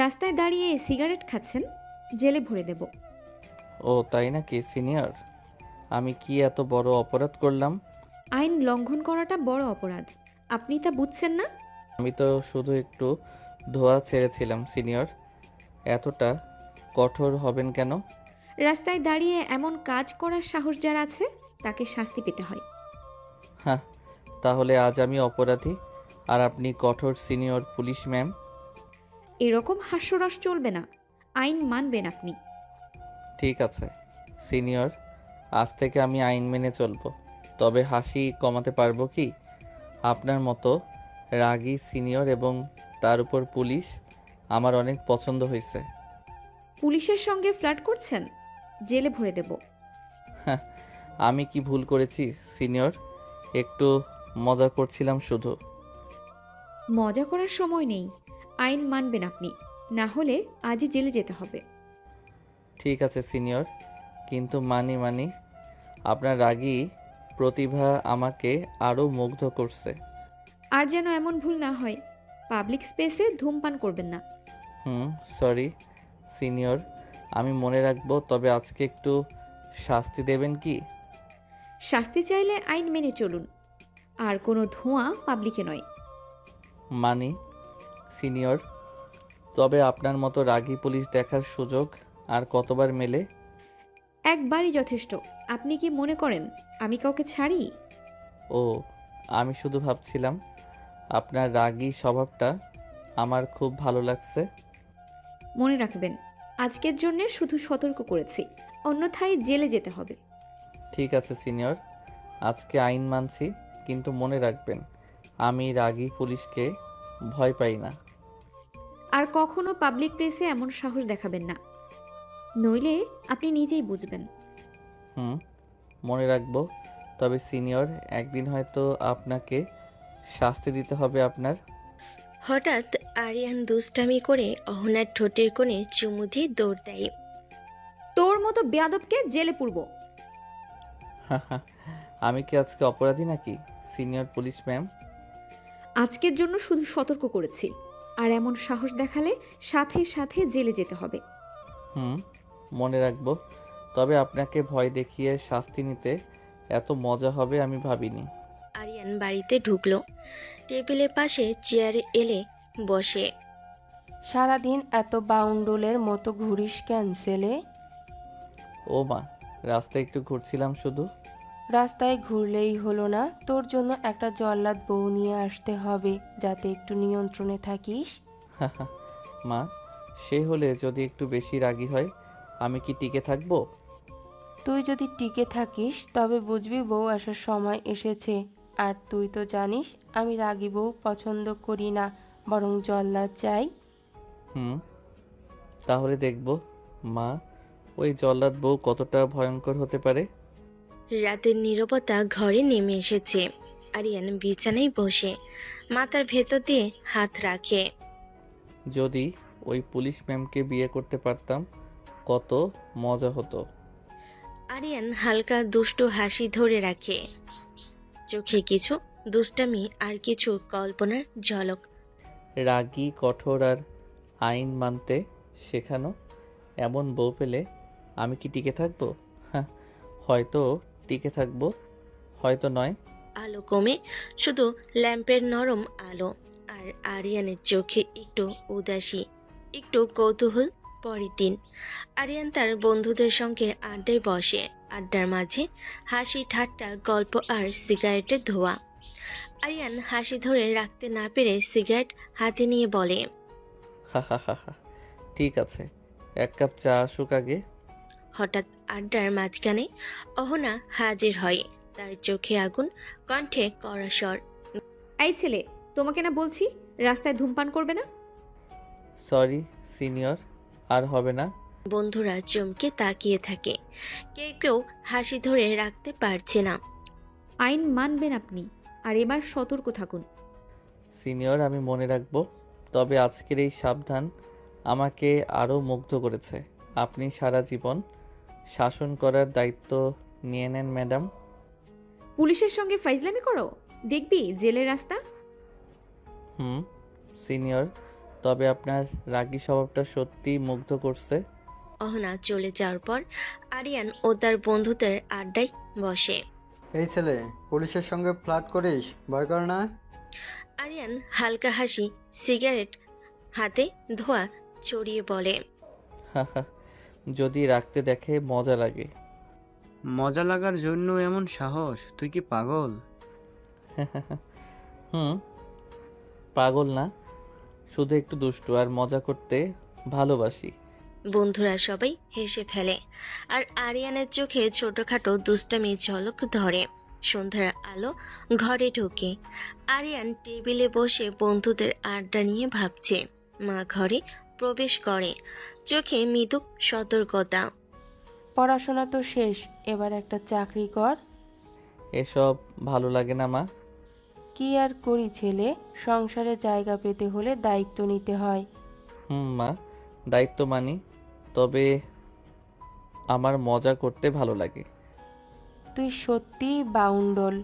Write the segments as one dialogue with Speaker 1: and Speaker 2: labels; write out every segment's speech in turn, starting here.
Speaker 1: রাস্তায় দাঁড়িয়ে সিগারেট খাচ্ছেন, জেলে ভরে দেব।
Speaker 2: ও তাই নাকি সিনিয়র? আমি কি এত বড় অপরাধ করলাম?
Speaker 1: আইন লঙ্ঘন করাটা বড় অপরাধ, আপনি তা বুঝছেন না?
Speaker 2: আমি তো শুধু একটু ধোঁয়া ছেড়েছিলাম সিনিয়র। এতটা কঠোর হবেন কেন?
Speaker 1: রাস্তায় দাঁড়িয়ে এমন কাজ করার সাহস যার আছে তাকে শাস্তি পেতে হয়।
Speaker 2: হ্যাঁ, তাহলে আজ আমি অপরাধী আর আপনি কঠোর সিনিয়র পুলিশ ম্যাম।
Speaker 1: এরকম হাস্যরস চলবে না, আইন মানবেন আপনি।
Speaker 2: ঠিক আছে সিনিয়র, আজ থেকে আমি আইন মেনে চলবো। তবে হাসি কমাতে পারবো কি? আপনার মতো রাগী সিনিয়র এবং তার উপর পুলিশ আমার অনেক পছন্দ হয়েছে।
Speaker 1: পুলিশের সঙ্গে ফ্লার্ট করছেন, জেলে ভরে দেব।
Speaker 2: হ্যাঁ, আমি কি ভুল করেছি সিনিয়র? একটু মজা করছিলাম শুধু।
Speaker 1: মজা করার সময় নেই, আইন মানবেন আপনি, না হলে আজই জেলে যেতে হবে।
Speaker 2: ঠিক আছে সিনিয়র, কিন্তু মানি আপনার রাগী প্রতিভা আমাকে আরও মুগ্ধ করছে।
Speaker 1: আর যেন এমন ভুল না হয়, পাবলিক স্পেসে ধূমপান করবেন না।
Speaker 2: সরি সিনিয়র, আমি মনে রাখবো। তবে আজকে একটু শাস্তি দেবেন কি?
Speaker 1: শাস্তি চাইলে আইন মেনে চলুন, আর কোনো ধোঁয়া পাবলিকে নয়।
Speaker 2: মানি সিনিয়র, তবে আপনার মতো রাগী পুলিশ দেখার সুযোগ আর কতবার মেলে?
Speaker 1: একবারই যথেষ্ট। আপনি কি মনে করেন আমি কাউকে ছাড়ি?
Speaker 2: ও, আমি শুধু ভাবছিলাম আপনার রাগী স্বভাবটা আমার খুব ভালো লাগছে।
Speaker 1: মনে রাখবেন, আজকের জন্যে শুধু সতর্ক করেছি, অন্যথায় জেলে যেতে হবে।
Speaker 2: ঠিক আছে সিনিয়র, আজকে আইন মানছি, কিন্তু মনে রাখবেন আমি রাগী পুলিশকে ভয় পাই না।
Speaker 1: আর কখনো পাবলিক প্লেসে এমন সাহস দেখাবেন না, নইলে আপনি নিজেই বুঝবেন।
Speaker 2: হুম, মনে রাখবো। তবে সিনিয়র, একদিন হয়তো আপনাকে শাস্তি দিতে হবে আপনার।
Speaker 3: হঠাৎ আরিয়ান দুষ্টামি করে অহনার ঠোঁটের কোণে চুমু দিয়ে দৌড় দেয়।
Speaker 1: তোর মতো বেয়াদবকে জেলে পুরব।
Speaker 2: আমি কি আজকে অপরাধী নাকি সিনিয়র পুলিশ ম্যাম?
Speaker 1: আজকের জন্য শুধু সতর্ক করেছি, আর এমন সাহস দেখালে সাথে সাথে জেলে যেতে হবে।
Speaker 2: হুম, মনে রাখবো। তবে আপনাকে ভয় দেখিয়ে শাস্তি নিতে এত মজা হবে আমি ভাবিনি।
Speaker 3: আরিয়ান বাড়িতে ঢুকলো, টেবিলের পাশে চেয়ারে এলে বসে।
Speaker 4: সারাদিন এত বাউন্ডুলের মতো ঘুরিস কেন ছেলে?
Speaker 2: ও মা, রাস্তায় একটু ঘুরছিলাম শুধু।
Speaker 4: রাস্তায় ঘুরলেই হলো না, তোর জন্য একটা জল্লাদ বউ নিয়ে আসতে হবে যাতে একটু নিয়ন্ত্রণে থাকিস।
Speaker 2: মা, সে হলে যদি একটু বেশি রাগী হয় আমি কি টিকে থাকবো?
Speaker 4: তুই যদি টিকে থাকিস তবে বুঝবি বউ আসার সময় এসেছে। আর তুই তো জানিস আমি রাগী বউ পছন্দ করি না, বরং জল্লাদ চাই।
Speaker 2: হুম, তাহলে দেখব মা, ওই জল্লাদ বউ কতটা ভয়ঙ্কর হতে পারে।
Speaker 3: রাতের নীরবতা ঘরে নেমে এসেছে। আরিয়ান বিছানায় বসে মাথার ভেতর দিয়ে হাত রাখে।
Speaker 2: যদি ওই পুলিশ ম্যামকে বিয়ে করতে পারতাম কত মজা হতো।
Speaker 3: আরিয়ান হালকা দুষ্টু হাসি ধরে রাখে, চোখে কিছু দুষ্টামি আর কিছু কল্পনার ঝলক।
Speaker 2: রাগী কঠোর আর আইন মানতে শেখানো এমন বউ পেলে আমি কি টিকে থাকবো? হ্যাঁ, হয়তো টিকে থাকবো, হয়তো নয়।
Speaker 3: আলো কমে শুধু ল্যাম্পের নরম আলো, আর আরিয়ানের চোখে একটু উদাসী, একটু কৌতূহল। পরের দিন আরিয়ান তার বন্ধুদের সঙ্গে আড্ডায় বসে। আড্ডার মাঝে হাসি ঠাট্টা, গল্প আর সিগারেটের ধোঁয়া। আরিয়ান হাসি ধরে রাখতে না পেরে সিগারেট হাতে নিয়ে বলে,
Speaker 2: হা হা হা হা, ঠিক আছে, এক কাপ চা আসুক আগে।
Speaker 3: হঠাৎ আড্ডার মাঝখানে অহনা হাজির হয়, তার চোখে আগুন, কণ্ঠে কড়া স্বর।
Speaker 1: এই ছেলে, তোমাকে না বলছি রাস্তায় ধূমপান করবে না।
Speaker 2: সরি সিনিয়র, আর হবে না।
Speaker 3: বন্ধুরা চমকে তাকিয়ে থাকে, কেউ কেউ হাসি ধরে রাখতে পারছে না।
Speaker 1: আইন মানবেন আপনি, আর এবার সতর্ক থাকুন।
Speaker 2: সিনিয়র, আমি মনে রাখবো। তবে আজকের এই সাবধান আমাকে আরও মুগ্ধ করেছে। আপনি সারা জীবন শাসন করার দায়িত্ব নিয়ে নেন ম্যাডাম।
Speaker 1: পুলিশের সঙ্গে ফাইজলামি করো, দেখবি জেলের রাস্তা।
Speaker 2: হুম সিনিয়র, তবে আপনার রাগী স্বভাবটা সত্যিই মুগ্ধ করছে।
Speaker 3: অহনা চলে যাওয়ার পর আরিয়ান ও তার বন্ধুদের আড্ডায় বসে।
Speaker 5: এই ছেলে, পুলিশের সঙ্গে ফ্লার্ট করিস, ভয় করে না?
Speaker 3: আরিয়ান হালকা হাসি, সিগারেট হাতে ধোয়া ছড়িয়ে বলে।
Speaker 2: হাহা, যদি রাখতে দেখে মজা লাগে।
Speaker 6: মজা লাগার জন্য এমন সাহস? তুই কি পাগল?
Speaker 2: হুম, পাগল না, শুধু একটু দুষ্টু আর মজা করতে ভালোবাসি।
Speaker 3: বন্ধুরা সবাই হেসে ফেলে আর আরিয়ানের চোখে ছোটখাটো দুষ্টামি ঝলক ধরে। সন্ধ্যার আলো ঘরে ঢোকে। আরিয়ান টেবিলে বসে বন্ধুদের আড্ডা নিয়ে ভাবছে। মা ঘরে প্রবেশ করে, চোখে মৃদু সতর্কতা।
Speaker 4: পড়াশোনা তো শেষ, এবার একটা চাকরি কর।
Speaker 2: এসব ভালো লাগে না মা।
Speaker 4: কি আর করি ছেলে, সংসারে জায়গা পেতে হলে দায়িত্ব নিতে হয়।
Speaker 2: মা, দায়িত্ব মানি, তবে আমার মজা করতে ভালো লাগে।
Speaker 4: তুই সত্যিই বাউন্ডল,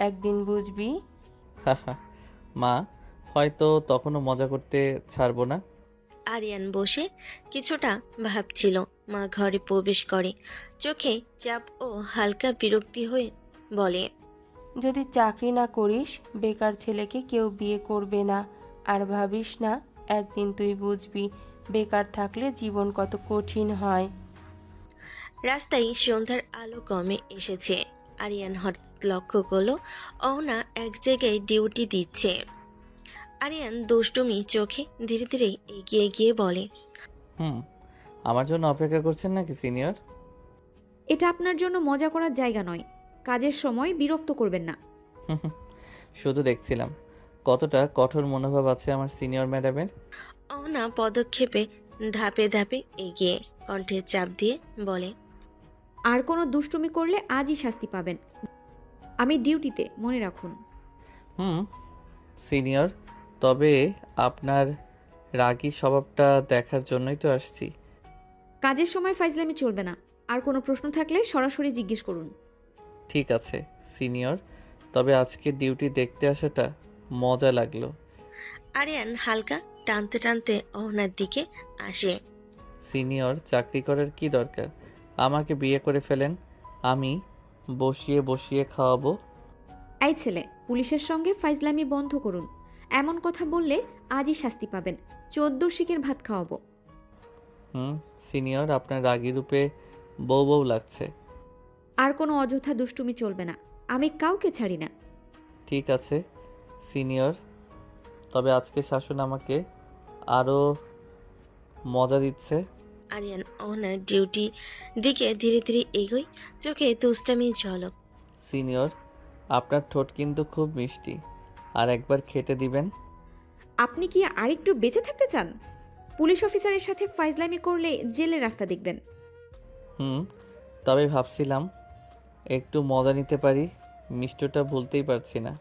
Speaker 4: একদিন বুঝবি।
Speaker 2: হাহা, মা, হয়তো তখনও মজা করতে ছাড়বো না।
Speaker 3: আরিয়ান বসে কিছুটা ভাবছিল। মা ঘরে প্রবেশ করে, চোখে চাপ ও হালকা বিরক্তি হয়ে বলে।
Speaker 4: যদি চাকরি না করিস, বেকার ছেলেকে কেউ বিয়ে করবে না। আর ভাবিস না, একদিন তুই বুঝবি বেকার থাকলে জীবন কত কঠিন হয়।
Speaker 3: রাস্তায় সন্ধ্যার আলো কমে এসেছে। আরিয়ান হঠাৎ লক্ষ্য করলো অহনা এক জায়গায় ডিউটি দিচ্ছে। আরিয়ান দুষ্টুমি চোখে ধীরে ধীরে এগিয়ে গিয়ে বলে।
Speaker 2: আমার জন্য অপেক্ষা করছেন নাকি সিনিয়র?
Speaker 1: এটা আপনার জন্য মজা করার জায়গা নয়। কাজের সময় বিরক্ত করবেন না।
Speaker 2: শুধু দেখছিলাম কতটা কঠোর মনোভাব আছে আমার সিনিয়র ম্যাডামের।
Speaker 3: অহনা পদক্ষেপে ধাপে ধাপে এগিয়ে কণ্ঠে চাপ দিয়ে বলে।
Speaker 1: আর কোনো দুষ্টুমি করলে আজই শাস্তি পাবেন। আমি ডিউটিতে, মনে রাখুন।
Speaker 2: সিনিয়র, তবে আপনার রাগী স্বভাবটা দেখার জন্যই তো আসছি।
Speaker 1: কাজের সময় ফাইজলামি চলবে না। আর কোনো প্রশ্ন থাকলে সরাসরি জিজ্ঞেস করুন।
Speaker 2: ঠিক আছে সিনিয়র, তবে আজকে ডিউটি দেখতে আসাটা মজা লাগলো।
Speaker 3: আরিয়ান হালকা টানতে টানতে অহনার দিকে আসে।
Speaker 2: সিনিয়র, চাকরি করার কি দরকার? আমাকে বিয়ে করে ফেলেন, আমি বসিয়ে বসিয়ে খাওয়াবো।
Speaker 1: এই ছেলে, পুলিশের সঙ্গে ফাইজলামি বন্ধ করুন। এমন কথা বললে আজই শাস্তি পাবেন। 14 শিকের ভাত খাওয়াবো।
Speaker 2: সিনিয়র, আপনার রাগী রূপে বউ বউ লাগছে।
Speaker 1: আর কোনো অযথা দুষ্টুমি চলবে না। আমি কাউকে ছাড়ি না।
Speaker 2: ঠিক আছে সিনিয়র, তবে আজকে শাসন আমাকে আরও মজা দিচ্ছে।
Speaker 3: আরিয়ান অহনার ডিউটি দিকে ধীরে ধীরে এগোয়, চোখে দুষ্টামি ঝলক।
Speaker 2: সিনিয়র, আপনার ঠোঁট কিন্তু খুব মিষ্টি, আর একবার খেতে দিবেন?
Speaker 1: আপনি কি আরেকটু বেঁচে থাকতে চান? পুলিশ অফিসারের সাথে ফাইজলামি করলে জেলের রাস্তা দেখবেন।
Speaker 2: তবে ভাবছিলাম একটু মজা নিতে পারি, মিষ্টটা ভুলতেই পারছি না।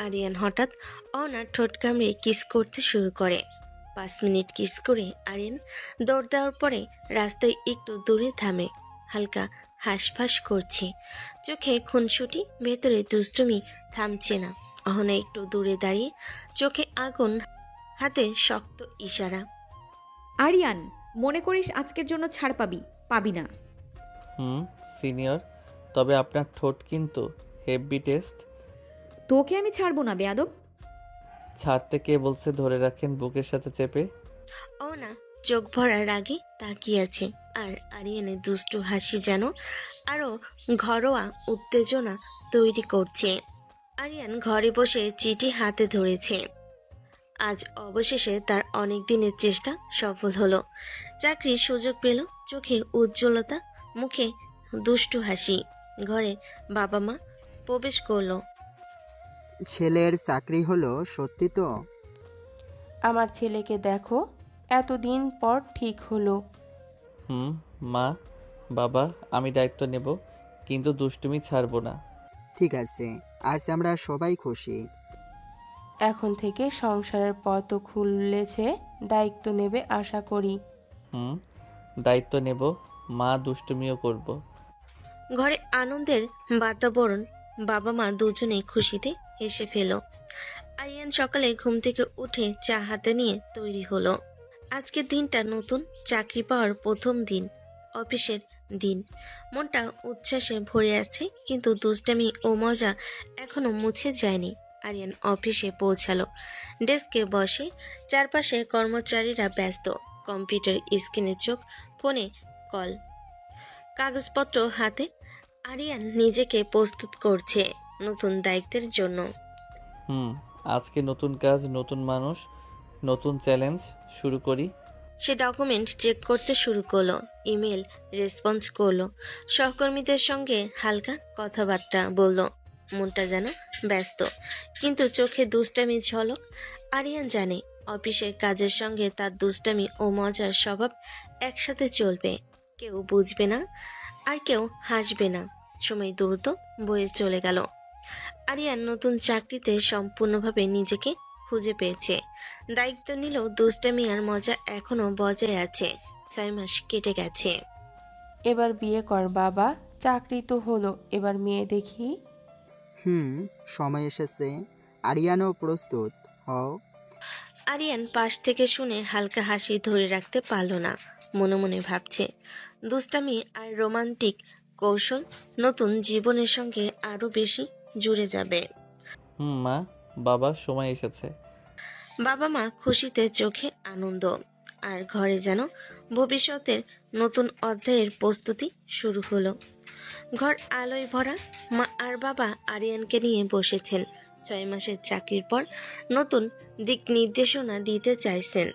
Speaker 3: আরিয়ান হঠাৎ অহনার ঠোঁট কামড়ে কিস করতে শুরু করে। 5 মিনিট কিস করে আরিয়ান দৌড় দেওয়ার পরে রাস্তায় একটু দূরে থামে। হালকা হাঁসফাঁস করছে, চোখে খুনসুটি, ভেতরে দুষ্টুমি থামছে না। অহনা একটু দূরে দাঁড়িয়ে, চোখে আগুন, হাতে শক্ত ইশারা।
Speaker 1: আরিয়ান, মনে করিস আজকের জন্য ছাড় পাবি না।
Speaker 2: সিনিয়র, তবে আপনার ঠোঁট কিন্তু হেভি টেস্ট।
Speaker 1: তোকে আমি ছাড়বো না বেয়াদব।
Speaker 2: ছাড়তে কে বলছে? ধরে রাখেন বুকের সাথে চেপে।
Speaker 3: অহনা চোখ ভরা রাগে তাকিয়ে আছে, আর আরিয়ানের দুষ্টু হাসি যেন আরো ঘরোয়া উত্তেজনা তৈরি করছে। আরিয়ান ঘরে বসে চিঠি হাতে ধরেছে। আজ অবশেষে তার অনেক দিনের চেষ্টা সফল হলো। চাকরির সুযোগ পেল। চোখে উজ্জ্বলতা, মুখে দুষ্টু হাসি। ঘরে বাবা মা প্রবেশ করলো।
Speaker 7: ছেলের চাকরি হলো, সত্যি তো?
Speaker 4: আমার ছেলেকে দেখো, এতদিন পর ঠিক হলো।
Speaker 2: মা, বাবা, আমি দায়িত্ব নেব, কিন্তু দুষ্টুমি ছাড়বো না।
Speaker 7: ঠিক আছে, আজ আমরা সবাই খুশি।
Speaker 4: এখন থেকে সংসারের পথও খুলেছে, দায়িত্ব নেবে আশা করি।
Speaker 2: দায়িত্ব নেব, মা, দুষ্টুমিও করব।
Speaker 3: ঘরে আনন্দের বাতাবরণ। বাবা মা দুজনেই খুশিতে হেসে ফেল। আরিয়ান সকালে ঘুম থেকে উঠে চা হাতে নিয়ে তৈরি হলো। আজকের দিনটা নতুন চাকরি পাওয়ার প্রথম দিন, অফিসের দিন। মনটা উচ্ছ্বাসে ভরে আছে, কিন্তু দুষ্টামি ও মজা এখনো মুছে যায়নি। আরিয়ান অফিসে পৌঁছালো। ডেস্কে বসে, চারপাশে কর্মচারীরা ব্যস্ত। কম্পিউটার স্ক্রিনে চোখ, ফোনে কল, কাগজপত্র হাতে। আরিয়ান নিজেকে প্রস্তুত করছে নতুন দায়িত্বের জন্য।
Speaker 2: আজকে নতুন কাজ, নতুন মানুষ, নতুন চ্যালেঞ্জ। শুরু করি।
Speaker 3: সে ডকুমেন্ট চেক করতে শুরু করলো, ইমেল রেসপন্স করলো, সহকর্মীদের সঙ্গে হালকা কথাবার্তা বলল। মনটা যেন ব্যস্ত, কিন্তু চোখে দুষ্টামি ঝলক। আরিয়ান জানে অফিসের কাজের সঙ্গে তার দুষ্টামি ও মজার স্বভাব একসাথে চলবে। কেউ বুঝবে না, আর কেউ হাসবে না। সময় দ্রুত বয়ে চলে গেল। আরিয়ান নতুন চাকরিতে সম্পূর্ণভাবে নিজেকে খুঁজে পেয়েছে। দায়িত্ব নিলেও দুষ্টামি আর মজা এখনো বজায় আছে। 6 মাস কেটে গেছে।
Speaker 4: এবার বিয়ে কর বাবা, চাকরি তো হলো, এবার মেয়ে দেখি।
Speaker 7: সময় এসেছে। আরিয়ানও প্রস্তুত হও।
Speaker 3: আরিয়ান পাশ থেকে শুনে হালকা হাসি ধরে রাখতে পারল না। মনে মনে ভাবছে, দুষ্টামি আর রোমান্টিক কৌশল নতুন জীবনের সঙ্গে আরো বেশি জুড়ে যাবে।
Speaker 2: মা, বাবা, সময় এসেছে।
Speaker 3: বাবা মা খুশিতে চোখে আনন্দ, আর ঘরে যেন ভবিষ্যতের নতুন অধ্যায়ের প্রস্তুতি শুরু হলো। ঘর আলোয় ভরা। মা আর বাবা আরিয়ানকে নিয়ে বসেছেন। 6 মাসের চাকরির পর নতুন দিক নির্দেশনা দিতে চাইছেন।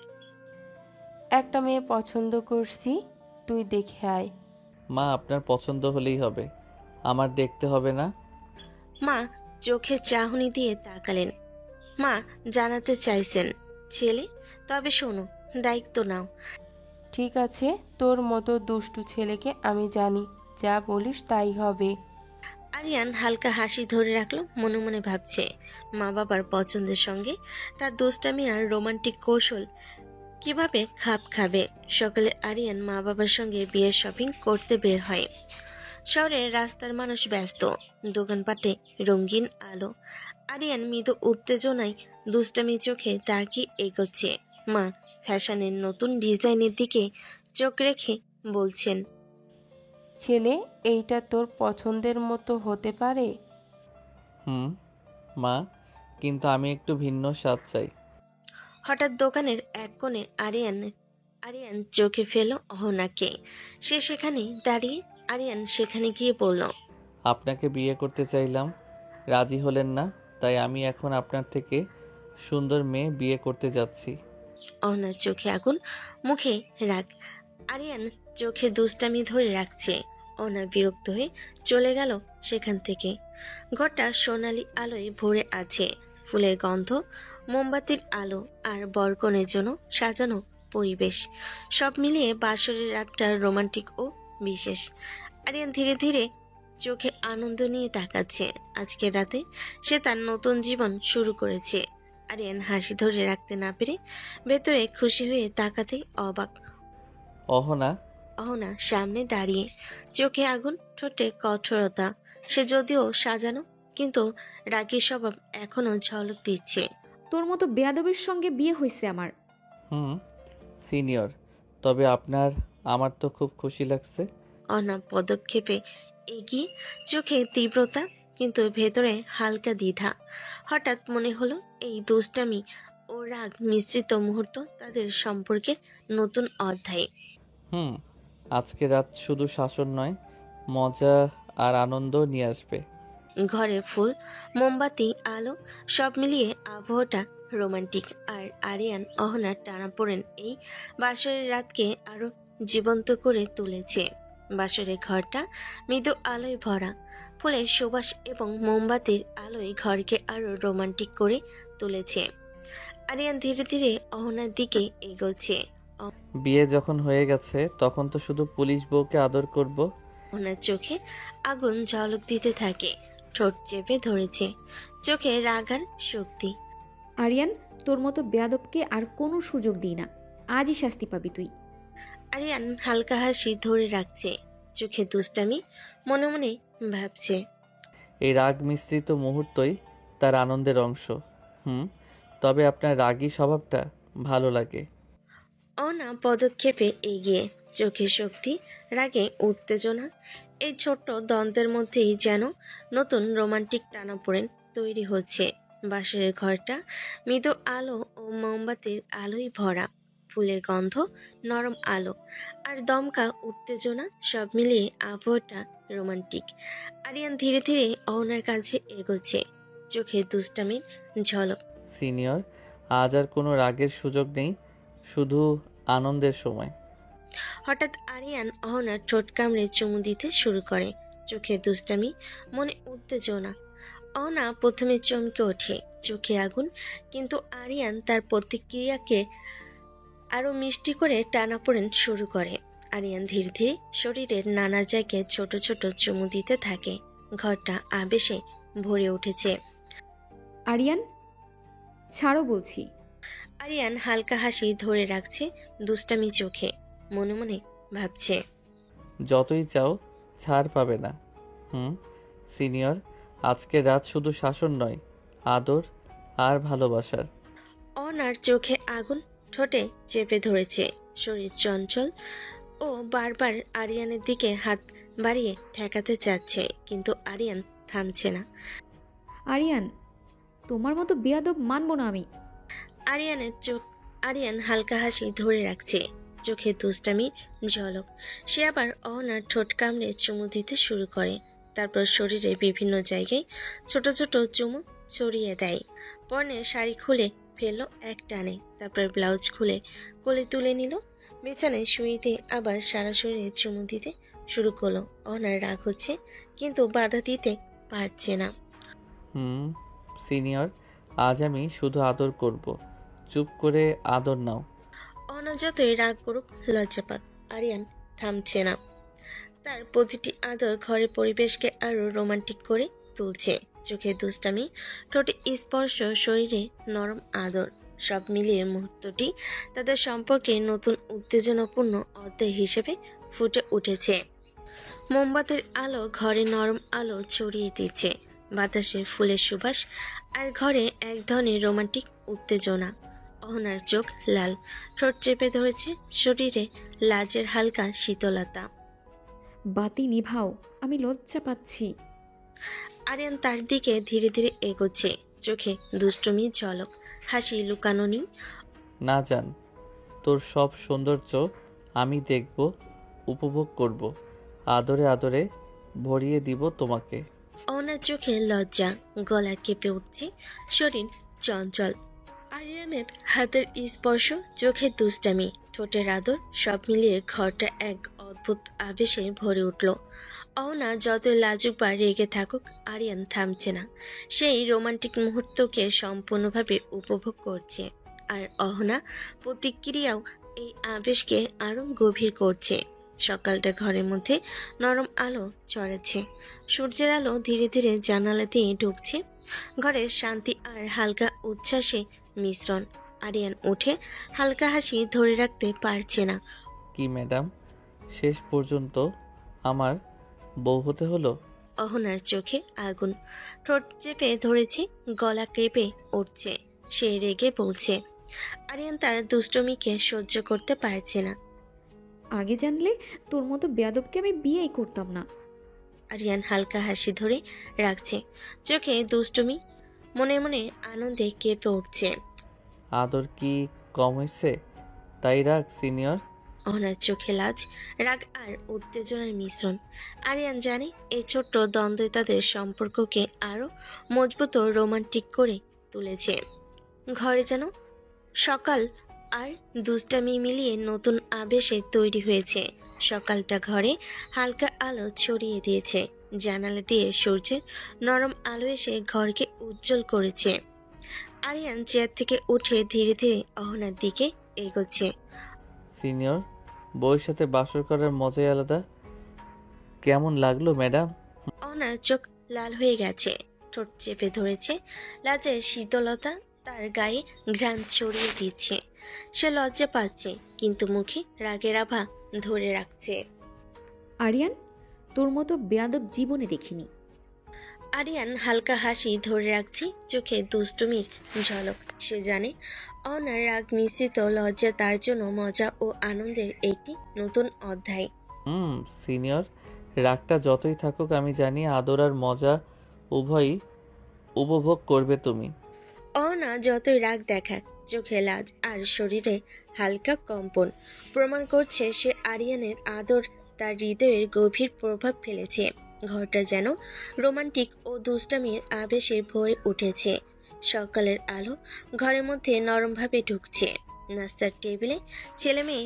Speaker 4: একটা মেয়ে পছন্দ করছি, তুই দেখে আয়।
Speaker 2: মা, আপনার পছন্দ হলেই হবে, আমার দেখতে হবে না?
Speaker 3: মা চোখে চাহনি দিয়ে তাকালেন। মা জানাতে চাইছেন, ছেলে, তবে শোনো, দায়িত্ব নাও।
Speaker 4: ঠিক আছে, তোর মতো দুষ্টু ছেলেকে আমি জানি, যা বলিস তাই হবে।
Speaker 3: আরিয়ান হালকা হাসি ধরে রাখলো। মনে মনে ভাবছে, মা বাবার পছন্দের সঙ্গে তার দুষ্টামি আর রোমান্টিক কৌশল কিভাবে খাপ খাবে। সকালে আরিয়ান মা বাবার সঙ্গে বিয়ের শপিং করতে বের হয়। শহরের রাস্তার মানুষ ব্যস্ত, দোকানপাটে রঙিন আলো। আরিয়ান মৃদু উত্তেজনায় দুষ্টামি চোখে তাকিয়ে এগোচ্ছে। মা ফ্যাশনের নতুন ডিজাইনের দিকে চোখ রেখে বলছেন,
Speaker 4: ছেলে, এইটা তোর পছন্দের মতো হতে পারে।
Speaker 2: মা, কিন্তু আমি একটু ভিন্ন স্বাদ চাই।
Speaker 3: হঠাৎ দোকানের এক কোণে আরিয়ান চোখে ফেল অহনাকে। সে সেখানে দাঁড়িয়ে। আরিয়ান সেখানে গিয়ে বলল,
Speaker 2: আপনাকে বিয়ে করতে চাইলাম, রাজি হলেন না, তাই আমি এখন আপনার থেকে সুন্দর মেয়ে বিয়ে করতে যাচ্ছি।
Speaker 3: অহনার চোখে আগুন, মুখে রাগ। আরিয়ান চোখে দুষ্টামি ধরে রাখছে। অহনা বিরক্ত হয়ে চলে গেল সেখান থেকে। ঘরটা সোনালি আলোয় ভরে আছে, ফুলের গন্ধ, মোমবাতির আলো আর বরকনের জন্য সাজানো পরিবেশ। সব মিলিয়ে বাসরের রাতটা রোমান্টিক ও বিশেষ। আরিয়ান ধীরে ধীরে চোখে আনন্দ নিয়ে তাকাচ্ছে। আজকের রাতে সে তার নতুন জীবন শুরু করেছে। আরিয়ান হাসি ধরে রাখতে না পেরে ভেতরে খুশি হয়ে তাকাতেই অবাক।
Speaker 2: অহনা,
Speaker 3: অহনা সামনে দাঁড়িয়ে, চোখে আগুন, ঠোঁটে কঠোরতা। সে যদিও সাজানো, কিন্তু রাগী স্বভাব এখনো ঝলক দিচ্ছে।
Speaker 1: তোর মতো বেয়াদবের সঙ্গে বিয়ে হয়েছে আমার।
Speaker 2: সিনিয়র, তবে আমার তো খুব খুশি লাগছে।
Speaker 3: অহনা পদক্ষেপে এগিয়ে, চোখে তীব্রতা, কিন্তু ভেতরে হালকা দ্বিধা। হঠাৎ মনে হলো, এই দুষ্টামি ও রাগ মিশ্রিত মুহূর্ত তাদের সম্পর্কে নতুন অধ্যায়।
Speaker 2: আজকে রাত শুধু শাসন নয়, মজা আর আনন্দ নিয়ে আসবে।
Speaker 3: ঘরে ফুল, মোমবাতি, আলো, সব মিলিয়ে আবহাওয়াটা রোমান্টিক। আর আরিয়ান অহনার টানাপোড়েন এই বাসরের রাতকে আরো জীবন্ত করে তুলেছে। বাসরের ঘরটা মৃদু আলোয় ভরা, ফুলের সুবাস এবং মোমবাতির আলোয় ঘরকে আরো রোমান্টিক করে তুলেছে। আরিয়ান ধীরে ধীরে অহনার দিকে এগোচ্ছে।
Speaker 2: বিয়ে যখন হয়ে গেছে, তখন তো শুধু পুলিশ বউকে আদর করব।
Speaker 3: ওনার চোখে আগুন ঝলক দিতে থাকে, ঠোঁট চেপে ধরেছে, চোখে রাগ আর শক্তি।
Speaker 1: আরিয়ান, তোর মতো বেয়াদবকে আর কোনো সুযোগ দিই না, আজই শাস্তি পাবি তুই।
Speaker 3: আরিয়ান হালকা হাসি ধরে রাখছে, চোখে দুষ্টামি, মনে মনে ভাবছে,
Speaker 2: এই রাগ মিশ্রিত মুহূর্তই তার আনন্দের অংশ। তবে আপনার রাগী স্বভাবটা ভালো লাগে।
Speaker 3: অহনা পদক্ষেপে এগিয়ে, চোখে শক্তি, রাগে উত্তেজনা। এই ছোট্ট দ্বন্দ্বের মধ্যেই যেন নতুন রোমান্টিক টানাপোড়েন তৈরি হচ্ছে। বাসের ঘরটা মৃদু আলো ও মোমবাতির আলোয় ভরা। ফুলের গন্ধ, নরম আলো আর দমকা উত্তেজনা সব মিলিয়ে আবহাওয়াটা রোমান্টিক। আরিয়ান ধীরে ধীরে অহনার কাছে এগোচ্ছে, চোখে দুষ্টামির ঝলক।
Speaker 2: সিনিয়র, আজ আর কোনো রাগের সুযোগ নেই, শুধু আনন্দের সময়।
Speaker 3: হঠাৎ আরিয়ান অহনার ঠোঁট কামড়ে চুমু দিতে শুরু করে, চোখে দুষ্টামি, মনে উত্তেজনা। অহনা প্রথমে চমকে ওঠে, চোখে আগুন, কিন্তু আরিয়ান তার প্রতিক্রিয়াকে আরো মিষ্টি করে টানাপোড়েন শুরু করে। আরিয়ান ধীরে ধীরে শরীরের নানা জায়গায় ছোট ছোট চুমু দিতে থাকে। ঘরটা আবেশে ভরে উঠেছে।
Speaker 1: আরিয়ান, ছাড়ো বলছি।
Speaker 3: আরিয়ান হালকা হাসি ধরে রাখছে দুষ্টামি চোখে, মনে মনে ভাবছে।
Speaker 2: যতই চাও ছাড় পাবে না। সিনিয়র, আজকের রাত শুধু শাসন নয়, আদর আর ভালোবাসার।
Speaker 3: অনার চোখে আগুন, ঠোঁটে চেপে ধরেছে, শরীর চঞ্চল ও বারবার আরিয়ানের দিকে হাত বাড়িয়ে ঠেকাতে চাচ্ছে, কিন্তু আরিয়ান থামছে না।
Speaker 1: আরিয়ান, তোমার মতো বেয়াদব মানব না আমি।
Speaker 3: আরিয়ান হালকা হাসি ধরে রাখছে, চোখে দুষ্টামি ঝলক। সে আবার অহনার ঠোঁট কামড়ে চুমু দিতে শুরু করে, তারপর শরীরে বিভিন্ন জায়গায় ছোট ছোট চুমু ছড়িয়ে দেয়। পরনের শাড়ি খুলে ফেললো এক টানে, তারপর ব্লাউজ খুলে কোলে তুলে নিল। বিছানায় শুয়েতে আবার সারা শরীরে চুমু দিতে শুরু করলো। অহনার রাগ হচ্ছে, কিন্তু বাধা দিতে পারছে না।
Speaker 2: সিনিয়র, আজ আমি শুধু আদর করব, চুপ করে আদর নাও।
Speaker 3: অহনা যতই রাগ করুক, লজ্জা পাক, আরিয়ান থামছে না। তার প্রতিটি আদর ঘরের পরিবেশকে আরো রোমান্টিক করে তুলছে। চোখে দুষ্টামি, ঠোঁটে স্পর্শ, শরীরে নরম আদর, সব মিলিয়ে মুহূর্তটি তাদের সম্পর্কে নতুন উত্তেজনাপূর্ণ অধ্যায় হিসেবে ফুটে উঠেছে। মোমবাতির আলো ঘরে নরম আলো ছড়িয়ে দিচ্ছে, বাতাসে ফুলের সুবাস, আর ঘরে এক ধরনের রোমান্টিক উত্তেজনা। অহনার চোখ লাল, ঠোঁট চেপে ধরেছে, শরীরে লাজের হালকা শীতলতা।
Speaker 1: বাতি নিভাও, আমি লজ্জা পাচ্ছি।
Speaker 3: আরিয়ান তার দিকে ধীরে ধীরে এগোচ্ছে, চোখে দুষ্টুমি ঝলক, হাসি লুকানো নেই।
Speaker 2: না জান, তোর সব সৌন্দর্য আমি দেখব, উপভোগ করব, আদরে আদরে ভরিয়ে দিব তোমাকে।
Speaker 3: অহনার চোখে লজ্জা, গলা কেঁপে উঠছে, শরীর চঞ্চল। আরিয়ানের হাতের স্পর্শ, চোখে দুষ্টামি, ঠোঁটের আদর, সব মিলিয়ে ঘরটা এক অদ্ভুত আবেশে ভরে উঠল। অহনা যতই লাজুক বা রেগে থাকুক, আরিয়ান থামছে না। সেই রোমান্টিক মুহূর্তকে সম্পূর্ণভাবে উপভোগ করছে, আর অহনা প্রতিক্রিয়াও এই আবেশকে আরো গভীর করছে। সকালটা ঘরের মধ্যে নরম আলো ছড়াচ্ছে, সূর্যের আলো ধীরে ধীরে জানালা দিয়ে ঢুকছে। ঘরের শান্তি আর হালকা উচ্ছ্বাসে মিশ্রণ। আরিয়ান উঠে হালকা হাসি ধরে রাখতে পারছে না।
Speaker 2: কি ম্যাডাম, শেষ পর্যন্ত আমার বউ হতে হলো?
Speaker 3: অহনার চোখে আগুন, ঠোঁট চেপে ধরেছে, গলা কেঁপে উঠছে। সে রেগে বলছে। আরিয়ান তার দুষ্টমিকে সহ্য করতে পারছে না।
Speaker 1: আগে জানলে তোর মতো বেয়াদবকে আমি বিয়েই করতাম না।
Speaker 3: আরিয়ান হালকা হাসি ধরে রাখছে, চোখে দুষ্টুমি, মনে মনে আনন্দে কেঁপে উঠছে।
Speaker 2: আদর কি কম হয়েছে তাই রাগ সিনিয়র?
Speaker 3: অহনার চোখে লাজ, রাগ আর উত্তেজনার মিশ্রণ। আরিয়ান জানে এই ছোট্ট দ্বন্দ্বে তাদের সম্পর্ককে আরো মজবুত ও রোমান্টিক করে তুলেছে। ঘরে যেন সকাল আর দুষ্টামি মিলিয়ে নতুন আবেশে তৈরি হয়েছে। সকালটা ঘরে হালকা আলো ছড়িয়ে দিয়েছে, জানালা দিয়ে সূর্যের নরম আলো এসে ঘরকে উজ্জ্বল করেছে। আরিয়ান চেয়ার থেকে উঠে ধীরে ধীরে অহনার দিকে এগোচ্ছে।
Speaker 2: সিনিয়র, বউয়ের সাথে বাসর করার মজাই আলাদা। কেমন লাগলো ম্যাডাম?
Speaker 3: অহনার চোখ লাল হয়ে গেছে, ঠোঁট চেপে ধরেছে, লাজের শীতলতা তার গায়ে ঘ্রাণ ছড়িয়ে দিচ্ছে। সে লজ্জা পাচ্ছে, কিন্তু মুখে রাগের আভা ধরে রাখছে।
Speaker 1: আরিয়ান, তোর মতো বেয়াদব জীবনে দেখিনি।
Speaker 3: আরিয়ান হালকা হাসি ধরে রাখছে, চোখে দুষ্টুমির ঝলক। সে জানে অনার রাগ মিশ্রিত লজ্জা তার জন্য মজা ও আনন্দের একটি নতুন অধ্যায়।
Speaker 2: সিনিয়র, রাগটা যতই থাকুক আমি জানি আদর আর মজা উভয়ই উপভোগ করবে তুমি।
Speaker 3: অনা যতই রাগ দেখাক, চোখে লাজ আর শরীরে হালকা কম্পন প্রমাণ করছে সে আরিয়ানের আদর তার হৃদয়ের গভীর প্রভাব ফেলেছে। ঘরটা যেন রোমান্টিক ও দুষ্টামির আবেশে ভরে উঠেছে। সকালের আলো ঘরের মধ্যে নরমভাবে ঢুকছে। নাস্তার টেবিলে ছেলে মেয়ে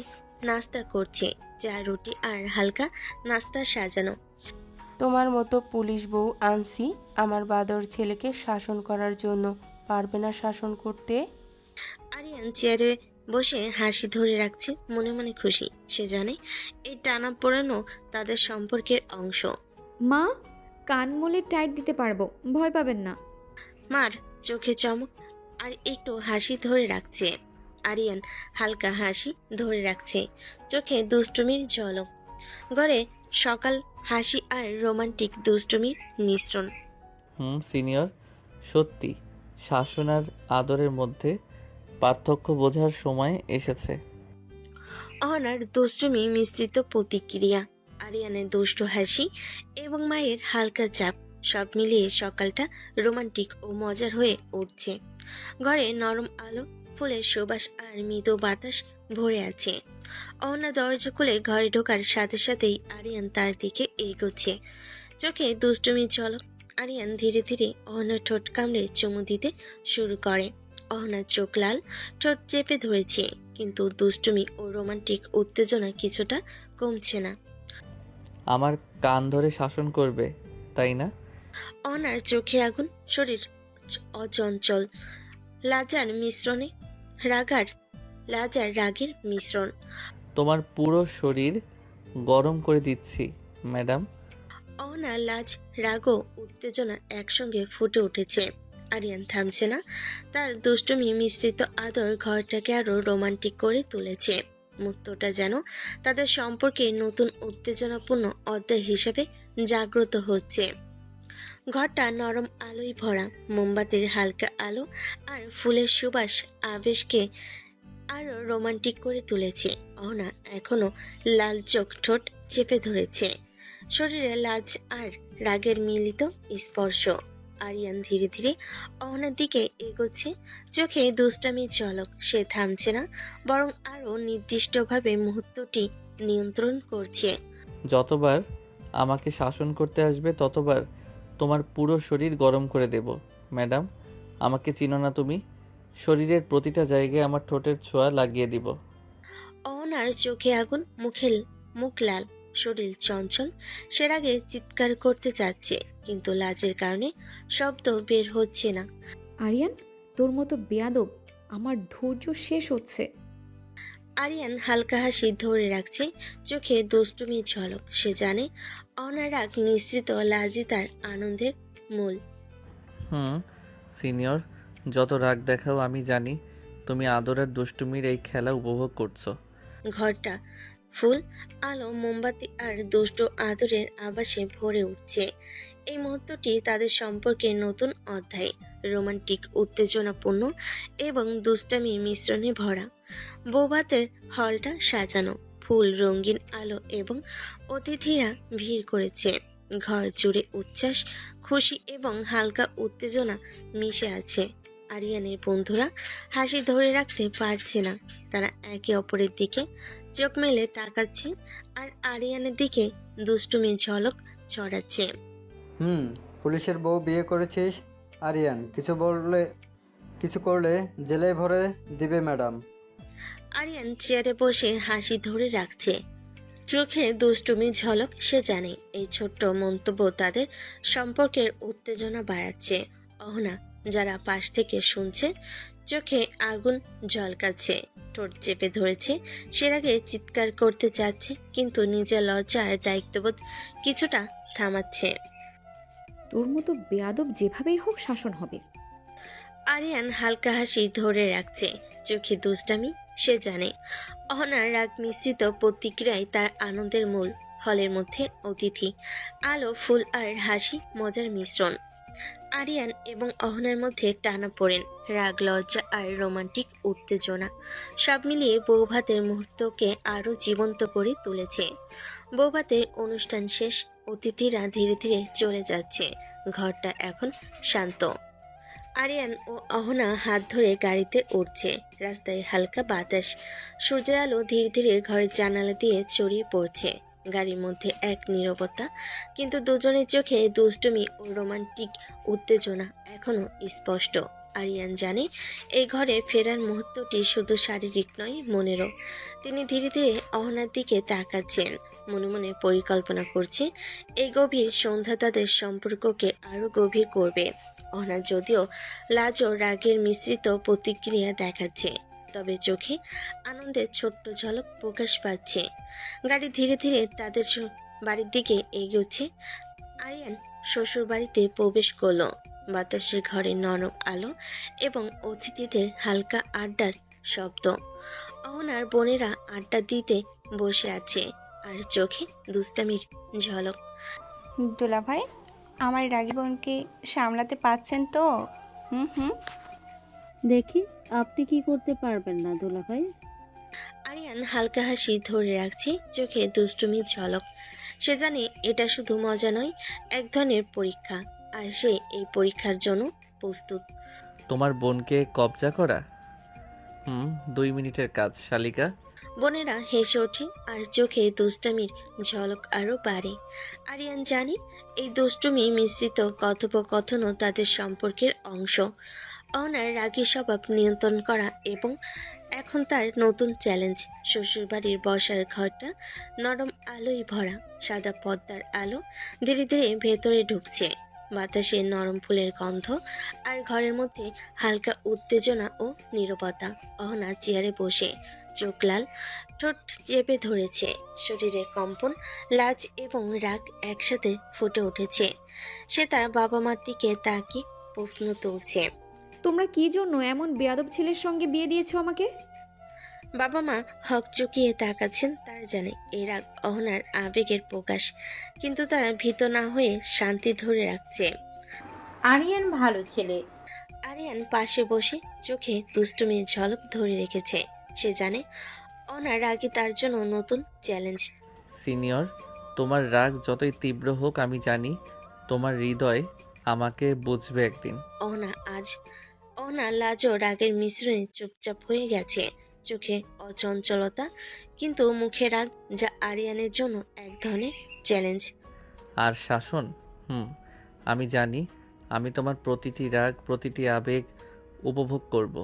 Speaker 3: নাস্তা করছে, চা রুটি আর হালকা নাস্তা সাজানো।
Speaker 4: তোমার মতো পুলিশ বউ আনছি আমার বাদর ছেলেকে শাসন করার জন্য। পারবে না শাসন করতে?
Speaker 3: আরিয়ান চেয়ারে বসে হাসি ধরে রাখছে, মনে মনে খুশি। সে জানে এই টানা পোড়ানো তাদের সম্পর্কের অংশ।
Speaker 1: মা, কান মলে টাইট দিতে পারবো, ভয় পাবেন না।
Speaker 3: মার চোখে চমক আর একটু হাসি ধরে রাখছে। আরিয়ান হালকা হাসি ধরে রাখছে, চোখে দুষ্টুমির ঝলক। ঘরে সকাল হাসি আর রোমান্টিক দুষ্টুমির মিশ্রণ।
Speaker 2: সিনিয়র, সত্যি শাসন আর আদরের মধ্যে পার্থক্য বোঝার সময় এসেছে।
Speaker 3: অহনার দুষ্টুমি মিশ্রিত প্রতিক্রিয়া, আরিয়ানের দুষ্টু হাসি এবং মায়ের হালকা চাপ, সব মিলিয়ে সকালটা রোমান্টিক ও মজার হয়ে উঠছে। ঘরে নরম আলো, ফুলের সুবাস আর মৃদু বাতাস ভরে আছে। অহনা দরজা খুলে ঘরে ঢোকার সাথে সাথেই আরিয়ান তার দিকে এগোচ্ছে, চোখে দুষ্টুমির ঝলক। আরিয়ান ধীরে ধীরে অহনার ঠোঁট কামড়ে চুমু দিতে শুরু করে। অহনার চোখ লাল, ঠোঁট চেপে ধরেছে, কিন্তু দুষ্টুমি ও রোমান্টিক উত্তেজনা কিছুটা কমছে না।
Speaker 2: আমার কান ধরে শাসন করবে, তাই না?
Speaker 3: অহনার চোখে আগুন, শরীর অচঞ্চল, লাজার মিশ্রণে রাগের মিশ্রণ।
Speaker 2: তোমার পুরো শরীর গরম করে দিচ্ছি ম্যাডাম।
Speaker 3: অহনা লাজ, রাগ ও উত্তেজনা একসঙ্গে ফুটে উঠেছে। আরিয়ান থামছে না, তার দুষ্টুমি মিশ্রিত আদর ঘরটাকে আরো রোমান্টিক করে তুলেছে। মুহূর্তটা যেন তাদের সম্পর্কে নতুন উত্তেজনাপূর্ণ অধ্যায় হিসেবে জাগ্রত হচ্ছে। ঘরটা নরম আলোয় ভরা, মোমবাতির হালকা আলো আর ফুলের সুবাস আবেশকে আরো রোমান্টিক করে তুলেছে। অহনা এখনো লাল চোখ, ঠোঁট চেপে ধরেছে, শরীরে লাজ আর রাগের মিলিত স্পর্শ। আরিয়ান ধীরে ধীরে অহনার দিকে এগোচ্ছে, চোখে দুষ্টামির ঝলক। সে থামছে না, বরং আরো নির্দিষ্টভাবে মুহূর্তটি নিয়ন্ত্রণ করছে।
Speaker 2: যতবার আমাকে শাসন করতে আসবে ততবার তোমার পুরো শরীর গরম করে দেব ম্যাডাম। আমাকে চিনো না তুমি? শরীরের প্রতিটা জায়গায় আমার ঠোঁটের ছোঁয়া লাগিয়ে দিব।
Speaker 3: অহনার চোখে আগুন, মুখ লাল, শরীর চঞ্চল। সে রাগে চিৎকার করতে চাচ্ছে, কিন্তু লাজের কারণে শব্দ বের হচ্ছে না।
Speaker 1: আরিয়ান, তোর মতো বেয়াদব, আমার ধৈর্য শেষ হচ্ছে।
Speaker 3: আরিয়ান হালকা হাসি ধরে রাখছে, চোখে দুষ্টুমির ঝলক। সে জানে অহনার রাগ মিশ্রিত লাজই তার আনন্দের মূল।
Speaker 2: সিনিয়র, যত রাগ দেখাও আমি জানি তুমি আদরের দুষ্টুমির এই খেলা উপভোগ করছো।
Speaker 3: ঘরটা ফুল, আলো, মোমবাতি আর দুষ্টু আদরের আবাসে ভরে উঠছে। এই মুহূর্তটি তাদের সম্পর্কের নতুন অধ্যায়, রোমান্টিক, উত্তেজনাপূর্ণ এবং দুষ্টামির মিশ্রণে ভরা। বৌভাতের হলটা সাজানো, ফুল, রঙিন আলো এবং অতিথিরা ভিড় করেছে। ঘর জুড়ে উচ্ছ্বাস, খুশি এবং হালকা উত্তেজনা মিশে আছে। আরিয়ানের বন্ধুরা হাসি ধরে রাখতে পারছে না। তারা একে অপরের দিকে চোখ মেলে তাকাচ্ছে আর আরিয়ানের দিকে দুষ্টুমির ঝলক ছড়াচ্ছে।
Speaker 5: পুলিশের বউ বিয়ে করেছিস আরিয়ান, কিছু করলে জেলে ভরে দিবে ম্যাডাম।
Speaker 3: আরিয়ান চেয়ারে বসে হাসি ধরে রাখছে, চোখে দুষ্টুমির ঝলক। সে জানে এই ছোট্ট মন্তব্য তাদের সম্পর্কের উত্তেজনা বাড়াচ্ছে। অহনা যারা পাশ থেকে শুনছে, চোখে আগুন ঝলকাচ্ছে, ঠোঁট চেপে ধরেছে। সে আগে চিৎকার করতে চাচ্ছে, কিন্তু নিজের লজ্জা আর দায়িত্ববোধ কিছুটা থামাচ্ছে।
Speaker 1: তোর মতো বেয়াদব যেভাবেই হোক শাসন হবে।
Speaker 3: আরিয়ান হালকা হাসি ধরে রাখছে, চোখে দুষ্টামি। সে জানে অহনার রাগ মিশ্রিত প্রতিক্রিয়ায় তার আনন্দের মূল। হলের মধ্যে অতিথি, আলো, ফুল আর হাসি মজার মিশ্রণ। আরিয়ান এবং অহনার মধ্যে টানাপোড়েন, রাগ, লজ্জা আর রোমান্টিক উত্তেজনা সব মিলিয়ে বৌভাতের মুহূর্তকে আরো জীবন্ত করে তুলেছে। বৌভাতের অনুষ্ঠান শেষ, অতিথিরা ধীরে ধীরে চলে যাচ্ছে। ঘরটা এখন শান্ত। আরিয়ান ও অহনা হাত ধরে গাড়িতে উঠছে। রাস্তায় হালকা বাতাস, সূর্যের আলো ধীরে ধীরে ঘরের জানালা দিয়ে ছড়িয়ে পড়ছে। গাড়ির মধ্যে এক নীরবতা, কিন্তু দুজনের চোখে দুষ্টুমি ও রোমান্টিক উত্তেজনা এখনো স্পষ্ট। আরিয়ান জানে এই ঘরে ফেরার মুহূর্তটি শুধু শারীরিক নয়, মনেরও। তিনি ধীরে ধীরে অহনার দিকে তাকাচ্ছেন, মনে মনে পরিকল্পনা করছে এই গভীর সন্ধ্যা তাদের সম্পর্ককে আরো গভীর করবে। অহনা যদিও লাজ ও রাগের মিশ্রিত প্রতিক্রিয়া দেখাচ্ছে, তবে চোখে আনন্দের ছোট্ট ঝলক প্রকাশ পাচ্ছে। গাড়ি ধীরে ধীরে তাদের বাড়ির দিকে এগোচ্ছে। আরিয়ান শ্বশুর বাড়িতে প্রবেশ করলো। বাতাসের ঘরে নরম আলো এবং অতিথিদের হালকা আড্ডার শব্দ। অহনার বোনেরা আড্ডা দিতে বসে আছে, আর চোখে দুষ্টামির ঝলক।
Speaker 8: দুলাভাই, আমার রাগী বোনকে সামলাতে পারছেন তো? হুম হুম।
Speaker 9: দেখি আপনি কি করতে পারবেন না দুলাভাই।
Speaker 3: আরিয়ান হালকা হাসি ধরে রাখছে, চোখে দুষ্টুমির ঝলক। সে জানে এটা শুধু মজা নয়, এক ধরনের পরীক্ষা, আর সে এই পরীক্ষার জন্য প্রস্তুত।
Speaker 2: তোমার বোনকে কবজা করা? 2 মিনিটের কাজ শালিকা।
Speaker 3: বোনেরা হেসে ওঠে, আর চোখে দুষ্টামির ঝলক আরো বাড়ে। আরিয়ান জানে এই দুষ্টুমি মিশ্রিত কথোপকথনও তাদের সম্পর্কের অংশ। অহনার রাগী স্বভাব নিয়ন্ত্রণ করা এবং এখন তার নতুন চ্যালেঞ্জ। শ্বশুরবাড়ির বসার ঘরটা নরম আলোয় ভরা, সাদা পর্দার আলো ধীরে ধীরে ভেতরে ঢুকছে। বাতাসে নরম ফুলের গন্ধ, আর ঘরের মধ্যে হালকা উত্তেজনা ও নীরবতা। অহনা চেয়ারে বসে, চোখ লাল, ঠোঁট চেপে ধরেছে। শরীরে কম্পন, লাজ এবং রাগ একসাথে ফুটে উঠেছে। সে তার বাবা মার দিকে তাকিয়ে প্রশ্ন তুলছে।
Speaker 1: তোমরা কি জন্য এমন বেয়াদব ছেলের সঙ্গে বিয়ে দিয়েছো আমাকে?
Speaker 3: বাবা মা হক চুকিয়ে তাকাচ্ছেন। তারা জানে এই রাগ অহনার আবেগের প্রকাশ, কিন্তু তারা ভীত না হয়ে শান্তি ধরে রাখছে।
Speaker 10: আরিয়ান ভালো ছেলে।
Speaker 3: আরিয়ান পাশে বসে চোখে দুষ্টুমির ঝলক ধরে রেখেছে। সে জানে অহনার রাগই তার জন্য নতুন চ্যালেঞ্জ।
Speaker 2: সিনিয়র, তোমার রাগ যতই তীব্র হোক, আমি জানি তোমার হৃদয় আমাকে বুঝবে একদিন।
Speaker 3: অহনা লাজ ও রাগের মিশ্রণে চুপচাপ হয়ে গেছে। চোখে অচঞ্চলতা, কিন্তু মুখে রাগ, যা আরিয়ানের জন্য এক ধরনের চ্যালেঞ্জ।
Speaker 2: আর শাসন? আমি জানি আমি তোমার প্রতিটি রাগ, প্রতিটি আবেগ উপভোগ করব।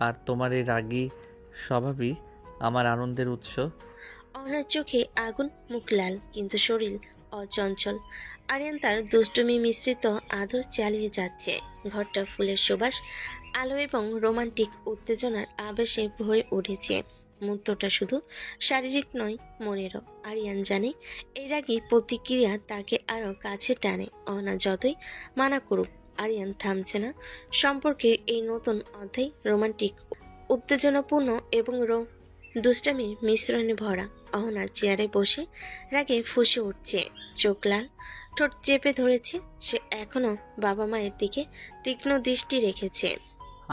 Speaker 2: আর তোমার এই রাগী স্বভাবই আমার আনন্দের উৎস।
Speaker 3: অহনার চোখে আগুন, মুখ লাল, কিন্তু শরীর অচঞ্চল। আরিয়ান তার দুষ্টুমি মিশ্রিত আদর চালিয়ে যাচ্ছে। ঘরটা ফুলের সুবাস, আলো এবং রোমান্টিক উত্তেজনার আবেশে ভরে উঠেছে। মুহূর্তটা শুধু শারীরিক নয়, মনেরও। আরিয়ান জানে এই রাগী প্রতিক্রিয়া তাকে আরো কাছে টানে। অহনা যতই মানা করুক, আরিয়ান থামছে না। সম্পর্কের এই নতুন অধ্যায় রোমান্টিক, উত্তেজনাপূর্ণ এবং দুষ্টামির মিশ্রণে ভরা। অহনা চেয়ারে বসে রাগে ফুঁসে উঠছে, চোখ লাল, ঠোঁট চেপে ধরেছে। সে এখনো বাবা মায়ের দিকে তীক্ষ্ণ দৃষ্টি রেখেছে।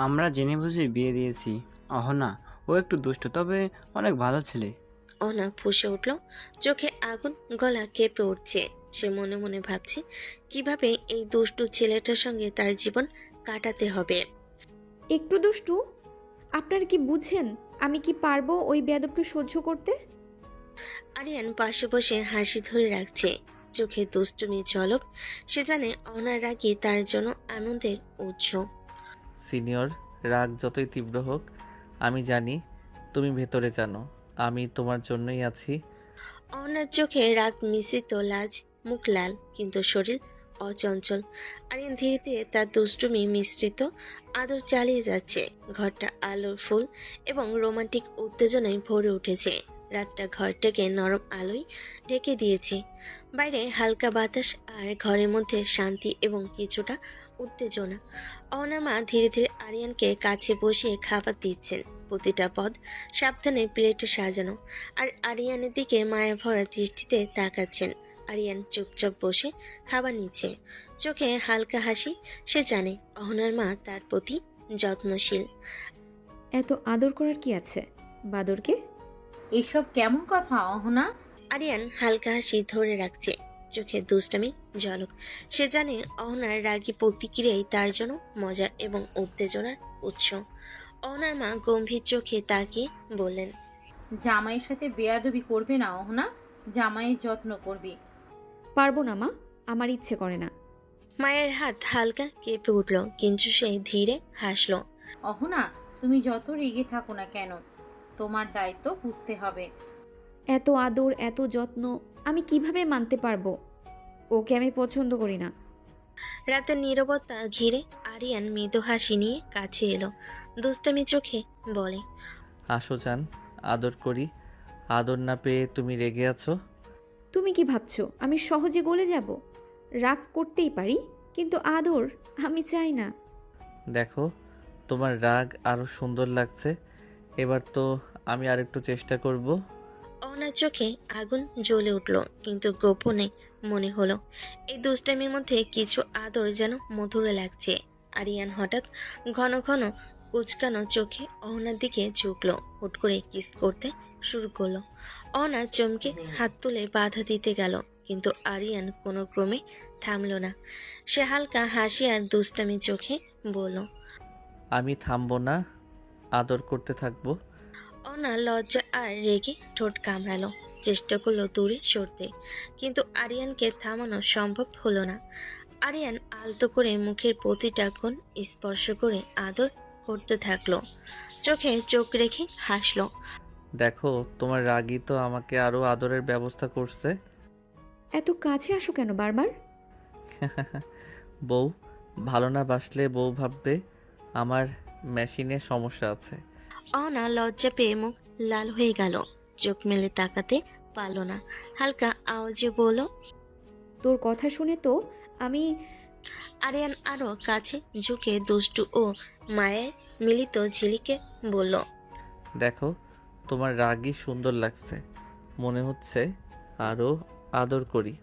Speaker 6: আমরা জেনে বুঝে বিয়ে দিয়েছি অহনা। ও একটু দুষ্ট, তবে অনেক ভালো ছেলে।
Speaker 3: অহনা ফুঁসে উঠল, চোখে আগুন, গলা কেঁপে উঠছে। সে মনে মনে ভাবছে কিভাবে এই দুষ্টু ছেলেটার সঙ্গে তার জীবন কাটাতে হবে।
Speaker 1: একটু দুষ্টু? আপনারা কি বুঝেন আমি কি পারবো ওই বেয়াদবকে সহ্য করতে?
Speaker 3: আরিয়ান পাশে বসে হাসি ধরে রাখছে, চোখে দুষ্টুমি ঝলক। সে জানে অহনার রাগই তার জন্য আনন্দের উৎস।
Speaker 2: সিনিয়র, রাগ যতই তীব্র হোক, আমি জানি তুমি ভেতরে জানো আমি তোমার জন্যই আছি।
Speaker 3: অহনার চোখে রাগ মিশ্রিত লাজ, মুখ লাল, কিন্তু শরীর অচঞ্চল। আরিয়ান ধীরে ধীরে তার দুষ্টুমি মিশ্রিত আদর চালিয়ে যাচ্ছে। ঘরটা আলোর ফুল এবং রোমান্টিক উত্তেজনায় ভরে উঠেছে। রাতটা ঘরটাকে নরম আলোয় ঢেকে দিয়েছে। বাইরে হালকা বাতাস, আর ঘরের মধ্যে শান্তি এবং কিছুটা উত্তেজনা। অহনার মা ধীরে ধীরে আরিয়ানকে কাছে বসিয়ে খাবার দিচ্ছেন। প্রতিটা পদ সাবধানে প্লেটে সাজানো, আর আরিয়ানের দিকে মায়া ভরা দৃষ্টিতে তাকাচ্ছেন। আরিয়ান চুপচাপ বসে খাবার নিচ্ছে, চোখে হালকা হাসি। সে জানে অহনার মা তার প্রতি যত্নশীল।
Speaker 1: এত আদর করার কি আছে বাদরকে?
Speaker 10: এসব কেমন কথা অহনা?
Speaker 3: আরিয়ান হালকা হাসি ধরে রাখছে, চোখে দুষ্টামি ঝলক। সে জানে অহনার রাগী প্রতিক্রিয়াই তার জন্য মজা এবং উত্তেজনার উৎস। অহনার মা গম্ভীর চোখে তাকিয়ে বললেন,
Speaker 10: জামাইয়ের সাথে বেয়াদবি করবে না অহনা, জামাইয়ের যত্ন করবি।
Speaker 1: পারবো না মা, আমার ইচ্ছে করে না।
Speaker 3: মায়ের হাত হালকা কেঁপে উঠল, কিন্তু সে ধীরে হাসল।
Speaker 10: অহনা, তুমি যত রেগে থাকো না কেন, তোমার দায়িত্ব বুঝতে হবে।
Speaker 1: এত আদর, এত যত্ন আমি কিভাবে মানতে পারবো? ওকে আমি পছন্দ করি না।
Speaker 3: রাতের নীরবতা ঘিরে আরিয়ান মৃদু হাসি নিয়ে কাছে এলো, দুষ্টামি চোখে বলে,
Speaker 2: আসো যান, আদর করি। আদর না পেয়ে তুমি রেগে আছো?
Speaker 1: তুমি কি ভাবছো আমি সহজে গলে যাব? রাগ করতেই পারি, কিন্তু আদর আমি চাই না।
Speaker 2: দেখো, তোমার রাগ আরো সুন্দর লাগছে। এবার তো আমি আরেকটু চেষ্টা করব।
Speaker 3: অহনার চোখে আগুন জ্বলে উঠল, কিন্তু গোপনে মনে হলো এই দুষ্টামির মধ্যে কিছু আদর যেন মধুরে লাগছে। আরিয়ান হঠাৎ ঘন ঘন কুচকানো চোখে অহনার দিকে ঝুঁকলো, হুট করে কিস করতে শুরু করলো। অহনা চমকে হাত তুলে বাধা দিতে গেল, কিন্তু আরিয়ান কোনো ক্রমে থামলো না। সে হালকা হাসি আর দুষ্টামি চোখে বলল,
Speaker 2: আমি থামবো না, আদর করতে থাকবো।
Speaker 3: অহনা লজ্জা আর রেগে ঠোঁট কামড়ালো, চেষ্টা করলো দূরে সরতে, কিন্তু আরিয়ানকে থামানো সম্ভব হলো না। আরিয়ান আলতো করে মুখের প্রতিটা কোণ স্পর্শ করে আদর করতে থাকলো, চোখে চোখ রেখে হাসলো।
Speaker 2: দেখো, তোমার রাগই তো আমাকে আরো আদরের ব্যবস্থা করছে।
Speaker 1: এত কাছে আসো কেন বারবার?
Speaker 2: বউ ভালো না বাসলে বউ ভাববে আমার মেশিনে সমস্যা আছে।
Speaker 3: অহনা লজ্জা পেয়ে মুখ লাল হয়ে গেল, চোখ মেলে তাকাতে পারল না। হালকা আওয়াজে বলল,
Speaker 1: তোর কথা শুনে তো আমি।
Speaker 3: আরিয়ান আরো কাছে ঝুঁকে দুষ্টু ও মায়ের মিলিত ঝিলিকে বলল,
Speaker 2: দেখো, তোমার রাগই সুন্দর লাগছে, মনে হচ্ছে আরো আদর করি।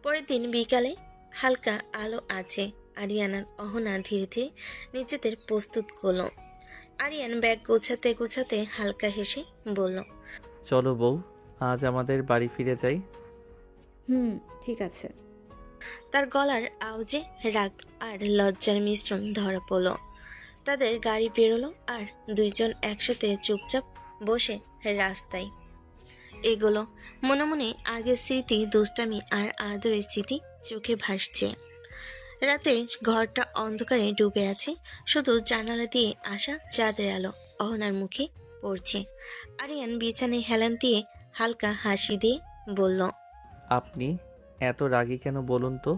Speaker 3: পরের দিন বিকালে হালকা আলো আছে। আরিয়ান আর অহনা ধীরে ধীরে নিজেদের প্রস্তুত করলো। আরিয়ান ব্যাগ গোছাতে গোছাতে হালকা হেসে বলল,
Speaker 2: চলো বউ, আজ আমাদের বাড়ি ফিরে যাই।
Speaker 1: ঠিক আছে।
Speaker 3: তার গলার আওয়াজে রাগ আর লজ্জার মিশ্রণ ধরা পড়ল। তাদের গাড়ি বেরোলো আর দুইজন একসাথে চুপচাপ বসে রাস্তায় এগোলো। মনে মনে আগের স্মৃতি, দুষ্টামি আর আদরের স্মৃতি চোখে ভাসছে। রাতে ঘরটা অন্ধকারে ডুবে আছে, শুধু জানালা দিয়ে আসা চাঁদের আলো অহনার মুখে পড়ছে। আরিয়ান বিছানায় হেলান দিয়ে হালকা হাসি দিয়ে বলল,
Speaker 2: আপনি এত রাগী কেন বলুন তো?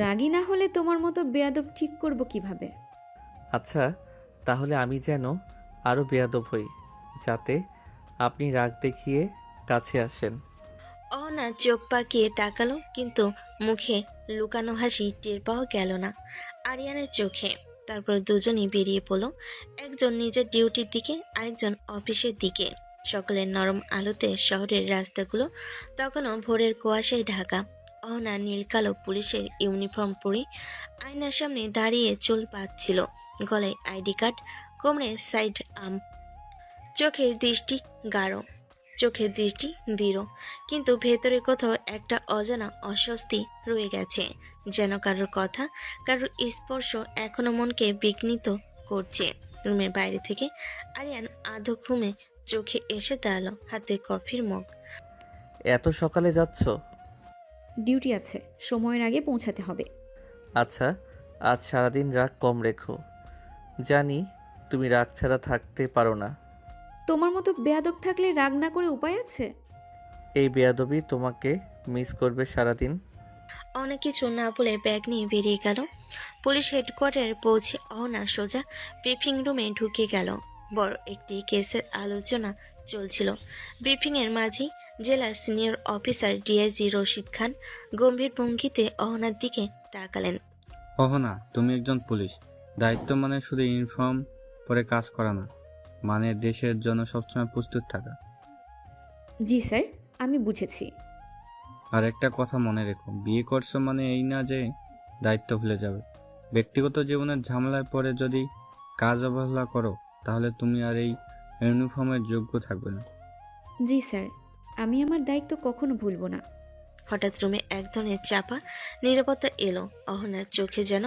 Speaker 1: রাগী না হলে তোমার মতো বেয়াদব ঠিক করব কিভাবে?
Speaker 2: আচ্ছা, তাহলে আমি যেন আরো বেয়াদব হই, যাতে আপনি রাগ দেখিয়ে কাছে আসেন।
Speaker 3: অহনা চোখ পাকিয়ে তাকালো, কিন্তু মুখে লুকানো হাসি টের পাওয়া গেল না আরিয়ানের চোখে। তারপর দুজনই বেরিয়ে পড়ল, একজন নিজের ডিউটির দিকে, আরেকজন অফিসের দিকে। সকালের নরম আলোতে শহরের রাস্তাগুলো তখনও ভোরের কুয়াশায় ঢাকা। অহনা নীল কালো পুলিশের ইউনিফর্ম পরে আয়নার সামনে দাঁড়িয়ে চুল পাচ্ছিল, গলায় আইডি কার্ড, কোমরে সাইড আর্ম। চোখের দৃষ্টি গাঢ়, চোখের দৃষ্টি দৃঢ়, কিন্তু ভেতরে কোথাও একটা অজানা অস্বস্তি রয়ে গেছে, যেন কারোর কথা, কারোর স্পর্শ এখনো মনকে বিঘ্নিত করছে। রুমের বাইরে থেকে আরিয়ান আধো ঘুমে চোখে এসে দাঁড়ালো, হাতে কফির মগ।
Speaker 2: এত সকালে যাচ্ছ?
Speaker 1: ডিউটি আছে, সময়ের আগে পৌঁছাতে হবে।
Speaker 2: আচ্ছা, আজ সারাদিন রাগ কম রেখো। জানি তুমি রাগ ছাড়া থাকতে পারো না।
Speaker 1: তোমার মতো বেয়াদব থাকলে রাগ না করে উপায় আছে?
Speaker 2: এই বেয়াদবি তোমাকে মিস করবে সারাদিন।
Speaker 3: অনেক কিছু না বলে ব্যাগ নিয়ে বেরিয়ে গেল। পুলিশ হেডকোয়ার্টারে পৌঁছে অহনা সোজা ব্রিফিং রুমে ঢুকে গেল। বড় একটি কেসের আলোচনা চলছিল। ব্রিফিংয়ের মাঝেই জেলার senior officer DIG Rashid Khan গম্ভীর ভঙ্গিতে অহনার দিকে তাকালেন।
Speaker 11: অহনা, তুমি একজন পুলিশ, দায়িত্ব মানে শুধু ইউনিফর্ম পরে কাজ করা না, মানে দেশের জন্য সবসময় প্রস্তুত থাকা।
Speaker 1: জি স্যার, আমি বুঝেছি।
Speaker 11: আর একটা কথা মনে রেখো, বিয়ে করছো মানে এই না যে দায়িত্ব ভুলে যাবে। ব্যক্তিগত জীবনের ঝামেলায় পড়ে যদি কাজ অবহেলা করো, তাহলে তুমি আর এই ইউনিফর্মের যোগ্য থাকবে না।
Speaker 1: জি স্যার, আমি আমার দায়িত্ব কখনো ভুলবো না।
Speaker 3: হঠাৎ রুমে এক ধরনের চাপা নীরবতা এলো। অহনার চোখে যেন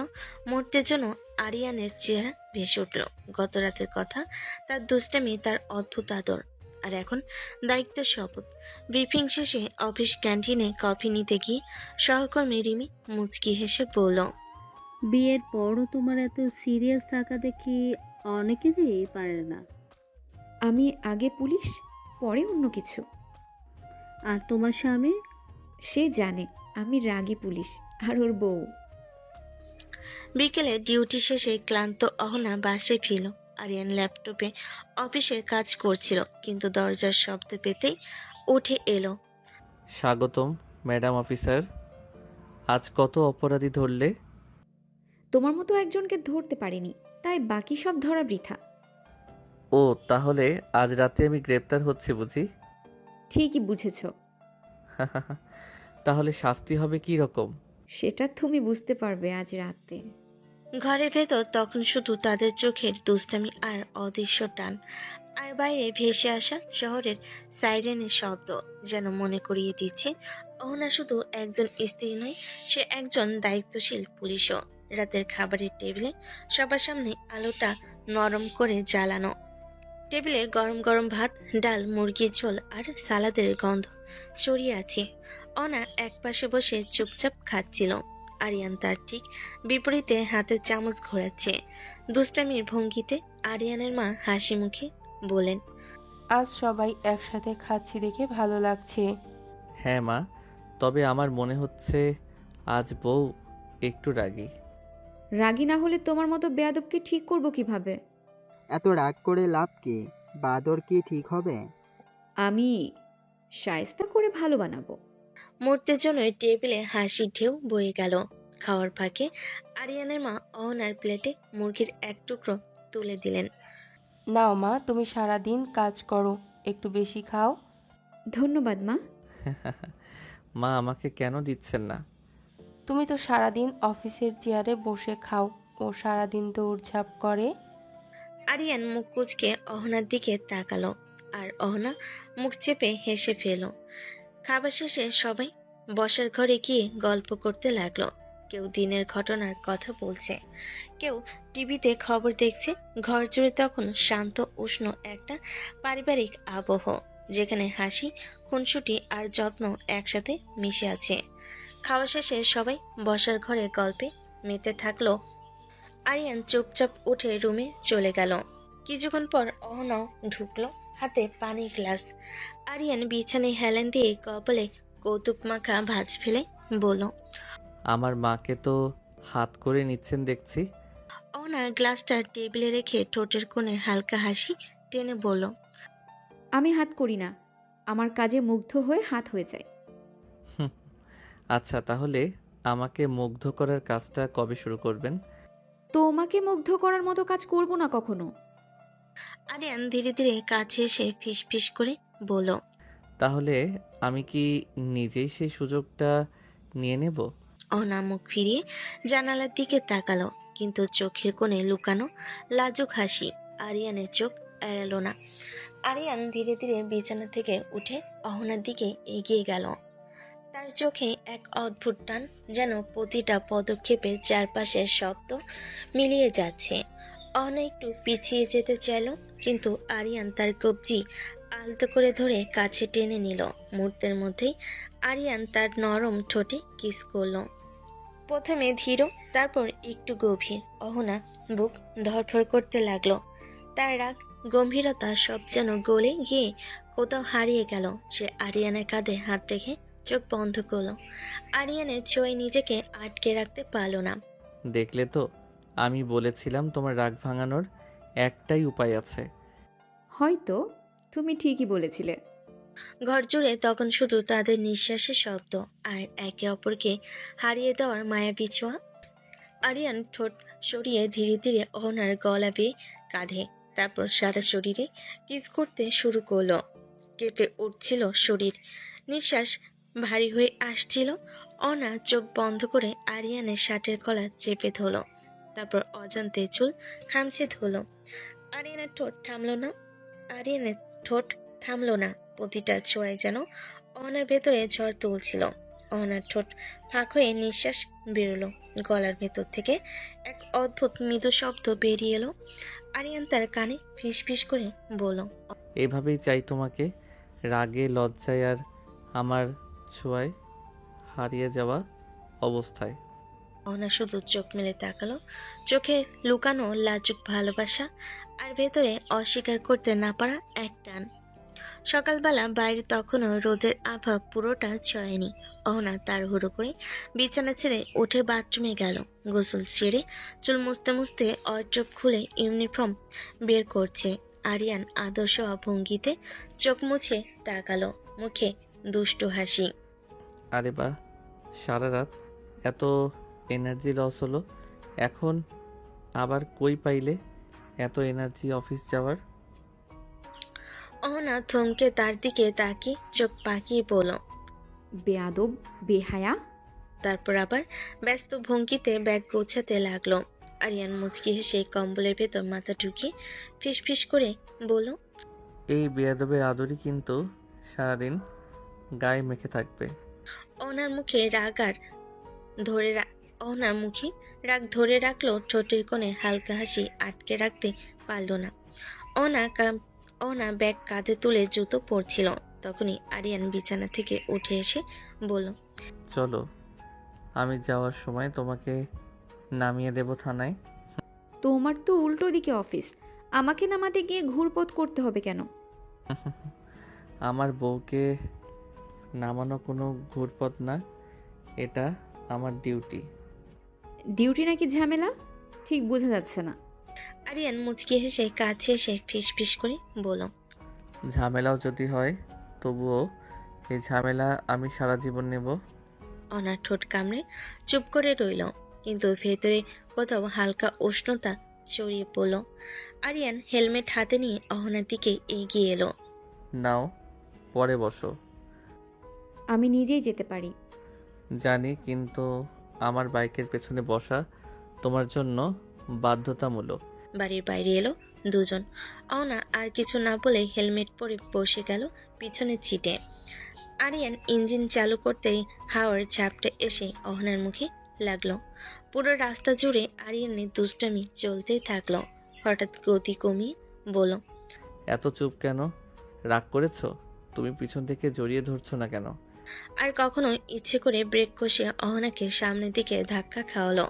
Speaker 3: মুহূর্তের জন্য আরিয়ানের চেহারা ভেসে উঠল। গত রাতের কথা, তার দুষ্টামি, তার অদ্ভুত আদর, আর এখন দায়িত্বের শপথ। ব্রিফিং শেষে অফিস ক্যান্টিনে কফি নিতে গিয়ে সহকর্মী রিমি মুচকি হেসে বলল,
Speaker 9: বিয়ের পরও তোমার এত সিরিয়াস থাকা দেখি অনেকেরই পারে না।
Speaker 1: আমি আগে পুলিশ, পরে অন্য কিছু।
Speaker 9: আর তোমার স্বামী?
Speaker 1: সে জানে আমি রাগী পুলিশ আর ওর বউ।
Speaker 3: বিকেলে ডিউটি শেষে ক্লান্ত অহনা বাসায় ফিরল। আরিয়ান ল্যাপটপে অফিসের কাজ করছিল, কিন্তু দরজার শব্দ পেতেই উঠে এলো।
Speaker 2: স্বাগতম ম্যাডাম অফিসার। আজ কত অপরাধী ধরলে?
Speaker 1: তোমার মতো একজনকে ধরতে পারিনি, তাই বাকি সব ধরা বৃথা।
Speaker 2: ও, তাহলে আজ রাতে আমি গ্রেপ্তার হচ্ছি বুঝি?
Speaker 1: ঠিকই বুঝেছ।
Speaker 2: তাহলে শাস্তি হবে কি রকম?
Speaker 1: সেটা তুমি বুঝতে পারবে আজ রাতে।
Speaker 3: ঘরের ভেতর তখন শুধু তাদের চোখের দুষ্টামি আর অদৃশ্য টান, আর বাইরে ভেসে আসা শহরের সাইরেনের শব্দ যেন মনে করিয়ে দিচ্ছে অহনা শুধু একজন স্ত্রী নয়, সে একজন দায়িত্বশীল পুলিশও। রাতের খাবারের টেবিলে সবার সামনে আলোটা নরম করে জ্বালানো। টেবিলে গরম গরম ভাত, ডাল, মুরগির ঝোল আর সালাদের গন্ধ ছড়িয়ে আছে। অনা একপাশে বসে চুপচাপ খাচ্ছিল। আরিয়ান তার ঠিক বিপরীতে হাতের চামচ ঘোরাচ্ছে। দুষ্টামির ভঙ্গিতে আরিয়ানের মা হাসি মুখে বলেন,
Speaker 4: আজ সবাই একসাথে খাচ্ছি দেখে ভালো লাগছে।
Speaker 2: হ্যাঁ মা, তবে আমার মনে হচ্ছে আজ বউ একটু রাগী।
Speaker 1: রাগী না হলে তোমার মতো বেয়াদবকে ঠিক করব কিভাবে?
Speaker 7: এত রাগ করে লাভ কি? বাদর কি ঠিক হবে?
Speaker 1: আমি শায়েস্তা করে ভালো বানাবো।
Speaker 3: মুহূর্তের জন্য টেবিলে হাসির ঢেউ বয়ে গেল। খাওয়ার ফাঁকে আরিয়ানের মা অহনার প্লেটে মুরগির এক টুকরো তুলে দিলেন।
Speaker 4: নাও মা, তুমি সারাদিন কাজ করো, একটু বেশি খাও।
Speaker 1: ধন্যবাদ মা।
Speaker 2: মা, আমাকে কেন দিচ্ছেন না?
Speaker 4: তুমি তো সারাদিন অফিসের চেয়ারে বসে খাও, ও সারাদিন দৌড়ঝাঁপ করে।
Speaker 3: আরিয়ান মুখ কুঁচকে অহনার দিকে তাকালো, আর অহনা মুখ চেপে হেসে ফেল। খাবার শেষে সবাই বসার ঘরে গিয়ে গল্প করতে লাগলো। কেউ দিনের ঘটনার কথা বলছে, কেউ টিভিতে খবর দেখছে। ঘর জুড়ে তখন শান্ত উষ্ণ একটা পারিবারিক আবহ, যেখানে হাসি, খুনসুটি আর যত্ন একসাথে মিশে আছে। খাওয়া শেষে সবাই বসার ঘরে গল্পে মেতে থাকলো। আরিয়ান চুপচাপ উঠে রুমে চলে গেল। কিছুক্ষণ পর অহনাও ঢুকলো, হাতে পানির গ্লাস। আরিয়ান বিছানায় হেলান দিয়ে কপালে কৌতুক মাখা ভাঁজ ফেলে বলল,
Speaker 2: আমার মাকে তো হাত করে নিচ্ছেন দেখছি।
Speaker 3: অহনা গ্লাসটা টেবিলে রেখে ঠোঁটের কোণে হালকা হাসি টেনে বলল,
Speaker 1: আমি হাত করি না, আমার কাজে মুগ্ধ হয়ে হাত হয়ে যায়।
Speaker 2: হুম, আচ্ছা, তাহলে আমাকে মুগ্ধ করার কাজটা কবে শুরু করবেন?
Speaker 1: তোমাকে মুগ্ধ করার মতো কাজ করব না কখনো।
Speaker 3: আরিয়ান ধীরে ধীরে কাছে এসে ফিস ফিস করে বলল,
Speaker 2: তাহলে আমি কি নিজেই সেই সুযোগটা নিয়ে নেব?
Speaker 3: অহনা মুখ ফিরিয়ে জানালার দিকে তাকালো, কিন্তু চোখের কোণে লুকানো লাজুক হাসি আরিয়ানের চোখ এড়ালো না। আরিয়ান ধীরে ধীরে বিছানা থেকে উঠে অহনার দিকে এগিয়ে গেল। তার চোখে এক অদ্ভুত টান, যেন প্রতিটা পদক্ষেপে চারপাশের শব্দ মিলিয়ে যাচ্ছে। অহনা একটু পিছিয়ে যেতে চাইল, কিন্তু আরিয়ান তার কবজি আলতো করে ধরে কাছে টেনে নিল। মুহূর্তের মধ্যেই আরিয়ান তার নরম ঠোঁটে কিস করলো। প্রথমে ধীর, তারপর একটু গভীর। অহনা বুক ধড়ফড় করতে লাগলো। তার রাগ, গম্ভীরতা সব যেন গলে গিয়ে কোথাও হারিয়ে গেল। সে আরিয়ানের কাঁধে হাত রেখে চোখ বন্ধ করলো। আরিয়ানের ছোঁয়ায় নিজেকে আটকে রাখতে পারল না।
Speaker 2: দেখলে তো, আমি বলেছিলাম তোমার রাগ ভাঙানোর একটাই উপায় আছে।
Speaker 1: হয়তো তুমি ঠিকই বলেছিলে।
Speaker 3: ঘর জুড়ে তখন শুধু তাদের নিঃশ্বাসের শব্দ আর একে অপরকে হারিয়ে দেওয়ার মায়াবী ছোঁয়া। আরিয়ান ঠোঁট সরিয়ে ধীরে ধীরে অহনার গলা বেয়ে কাঁধে, তারপর সারা শরীরে কিস করতে শুরু করলো। কেঁপে উঠছিল শরীর, নিঃশ্বাস ভারী হয়ে আসছিল। অনা চোখ বন্ধ করে আরিয়ানের শার্টের কলার চেপে ধরল, তারপর অজান্তে চুল খামচে ধরল। আরিয়ানের ঠোঁট থামলো না। আরিয়ানের ঠোঁট থামলো না। প্রতিটা ছোঁয়ায় যেন অহনার ভেতরে ঝড় তুলছিল। অহনার ঠোঁট ফাঁক হয়ে নিঃশ্বাস বেরোলো। গলার ভেতর থেকে এক অদ্ভুত মৃদু শব্দ বেরিয়ে এলো। আরিয়ান তার কানে ফিস ফিস করে বলল,
Speaker 2: এভাবেই চাই তোমাকে, রাগে লজ্জায় আর আমার ছোঁয়ায় হারিয়ে যাওয়া অবস্থায়।
Speaker 3: অহনা শুধু চোখ মেলে তাকালো। চোখে লুকানো লাজুক ভালোবাসা আর ভেতরে অস্বীকার করতে না পারা এক টান। সকালবেলা বাইরে তখনও রোদের আভা পুরোটা ছড়ায়নি। অহনা তাড়াহুড়ো করে বিছানা ছেড়ে উঠে বাথরুমে গেল। গোসল সেরে চুল মুছতে মুছতে ওয়ার্ড্রোব খুলে ইউনিফর্ম বের করছে। আরিয়ান আদর্শ ভঙ্গিতে চোখ মুছে তাকালো, মুখে দুষ্টু হাসি।
Speaker 2: আরে বাহ, সারা রাত এত এনার্জি লস হলো, এখন আবার কই পাইলে এত এনার্জি অফিস যাওয়ার?
Speaker 3: অহনা থমকে তার দিকে তাকিয়ে চোখ পাকিয়ে বলল,
Speaker 1: বেয়াদব, বেহায়া।
Speaker 3: তারপর আবার ব্যস্ত ভঙ্গিতে ব্যাগ গোছাতে লাগলো। আরিয়ান মুচকি হেসে কম্বলের ভেতর মাথা ঢুকিয়ে ফিসফিস করে বলল,
Speaker 2: এই বেয়াদবের আদরই কিন্তু সারাদিন গায়ে মেখে থাকবে।
Speaker 3: ওনার মুখে রাগ ধরে রাখলো। ঠোঁটের কোণে হালকা হাসি আটকে রাখতে পারল না। ওনা ব্যাগ কাঁধে তুলে জুতো পরছিল। তখনই আরিয়ান বিছানা থেকে উঠে এসে বলল,
Speaker 2: চলো, আমি যাওয়ার সময় তোমাকে নামিয়ে দেব থানায়।
Speaker 1: তোমার তো উল্টো দিকে অফিস, আমাকে নামাতে গিয়ে ঘুরপথ করতে হবে কেন?
Speaker 2: আমার বউকে নামানো কোনো ঘুরপথ না, এটা আমার ডিউটি।
Speaker 1: ডিউটি নাকি ঝামেলা? ঠিক বোঝা যাচ্ছে না।
Speaker 3: আরিয়ান মুচকি হেসে কাছে এসে ফিসফিস করে বলল,
Speaker 2: ঝামেলাও যদি হয় তবুও এই ঝামেলা আমি সারা জীবন নেব।
Speaker 3: অনার ঠোঁট কামড়ে চুপ করে রইল, কিন্তু ভেতরে কোথাও হালকা উষ্ণতা ছড়িয়ে পড়ল। আরিয়ান হেলমেট হাতে নিয়ে অহনার দিকে এগিয়ে এলো।
Speaker 2: নাও, পরে বসো।
Speaker 1: আমি নিজেই যেতে পারি।
Speaker 2: জানি, কিন্তু আমার বাইকের পেছনে বসা তোমার জন্য বাধ্যতামূলক।
Speaker 3: বাড়ির বাইরে এলো দুজন। অহনা আর কিছু না বলে হেলমেট পরে বসে গেল পিছনের সিটে। আরিয়ান ইঞ্জিন চালু করতেই হাওয়ার ঝাপটা এসে অহনার মুখে লাগলো। পুরো রাস্তা জুড়ে আরিয়ানের দুষ্টামি চলতেই থাকলো। হঠাৎ গতি কমিয়ে বলল,
Speaker 2: এত চুপ কেন? রাগ করেছো? তুমি পিছন থেকে জড়িয়ে ধরছো না কেন?
Speaker 3: আর কখনো ইচ্ছে করে ব্রেক কষিয়ে অহনাকে সামনের দিকে ধাক্কা খাওয়ালো।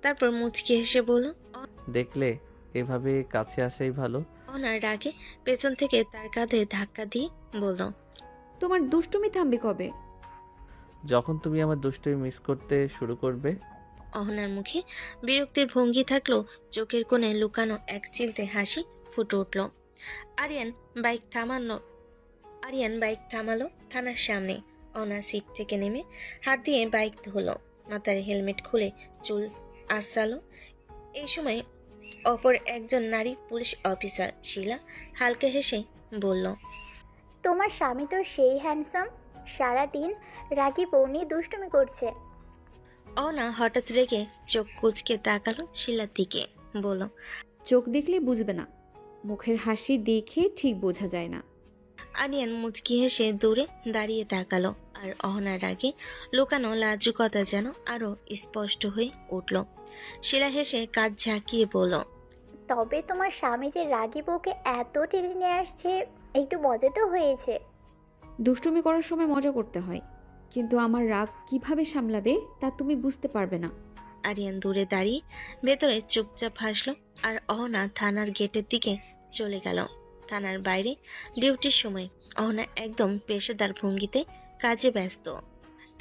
Speaker 3: তারপর মুচকি হেসে বলল,
Speaker 2: দেখলে, এভাবে কাছে আসাই ভালো।
Speaker 3: অহনার রাগে পেছন থেকে তার কাঁধে ধাক্কা দিয়ে বলল,
Speaker 1: তোমার দুষ্টুমি থামবে কবে?
Speaker 2: যখন তুমি আমার দুষ্টুমি মিস করতে শুরু করবে।
Speaker 3: অহনার মুখে বিরক্তির ভঙ্গি থাকলো, চোখের কোণে লুকানো এক চিলতে হাসি ফুটে উঠল। আরিয়ান বাইক থামালো থানার সামনে। অহনা সিট থেকে নেমে হাত দিয়ে বাইক ধরলো, মাথার হেলমেট খুলে চুল আশ্রালো। এই সময় অপর একজন নারী পুলিশ অফিসার শিলা হালকা হেসে বলল,
Speaker 12: তোমার স্বামী তো সেই হ্যান্ডসাম, সারাদিন রাগী বউ নিয়ে দুষ্টুমি করছে।
Speaker 3: অহনা হঠাৎ রেগে চোখ কুচকে তাকালো শিলার দিকে, বলল,
Speaker 1: চোখ দেখলে বুঝবে না, মুখের হাসি দেখে ঠিক বোঝা যায় না।
Speaker 3: আরিয়ান মুচকি হেসে দূরে দাঁড়িয়ে তাকালো, আর অহনার আগে লুকানো লাজুকতা যেন আরো স্পষ্ট হয়ে উঠল। শিলা হেসে কাঁধ ঝাঁকিয়ে বলল,
Speaker 12: তবে তোমার স্বামী যে রাগী বউকে এত টেনে নিয়ে আসছে, একটু মজা তো হয়েছে।
Speaker 1: দুষ্টুমি করার সময় মজা করতে হয়, কিন্তু আমার রাগ কিভাবে সামলাবে তা তুমি বুঝতে পারবে না।
Speaker 3: আরিয়ান দূরে দাঁড়িয়ে ভেতরে চুপচাপ হাসলো, আর অহনা থানার গেটের দিকে চলে গেল। থানার বাইরে ডিউটির সময় অহনা একদম পেশাদার ভঙ্গিতে কাজে ব্যস্ত।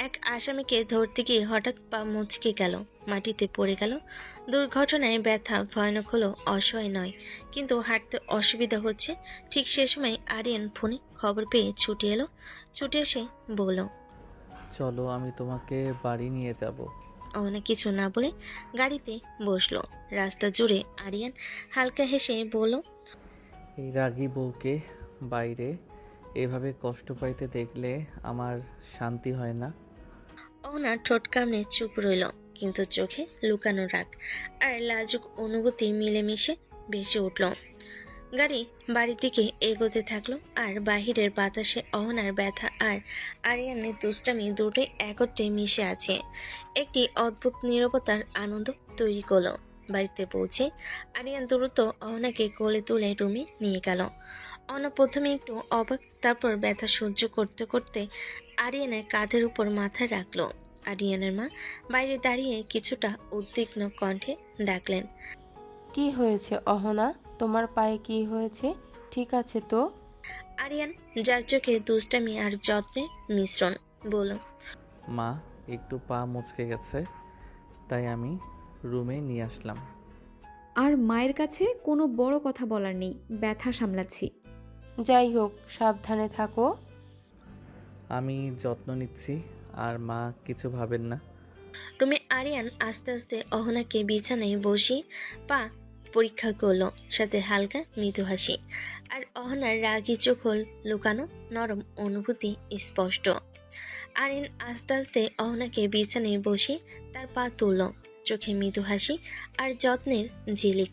Speaker 3: এক আসামিকে ধরতে গিয়ে হঠাৎ পা মুচকে গেল, মাটিতে পড়ে গেল। দুর্ঘটনায় ব্যথা ভয়ানক হলো, অসহায় নয়, কিন্তু হাঁটতে অসুবিধা হচ্ছে। ঠিক সে সময় আরিয়ান ফোনে খবর পেয়ে ছুটে এসে বলল,
Speaker 2: চলো, আমি তোমাকে বাড়ি নিয়ে যাব।
Speaker 3: অহনা কিছু না বলে গাড়িতে বসলো। রাস্তা জুড়ে আরিয়ান হালকা হেসে বলল,
Speaker 2: এই রাগী বউকে বাইরে এভাবে কষ্ট পাইতে দেখলে আমার শান্তি হয় না।
Speaker 3: অহনা ঠোঁট কামড়ে চুপ রইল, কিন্তু চোখে লুকানো রাগ আর লাজুক অনুভূতি মিলেমিশে ভেসে উঠল। গাড়ি বাড়ির দিকে এগোতে থাকলো, আর বাহিরের বাতাসে অহনার ব্যথা আর আরিয়ানের দুষ্টামি দুটোই একত্রে মিশে আছে। একটি অদ্ভুত নীরবতার আনন্দ তৈরি করলো। বাড়িতে পৌঁছে আরিয়ান দ্রুত অহনাকে কোলে তুলে রুমে নিয়ে গেল। অহনা প্রথমে একটু অবাক, তারপর ব্যথা সহ্য করতে করতে আরিয়ানের কাঁধের উপর মাথা রাখলো। আরিয়ানের মা বাইরে দাঁড়িয়ে কিছুটা উদ্বিগ্ন কণ্ঠে ডাকলেন,
Speaker 4: কি হয়েছে অহনা? তোমার পায়ে কি হয়েছে? ঠিক আছে তো?
Speaker 3: আরিয়ান, যার চোখে দুষ্টামি আর যত্নের মিশ্রণ, বলল,
Speaker 2: মা, একটু পা মুচকে গেছে, তাই আমি রুমে নিয়ে আসলাম।
Speaker 1: আর মায়ের কাছে কোনো বড় কথা বলার নেই, ব্যথা সামলাচ্ছি।
Speaker 4: যাই হোক, সাবধানে থাকো।
Speaker 2: আমি যত্ন নিচ্ছি, আর মা কিছু ভাবেন না।
Speaker 3: রুমে আরিয়ান আস্তে আস্তে অহনাকে বিছানায় বসিয়ে পা পরীক্ষা করলো, সাথে হালকা মৃদু হাসি। আর অহনার রাগী চোখ লুকানো নরম অনুভূতি স্পষ্ট। আরিয়ান আস্তে আস্তে অহনাকে বিছানায় বসে তার পা তুলল, চোখে মৃদু হাসি আর যত্নের ঝিলিক।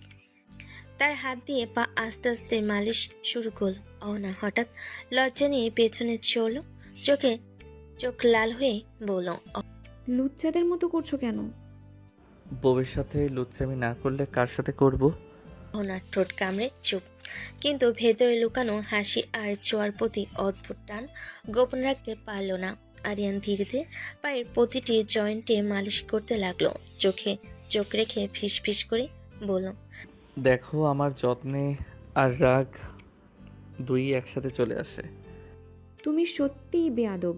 Speaker 3: তার হাত দিয়ে পা আস্তে আস্তে মালিশ শুরু করল। অহনা হঠাৎ লজ্জা নিয়ে পেছনে চলল, চোখ লাল হয়ে বলল,
Speaker 1: লুচ্চাদের মতো করছো কেন?
Speaker 2: বউয়ের সাথে লুচ্চামি না করলে কার সাথে করব?
Speaker 3: অহনা ঠোঁট কামড়ে চুপ, কিন্তু ভেতরে লুকানো হাসি আর ছোঁয়ার প্রতি অদ্ভুত টান গোপন রাখতে পারল না। আরিয়ান ধীরে ধীরে পায়ের প্রতিটি জয়েন্টে মালিশ করতে লাগলো, চোখে চোখ রেখে ফিসফিস করে বলল,
Speaker 2: দেখো, আমার যত্নে আর রাগ দুই একসাথে চলে আসে।
Speaker 1: তুমি সত্যিই বেয়াদব।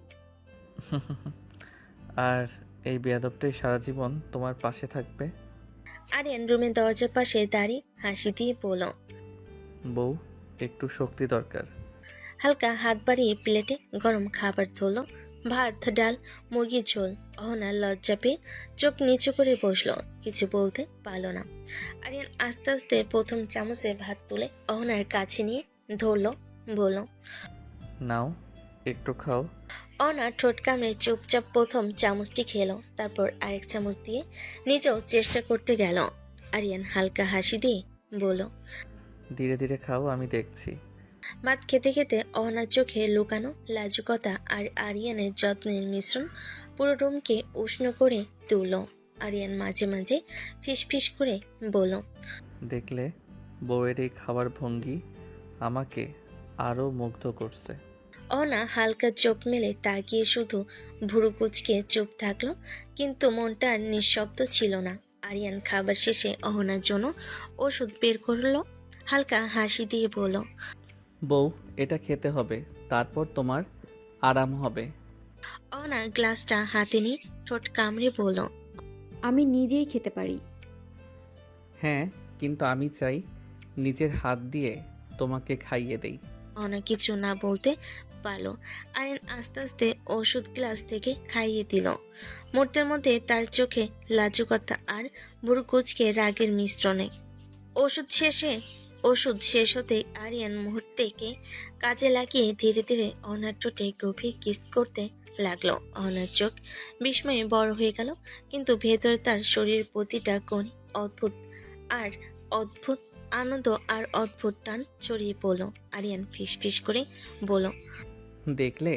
Speaker 2: আর এই বেয়াদবটাই সারা জীবন তোমার পাশে থাকবে।
Speaker 3: আরিয়ান রুমের দরজার পাশে দাঁড়িয়ে হাসি দিয়ে বলল,
Speaker 2: বউ, একটু শক্তি দরকার।
Speaker 3: হালকা হাত বাড়িয়ে প্লেটে গরম খাবার ধরল, ভাত, ডাল, মুরগির ঝোল। অহনা লজ্জা পেয়ে চোখ নিচু করে বসলো, কিছু বলতে পারল না। আরিয়ান আস্তে আস্তে প্রথম চামচে ভাত তুলে অহনার কাছে নিয়ে ধরলো, বলল,
Speaker 2: নাও, একটু খাও।
Speaker 3: অহনা ঠোঁট কামড়ে চুপচাপ প্রথম চামচটি খেলো, তারপর আরেক চামচ দিয়ে নিজেও চেষ্টা করতে গেল। আরিয়ান হালকা হাসি দিয়ে বলল,
Speaker 2: ধীরে ধীরে খাও, আমি দেখছি।
Speaker 3: ভাত খেতে খেতে অহনার চোখে লুকানো লাজুকতা আর আরিয়ানের যত্নের মিশ্রণ পুরো রুমকে উষ্ণ করে তুলল। আরিয়ান মাঝে মাঝে ফিসফিস করে বলল,
Speaker 2: দেখলে, বউয়ের এই খাবার ভঙ্গি আমাকে আরও মুগ্ধ করছে।
Speaker 3: অহনা হালকা চোখ মেলে তাকিয়ে শুধু ভুরু কুচকে চুপ থাকলো, কিন্তু মনটা আর নিঃশব্দ ছিল না। আরিয়ান খাবার শেষে অহনার জন্য ওষুধ বের করলো, হালকা হাসি দিয়ে বলল,
Speaker 2: বউ, এটা খেতে হবে, তারপর তোমার আরাম হবে।
Speaker 3: অহনা গ্লাসটা হাতে নিয়ে ঠোঁট কামড়ে বলল,
Speaker 1: আমি নিজেই খেতে পারি।
Speaker 2: হ্যাঁ, কিন্তু আমি চাই নিজের হাত দিয়ে তোমাকে খাইয়ে দেই।
Speaker 3: অহনা কিছু না বলতে পারলো। আরিয়ান আস্তে আস্তে ওষুধ গ্লাস থেকে খাইয়ে দিল। মুহূর্তের মধ্যে তার চোখে লাজুকতা আর ভুরু কুচকে রাগের মিশ্রণে। ওষুধ শেষ হতেই আরিয়ান মুহূর্তেকে কাজে লাগিয়ে ধীরে ধীরে অহনার ঠোঁটে গভীর কিস করতে লাগলো। অহনার চোখ বিস্ময়ে বড় হয়ে গেল, কিন্তু ভেতরে তার শরীরের প্রতিটা কোণ অদ্ভুত আনন্দ আর অদ্ভুত টান ছড়িয়ে পড়ল। আরিয়ান ফিসফিস করে বলল,
Speaker 2: দেখলে,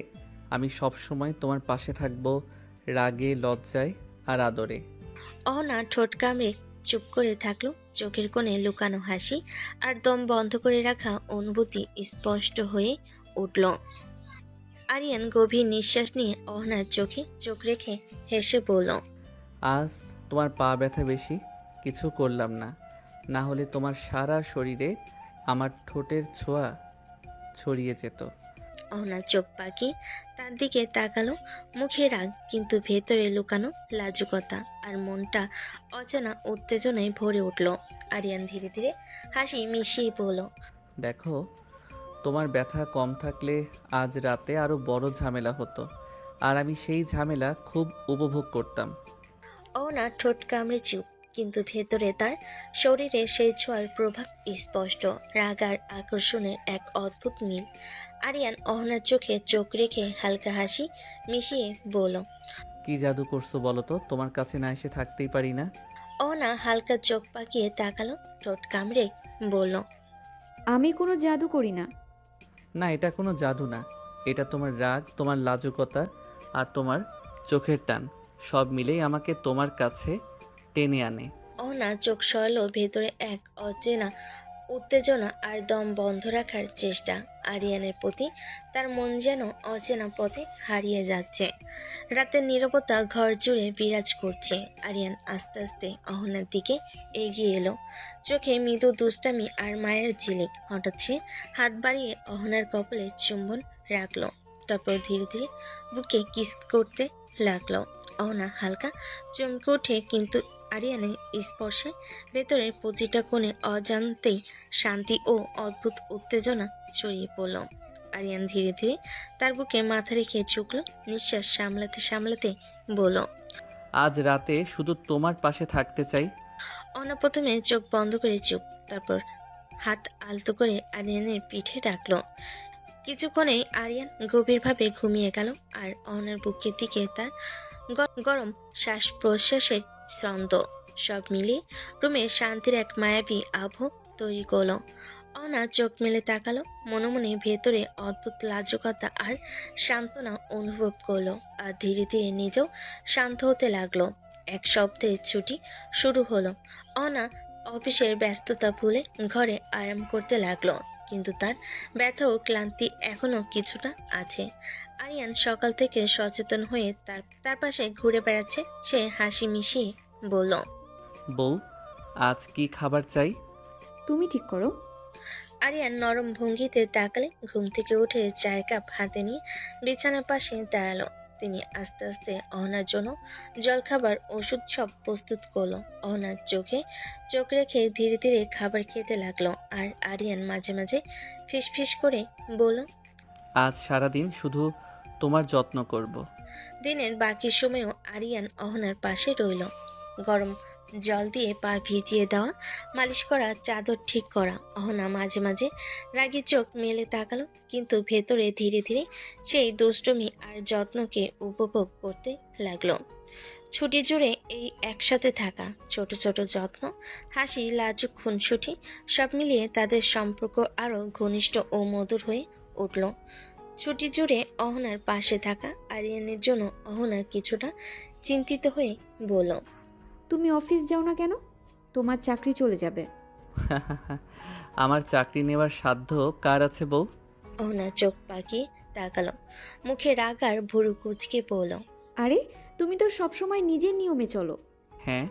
Speaker 2: আমি সব সময় তোমার পাশে থাকবো, রাগে, লজ্জায় আর আদরে।
Speaker 3: অহনা ঠোঁট কামড়ে চুপ করে থাকলো, চোখের কোণে লুকানো হাসি আর দম বন্ধ করে রাখা অনুভূতি স্পষ্ট হয়ে উঠল। আরিয়ান গভীর নিঃশ্বাস নিয়ে অহনার চোখে চোখ রেখে হেসে বলল,
Speaker 2: আজ তোমার পা ব্যথা বেশি, কিছু করলাম না, না হলে তোমার সারা শরীরে আমার ঠোঁটের ছোঁয়া ছড়িয়ে যেত।
Speaker 3: অহনা চোখ পাকি তার দিকে তাকালো, মুখে রাগ, কিন্তু ভেতরে লুকানো লাজুকতা আর মনটা অজানা উত্তেজনায় ভরে উঠল। আরিয়ান ধীরে ধীরে হাসি মিশিয়ে বলল,
Speaker 2: দেখো, তোমার ব্যথা কম থাকলে আজ রাতে আরও বড় ঝামেলা হতো, আর আমি সেই ঝামেলা খুব উপভোগ করতাম।
Speaker 3: অহনা ঠোঁট কামড়ে চুপ, কিন্তু ভেতরে তার শরীরে সেই ছোঁয়ার প্রভাব স্পষ্ট। রাগ আর আকর্ষণের এক অদ্ভুত মিল। আরিয়ান অহনার চোখে চোখ রেখে হালকা হাসি মিশিয়ে বলল।
Speaker 2: কি জাদু করছো বলো তো, তোমার কাছে না এসে থাকতেই পারি না।
Speaker 3: অহনা হালকা চোখ পাকিয়ে তাকালো, ঠোঁট কামড়ে বলল।
Speaker 1: আমি কোনো জাদু করি না।
Speaker 2: না, এটা কোনো জাদু না, এটা তোমার রাগ, তোমার লাজুকতা আর তোমার চোখের টান, সব মিলেই আমাকে তোমার কাছে টেনে আনে।
Speaker 3: অহনা চোখ সরালো। ভেতরে এক অচেনা উত্তেজনা আর দম বন্ধ রাখার চেষ্টা। আরিয়ানের প্রতি তার মন যেন অচেনা পথে হারিয়ে যাচ্ছে। রাতের নীরবতা ঘর জুড়ে বিরাজ করছে। আরিয়ান আস্তে আস্তে অহনার দিকে এগিয়ে এলো, চোখে মৃদু দুষ্টামি আর মায়ের ঝিলিক। হঠাৎ সে হাত বাড়িয়ে অহনার কপালে চুম্বন রাখলো, তারপর ধীরে ধীরে বুকে কিস করতে লাগলো। অহনা হালকা চমকে ওঠে, কিন্তু আরিয়ানের স্পর্শে ভেতরের প্রতিটা কোণে অজান্তেই শান্তি ও অদ্ভুত উত্তেজনা ছড়িয়ে পড়ল। আরিয়ান ধীরে ধীরে তার বুকে মাথা রেখে ঝুঁকল, নিঃশ্বাস সামলাতে সামলাতে বলল।
Speaker 2: আজ রাতে শুধু তোমার পাশে থাকতে চাই।
Speaker 3: অনা প্রথমে চোখ বন্ধ করে চুপ, তারপর হাত আলতো করে আরিয়ানের পিঠে রাখলো। কিছুক্ষণেই আরিয়ান গভীরভাবে ঘুমিয়ে গেল, আর অহনার বুকের দিকে তার গরম শ্বাস প্রশ্বাসের ছন্দ, সব মিলিয়ে রুমে শান্তির এক মায়াবী আবহ তৈরি করলো। অনা চোখ মেলে তাকালো, মনে মনে ভেতরে অদ্ভুত লাজুকতা আর সান্ত্বনা অনুভব করলো, আর ধীরে ধীরে নিজেও শান্ত হতে লাগলো। এক সপ্তাহের ছুটি শুরু হলো। অনা অফিসের ব্যস্ততা ভুলে ঘরে আরাম করতে লাগলো, কিন্তু তার ব্যথা ও ক্লান্তি এখনো কিছুটা আছে। আরিয়ান সকাল থেকে সচেতন হয়ে তার পাশে ঘুরে বেড়াচ্ছে। সে হাসি মিশিয়ে বলল।
Speaker 2: বউ, আজ কি খাবার চাই?
Speaker 1: তুমি ঠিক করো।
Speaker 3: আরিয়ান নরম ভঙ্গিতে তাকালে ঘুম থেকে উঠে চায়ের কাপ হাতে নিয়ে বিছানার পাশে দাঁড়ালো। তিনি আস্তে আস্তে অহনার জন্য জলখাবার, ওষুধ সব প্রস্তুত করলো। অহনার চোখে চোখ রেখে ধীরে ধীরে খাবার খেতে লাগলো, আর আরিয়ান মাঝে মাঝে ফিসফিস করে বলল।
Speaker 2: আজ সারাদিন শুধু তোমার যত্ন করব।
Speaker 3: দিনের বাকি সময়েও আরিয়ান অহনার পাশে রইল। গরম জল দিয়ে পা ভিজিয়ে দেওয়া, মালিশ করা, চাদর ঠিক করা। অহনা মাঝে মাঝে রাগী চোখ মেলে তাকালো, কিন্তু ভেতরে ধীরে ধীরে সেই দুষ্টুমি আর যত্নকে উপভোগ করতে লাগলো। ছুটি জুড়ে এই একসাথে থাকা, ছোট ছোট যত্ন, হাসি, লাজুক খুনসুটি, সব মিলিয়ে তাদের সম্পর্ক আরো ঘনিষ্ঠ ও মধুর হয়ে উঠল। ছুটি জুড়ে অহনার পাশে থাকা আরিয়ানের জন্য অহনা কিছুটা চিন্তিত হয়ে বলল।
Speaker 1: তুমি অফিস যাও না কেন? তোমার চাকরি চলে যাবে।
Speaker 2: আমার চাকরি নেওয়ার সাধ্য কার আছে বউ?
Speaker 3: অহনা চোখ পাকিয়ে তাকালো, মুখে রাগ আর ভুরু কুচকে বলল।
Speaker 1: আরে তুমি তো সবসময় নিজের নিয়মে চলো।
Speaker 2: হ্যাঁ,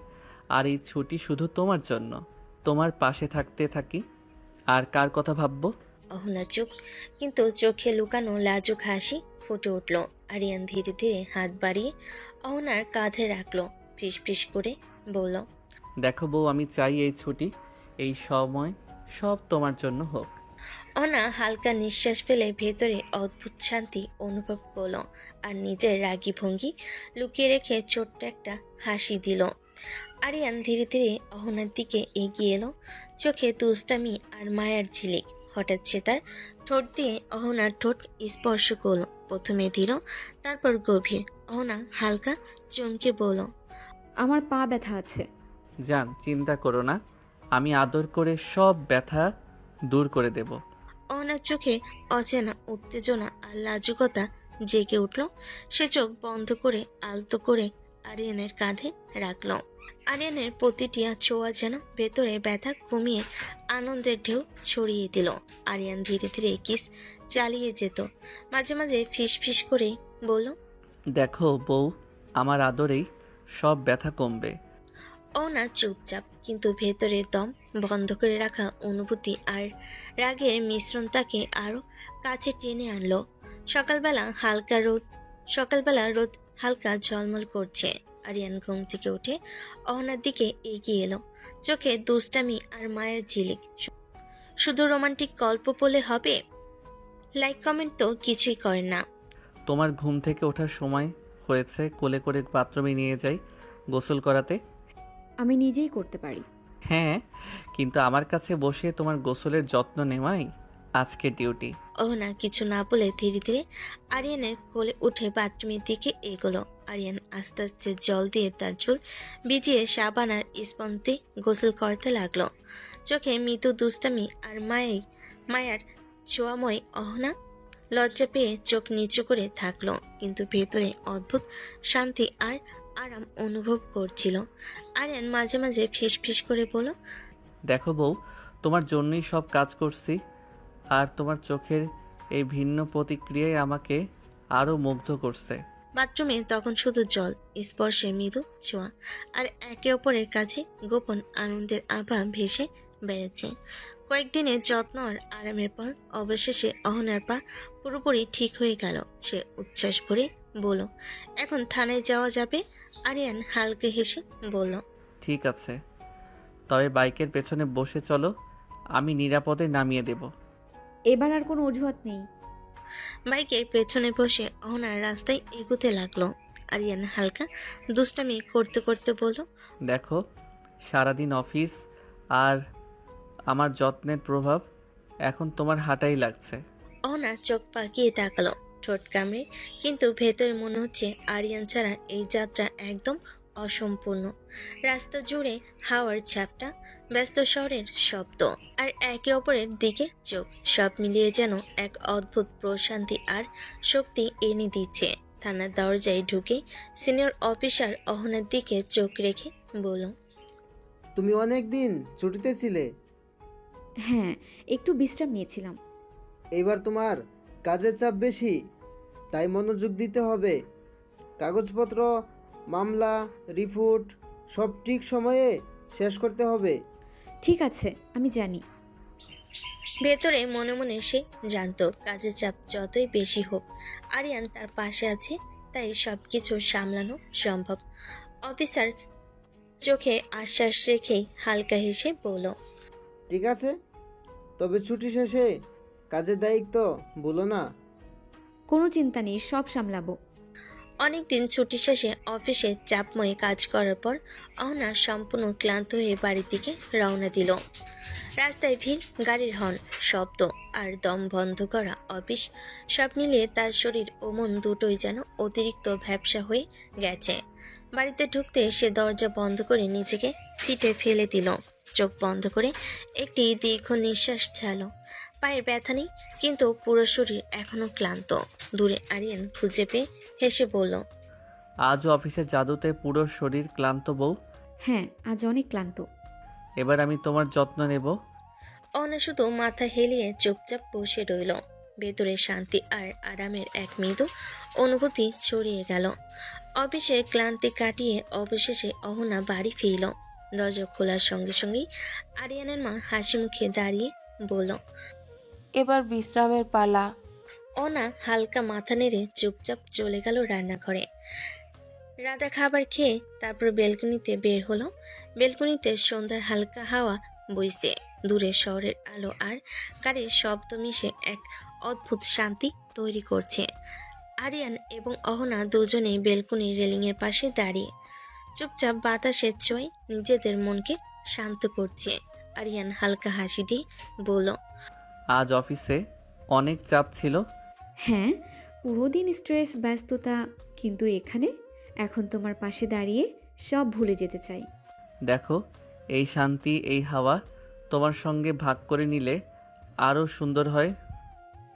Speaker 2: আর এই ছুটি শুধু তোমার জন্য, তোমার পাশে থাকতে থাকি, আর কার কথা ভাববো?
Speaker 3: অহনা চুপ, কিন্তু চোখে লুকানো লাজুক হাসি ফুটে উঠল। আরিয়ান ধীরে ধীরে হাত বাড়িয়ে অহনার কাঁধে রাখলো, ফিস ফিস করে বলল।
Speaker 2: দেখো বউ, আমি চাই এই ছুটি, এই সময় সব তোমার জন্য হোক।
Speaker 3: অহনা হালকা নিঃশ্বাস ফেলে ভেতরে অদ্ভুত শান্তি অনুভব করলো, আর নিজের রাগী ভঙ্গি লুকিয়ে রেখে ছোট্ট একটা হাসি দিল। আরিয়ান ধীরে ধীরে অহনার দিকে এগিয়ে এলো, চোখে দুষ্টামি আর মায়ার ঝিলিক। হঠাৎ সে তার ঠোঁট দিয়ে অহনার ঠোঁট স্পর্শ করলো, প্রথমে ধীর, তারপর গভীর। অহনা হালকা চমকে বলল।
Speaker 1: আমার পা ব্যথা আছে।
Speaker 2: জান, চিন্তা করো না, আমি আদর করে সব ব্যথা দূর করে দেব।
Speaker 3: অহনার চোখে অচেনা উত্তেজনা আর লাজুকতা জেগে উঠল। সে চোখ বন্ধ করে আলতো করে আরিয়ানের কাঁধে রাখল। আরিয়ানের প্রতিটি ছোঁয়া যেন ভেতরে ব্যথা কমিয়ে আনন্দের ঢেউ ছড়িয়ে দিল। আরিয়ান ধীরে ধীরে কিস চালিয়ে যেত, মাঝে মাঝে ফিস ফিস করে বলল।
Speaker 2: দেখো বউ, আমার আদরেই সব ব্যথা কমবে।
Speaker 3: অহনা চুপচাপ, কিন্তু ভেতরে দম বন্ধ করে রাখা অনুভূতি আর রাগের মিশ্রণ তাকে আরো কাছে টেনে আনলো। সকালবেলা রোদ হালকা ঝলমল করছে। আরিয়ান ঘুম থেকে উঠে অহনার দিকে এগিয়ে এলো, চোখে দুষ্টামি আর মায়ের ঝিলিক। শুধু রোমান্টিক গল্প বলে হবে? লাইক কমেন্ট তো কিছুই করেন না।
Speaker 2: তোমার ঘুম থেকে ওঠার সময় হয়েছে, কোলে করে বাথরুমে নিয়ে যাই গোসল করাতে।
Speaker 1: আমি নিজেই করতে পারি।
Speaker 2: হ্যাঁ, কিন্তু আমার কাছে বসে তোমার গোসলের যত্ন নেওয়াই আজকে ডিউটি।
Speaker 3: অহনা কিছু না বলে ধীরে ধীরে আরিয়ানের কোলে উঠে বাথরুমের দিকে এগোলো। আরিয়ান আস্তে আস্তে জল দিয়ে তার চুল ভিজিয়ে সাবান আর স্পঞ্জে গোসল করতে লাগলো। চোখে মৃদু দুষ্টামি আর মায়ার ছোঁয়াময়। অহনা লজ্জা পেয়ে চোখ নিচু করে থাকলো, কিন্তু ভেতরে অদ্ভুত শান্তি আর আরাম অনুভব করছিল। আরিয়ান মাঝে মাঝে ফিস ফিস করে বলল,
Speaker 2: দেখো বউ, তোমার জন্যই সব কাজ করছি, আর তোমার চোখের এই ভিন্ন প্রতিক্রিয়ায় আমাকে আরও মুগ্ধ করছে।
Speaker 3: বাথরুমে তখন শুধু জল, স্পর্শে মৃদু ছোঁয়া আর একে অপরের কাছে গোপন আনন্দের আভা ভেসে বেড়েছে। কয়েকদিনের যত্ন আর আরামের পর অবশেষে অহনার পা পুরোপুরি ঠিক হয়ে গেল। সে উচ্ছ্বাস ভরে বলল, এখন থানায় যাওয়া যাবে। আরিয়ান হালকা হেসে বলল,
Speaker 2: ঠিক আছে, তবে বাইকের পেছনে বসে চলো, আমি নিরাপদে নামিয়ে দেব।
Speaker 1: এবার আর কোনো অজুহাত নেই।
Speaker 3: বাইকের পেছনে বসে অহনার রাস্তায় এগুতে লাগলো। আরিয়ান হালকা দুষ্টামি করতে করতে বলল,
Speaker 2: দেখো, সারাদিন অফিস আর আমার যত্নের প্রভাব এখন তোমার হাঁটাই লাগছে।
Speaker 3: অহনা চোখ পাকিয়ে তাকালো, ঠোঁট কামড়ে, কিন্তু ভেতরে মনে হচ্ছে আরিয়ান ছাড়া এই যাত্রা একদম অসম্পূর্ণ। রাস্তা জুড়ে হাওয়ার ঝাপটা, ব্যস্ত শহরের শব্দ আর একে অপরের দিকে চোখ, সব মিলিয়ে যেন এক অদ্ভুত প্রশান্তি আর শক্তি এনে দিচ্ছে। থানার দরজায় ঢুকে সিনিয়র অফিসার অহনার দিকে চোখ রেখে বলল,
Speaker 13: তুমি অনেক দিন ছুটিতে ছিলে।
Speaker 1: হ্যাঁ, একটু বিশ্রাম নিয়েছিলাম।
Speaker 13: এবার তোমার কাজের চাপ বেশি, তাই মনোযোগ দিতে হবে। কাগজপত্র, মামলা, রিপোর্ট সব ঠিক সময়ে শেষ করতে হবে।
Speaker 1: ঠিক আছে, আমি জানি।
Speaker 3: ভেতরে মনে মনে সে জানতো কাজের চাপ যতই বেশি হোক আরিয়ান তার পাশে আছে, তাই সবকিছু সামলানো সম্ভব। অফিসার চোখে আশ্বাস রেখেই হালকা হেসে বলল,
Speaker 13: ঠিক আছে, তবে ছুটি শেষে কাজের দায়িত্ব ভুলো না।
Speaker 1: কোনো চিন্তা নেই, সব সামলাবো।
Speaker 3: অনেকদিন ছুটি শেষে অফিসে চাপময় কাজ করার পর অহনা সম্পূর্ণ ক্লান্ত হয়ে বাড়ির দিকে রওনা দিল। রাস্তায় ভিড়, গাড়ির হর্ন, শব্দ আর দম বন্ধ করা অফিস, সব মিলিয়ে তার শরীর ও মন দুটোই যেন অতিরিক্ত ভ্যাপসা হয়ে গেছে। বাড়িতে ঢুকতে সে দরজা বন্ধ করে নিজেকে সিটে ফেলে দিল। চোখ বন্ধ করে একটি দীর্ঘ নিঃশ্বাস ছাড়ল। পায়ের ব্যথা নেই, কিন্তু পুরো শরীর এখনো ক্লান্ত। দূরে আরিয়ান খুঁজে পেয়ে হেসে বলল,
Speaker 2: আজও অফিসের জাদুতে পুরো শরীর ক্লান্ত বউ।
Speaker 1: হ্যাঁ, আজ অনেক ক্লান্ত।
Speaker 2: এবার আমি তোমার যত্ন নেব।
Speaker 3: অনা শুধু মাথা হেলিয়ে চুপচাপ বসে রইল। ভেতরে শান্তি আর আরামের এক মৃদু অনুভূতি ছড়িয়ে গেল। অফিসের ক্লান্তি কাটিয়ে অবশেষে অহনা বাড়ি ফিরল। দরজা খোলার সঙ্গে সঙ্গেই আরিয়ানের মা হাসি মুখে দাঁড়িয়ে বলল,
Speaker 4: এবার বিশ্রামের পালা।
Speaker 3: অনা হালকা মাথা নেড়ে চুপচাপ চলে গেল রান্নাঘরে। রাধা খাবার খেয়ে তারপর বেলকনিতে বের হলো। বেলকনিতে সন্ধ্যার হালকা হাওয়া বইতে, দূরে শহরের আলো আর গাড়ির শব্দ মিশে এক অদ্ভুত শান্তি তৈরি করছে। আরিয়ান এবং অহনা দুজনেই বেলকনির রেলিংয়ের পাশে দাঁড়িয়ে চুপচাপ বাতাসের ছোঁয়ায় নিজেদের মনকে শান্ত করছে। আরিয়ান হালকা হাসি দিয়ে বলল,
Speaker 2: আজ অফিসে অনেক চাপ ছিল।
Speaker 1: হ্যাঁ, পুরো দিন স্ট্রেস, ব্যস্ততা, কিন্তু এখানে এখন তোমার পাশে দাঁড়িয়ে সব ভুলে যেতে চাই।
Speaker 2: দেখো, এই শান্তি, এই হাওয়া তোমার সঙ্গে ভাগ করে নিলে আরও সুন্দর হয়।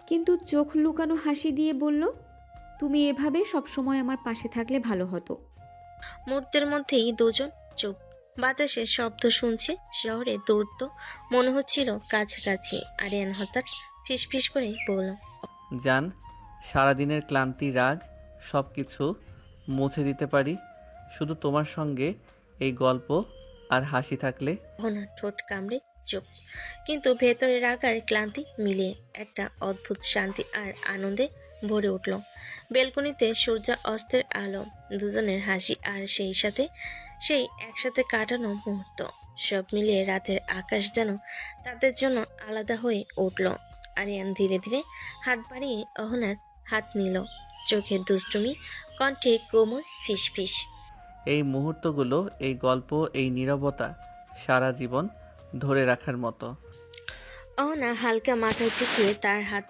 Speaker 1: কিন্তু চোখ লুকানো হাসি দিয়ে বলল, তুমি এভাবে সবসময় আমার পাশে থাকলে ভালো হতো।
Speaker 3: মুহূর্তের মধ্যেই দুজন চুপ। বাতাসের শব্দ শুনছে, শহরে দূরত্ব মনে হচ্ছিল কাছাকাছি। আরিয়ান হঠাৎ ফিসফিস করে বলল,
Speaker 2: জান, সারাদিনের ক্লান্তি, রাগ সব কিছু মুছে দিতে পারি শুধু তোমার সঙ্গে এই গল্প আর হাসি থাকলে।
Speaker 3: অহনা ঠোঁট কামড়ে চুপ, কিন্তু ভেতরে রাগ আর ক্লান্তি মিলিয়ে একটা অদ্ভুত শান্তি আর আনন্দে ভরে উঠল। বেলকনিতে সূর্য অস্তের আলো, দুজনের হাসি আর সেই একসাথে কাটানো মুহূর্ত, সব মিলিয়ে রাতের আকাশ যেন তাদের জন্য আলাদা হয়ে উঠল। আরিয়ান ধীরে ধীরে হাত বাড়িয়ে অহনার হাত নিল, চোখে দুষ্টুমি, কণ্ঠে কোমল ফিসফিস।
Speaker 2: এই মুহূর্তগুলো, এই গল্প, এই নীরবতা সারা জীবন ধরে রাখার মতো।
Speaker 3: অহনা হালকা মাথা ঝুঁকিয়ে তার হাত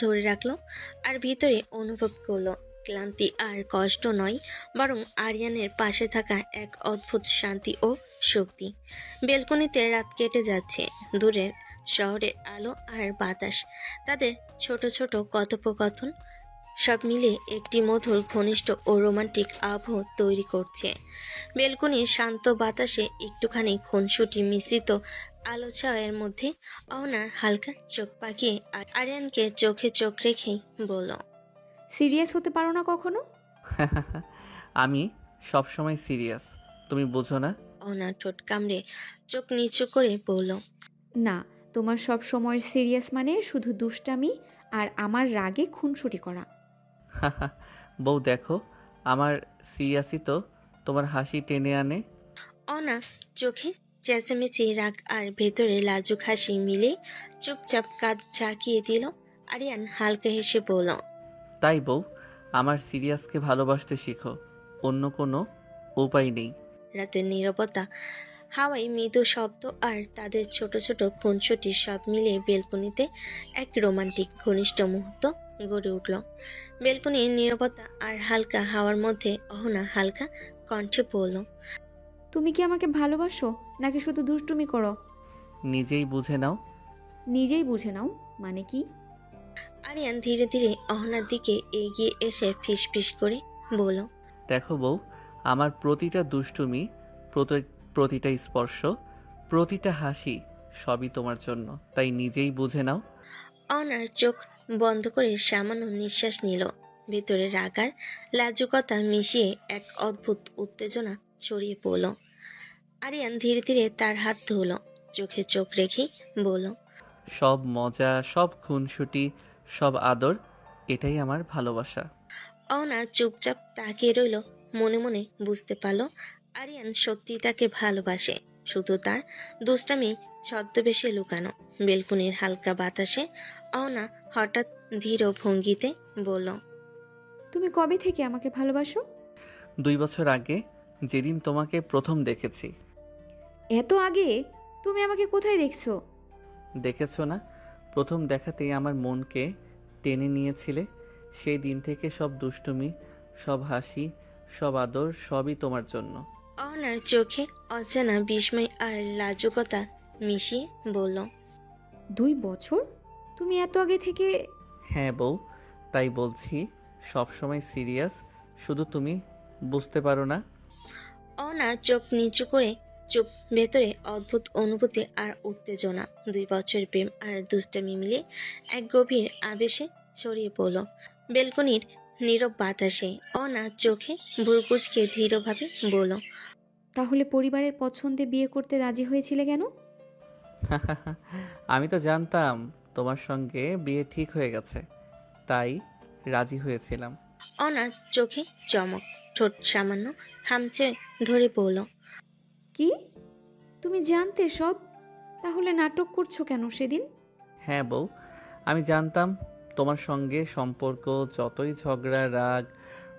Speaker 3: ধরে রাখলো আর ভিতরে অনুভব করলো ক্লান্তি আর কষ্ট নয়, বরং আরিয়ানের পাশে থাকা এক অদ্ভুত শান্তি ও শক্তি। বেলকনিতে রাত কেটে যাচ্ছে, দূরের শহরের আলো আর বাতাস, তাদের ছোট ছোট কথোপকথন সব মিলে একটি মধুর, ঘনিষ্ঠ ও রোমান্টিক আবহ তৈরি করছে। বেলকনির শান্ত বাতাসে একটুখানি খুনসুটি মিশ্রিত আলো ছায়ের মধ্যে অহনার হালকা চোখ পাকিয়ে আরিয়ানকে চোখে চোখ রেখেই বলল,
Speaker 1: সিরিয়াস হতে পারো না কখনো?
Speaker 2: আমি সবসময় সিরিয়াস, তুমি বোঝো না?
Speaker 3: অহনা ঠোঁট কামড়ে চোখ নিচু করে বলল,
Speaker 1: না, তোমার সব সময় সিরিয়াস মানে শুধু দুষ্টামি আর আমার রাগে খুনসুটি করা।
Speaker 2: বউ দেখো, আমার সিরিয়াসই তো তোমার হাসি টেনে আনে।
Speaker 3: অহনা চোখে চেঁচামেচি, রাগ আর ভেতরে লাজুক হাসি মিলে চুপচাপ কাঁধ ঝাঁকিয়ে দিল। আরিয়ান হালকা হেসে বলল,
Speaker 2: তাই বউ, আমার সিরিয়াসকে ভালোবাসতে শিখো, অন্য কোনো উপায় নেই।
Speaker 3: রাতের নীরবতা, হাওয়ায় মৃদু শব্দ আর তাদের ছোট ছোট খুনসুটি সব মিলে বেলকনিতে এক রোমান্টিক ঘনিষ্ঠ মুহূর্ত গড়ে উঠল। বেলকনির নীরবতা আর হালকা হাওয়ার মধ্যে অহনা হালকা কণ্ঠে বলল,
Speaker 1: তুমি কি আমাকে ভালোবাসো নাকি শুধু দুষ্টুমি করো?
Speaker 2: নিজেই বুঝে নাও।
Speaker 1: নিজেই বুঝে নাও মানে কি?
Speaker 3: আরিয়ান ধীরে ধীরে অহনার দিকে এগিয়ে এসে ফিসফিস করে বলল,
Speaker 2: দেখো বউ, আমার প্রতিটা দুষ্টুমি, প্রতিটা স্পর্শ, প্রতিটা হাসি সবই তোমার জন্য, তাই নিজেই বুঝে নাও।
Speaker 3: অহনার চোখ বন্ধ করে সামান্য নিঃশ্বাস নিল। ভেতরে রাগ আর লাজুকতা মিশিয়ে এক অদ্ভুত উত্তেজনা ছড়িয়ে পড়ল। আরিয়ান ধীরে ধীরে তার হাত ধরল, চোখে চোখ রেখে বলল,
Speaker 2: সব মজা, সব খুনসুটি, সব আদর, এটাই আমার ভালোবাসা।
Speaker 3: অহনা চুপচাপ তাকিয়ে রইল, মনে মনে বুঝতে পারল আরিয়ান সত্যি তাকে ভালোবাসে, শুধু তার দুষ্টামি ছদ্মবেশে লুকানো। বেলকুনির হালকা বাতাসে অহনা হঠাৎ ধীর ভঙ্গিতে বলল,
Speaker 1: তুমি কবে থেকে আমাকে ভালোবাসো?
Speaker 2: 2 বছর আগে, যেদিন তোমাকে প্রথম দেখেছি।
Speaker 1: এত আগে? তুমি আমাকে কোথায় দেখছো?
Speaker 2: দেখেছো না, প্রথম দেখাতেই আমার মনকে টেনে নিয়েছিলে। সেই দিন থেকে সব দুষ্টুমি, সব হাসি, সব আদর, সবই তোমার জন্য।
Speaker 3: অহনার চোখে অজানা বিস্ময় আর লাজুকতা মিশিয়ে বলল,
Speaker 1: 2 বছর? তুমি এত আগে থেকে?
Speaker 2: হ্যাঁ বউ, তাই বলছি সব সময় সিরিয়াস, শুধু তুমি বুঝতে পারো না।
Speaker 3: অহনা চোখ নিচু করে চুপ, ভেতরে অদ্ভুত অনুভূতি আর উত্তেজনা। 2 বছর প্রেম আর দুষ্টামি মিলে এক গভীর আবেশে ছড়িয়ে পড়ল বেলকনির নীরব বাতাসে। অহনা চোখে ভুরকুচকে ধীরভাবে বলল,
Speaker 1: তাহলে পরিবারের পছন্দে বিয়ে করতে রাজি হয়েছিলে কেন?
Speaker 2: আমি তো জানতাম তোমার সঙ্গে বিয়ে ঠিক হয়ে গেছে, তাই রাজি হয়েছিলাম।
Speaker 3: অহনা চোখে চমক, ঠোঁট সামান্য খামচে ধরে বলল,
Speaker 1: কি? তুমি জানতে সব? তাহলে নাটক করছো কেন সেদিন?
Speaker 2: হ্যাঁ বউ, আমি জানতাম তোমার সঙ্গে সম্পর্ক যতই ঝগড়া, রাগ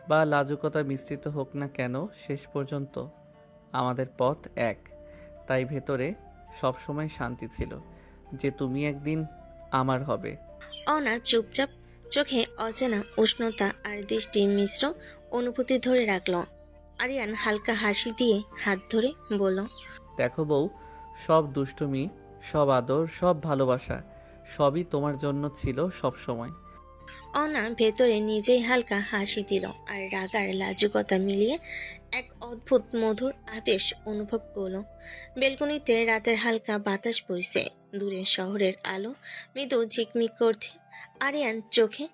Speaker 2: বা লাজুকতা মিশ্রিত হোক না কেন, শেষ পর্যন্ত আমাদের পথ এক। তাই ভেতরে সবসময় শান্তি ছিল যে তুমি একদিন আমার হবে।
Speaker 3: অহনা চুপচাপ চোখে অচেনা উষ্ণতা আর দৃষ্টি মিশ্র অনুভূতি ধরে রাখল। আরিয়ান হালকা হাসি দিয়ে হাত ধরে বলল,
Speaker 2: দেখো বউ, সব দুষ্টুমি, সব আদর, সব ভালোবাসা সবই তোমার জন্য ছিল সব সময়।
Speaker 3: অহনা ভেতরে নিজেই হালকা হাসি দিল আর রাগ আর লাজুকতা মিলিয়ে এক অদ্ভুত মধুর আবেশ অনুভব করলো। বেলকনিতে রাতের হালকা বাতাস বইছে, দূরে শহরের আলো মৃদু ঝিকমিক করছে। আরিয়ান চোখে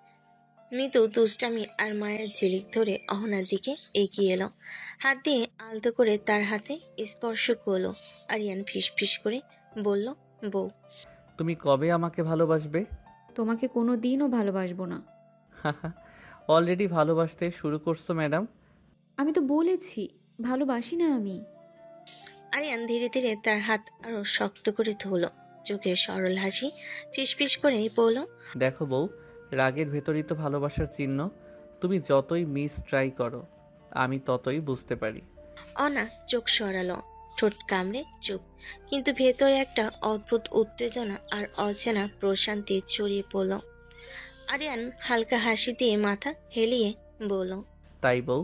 Speaker 3: মৃদু দুষ্টামি আর মায়ের ঝিলিক ধরে অহনার দিকে এগিয়ে এলো, হাত দিয়ে আলতো করে তার হাতে স্পর্শ করলো। আরিয়ান ফিসফিস করে বলল, বউ,
Speaker 2: তুমি কবে আমাকে ভালোবাসবে?
Speaker 1: তোমাকে কোনো দিনও ভালোবাসবো না।
Speaker 2: অলরেডি ভালোবাসতে শুরু করছো ম্যাডাম।
Speaker 1: আমি তো বলেছি ভালোবাসি না আমি।
Speaker 3: আরিয়ান ধীরে ধীরে তার হাত আরো শক্ত করে ধরল, চোখে সরল হাসি ফিসফিস করে বলল,
Speaker 2: দেখো বউ, রাগের ভেতরই তো ভালোবাসার চিহ্ন। তুমি যতই মিস ট্রাই করো, আমি ততই বুঝতে পারি।
Speaker 3: অনা চোখ সরালো, ঠোঁট কামড়ে চুপ, কিন্তু ভেতরে একটা অদ্ভুত উত্তেজনা আর অচেনা প্রশান্তি ছড়িয়ে পড়ল। আরিয়ান হালকা হাসি দিয়ে মাথা হেলিয়ে বলল,
Speaker 2: তাই বউ,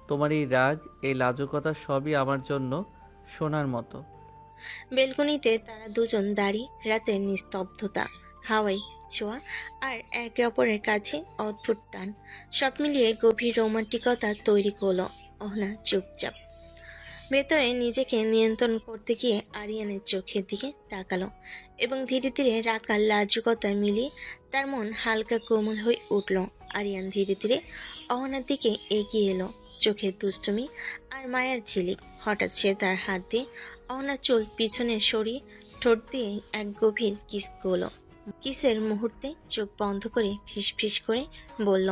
Speaker 2: তোমার এই রাগ, এই লাজুকতা সবই আমার জন্য শোনার মতো।
Speaker 3: বেলকনিতে তারা দুজন দাঁড়িয়ে, রাতের নিস্তব্ধতা, হাওয়াই ছোঁয়া আর একে অপরের কাছে অদ্ভুত টান, সব মিলিয়ে গভীর রোমান্টিকতা তৈরি করলো। অহনা চুপচাপ ভেতরে নিজেকে নিয়ন্ত্রণ করতে গিয়ে আরিয়ানের চোখের দিকে তাকালো এবং ধীরে ধীরে রাখা লাজুকতা মিলিয়ে তার মন হালকা কোমল হয়ে উঠল। আরিয়ান ধীরে ধীরে অহনার দিকে এগিয়ে এলো, চোখের দুষ্টুমি আর মায়ার ঝিলিক। হঠাৎ সে তার হাত দিয়ে অহনার চুল পিছনে সরিয়ে ঠোঁট দিয়ে এক গভীর কিস করলো। কিসের মুহূর্তে চোখ বন্ধ করে ফিসফিস করে বলল,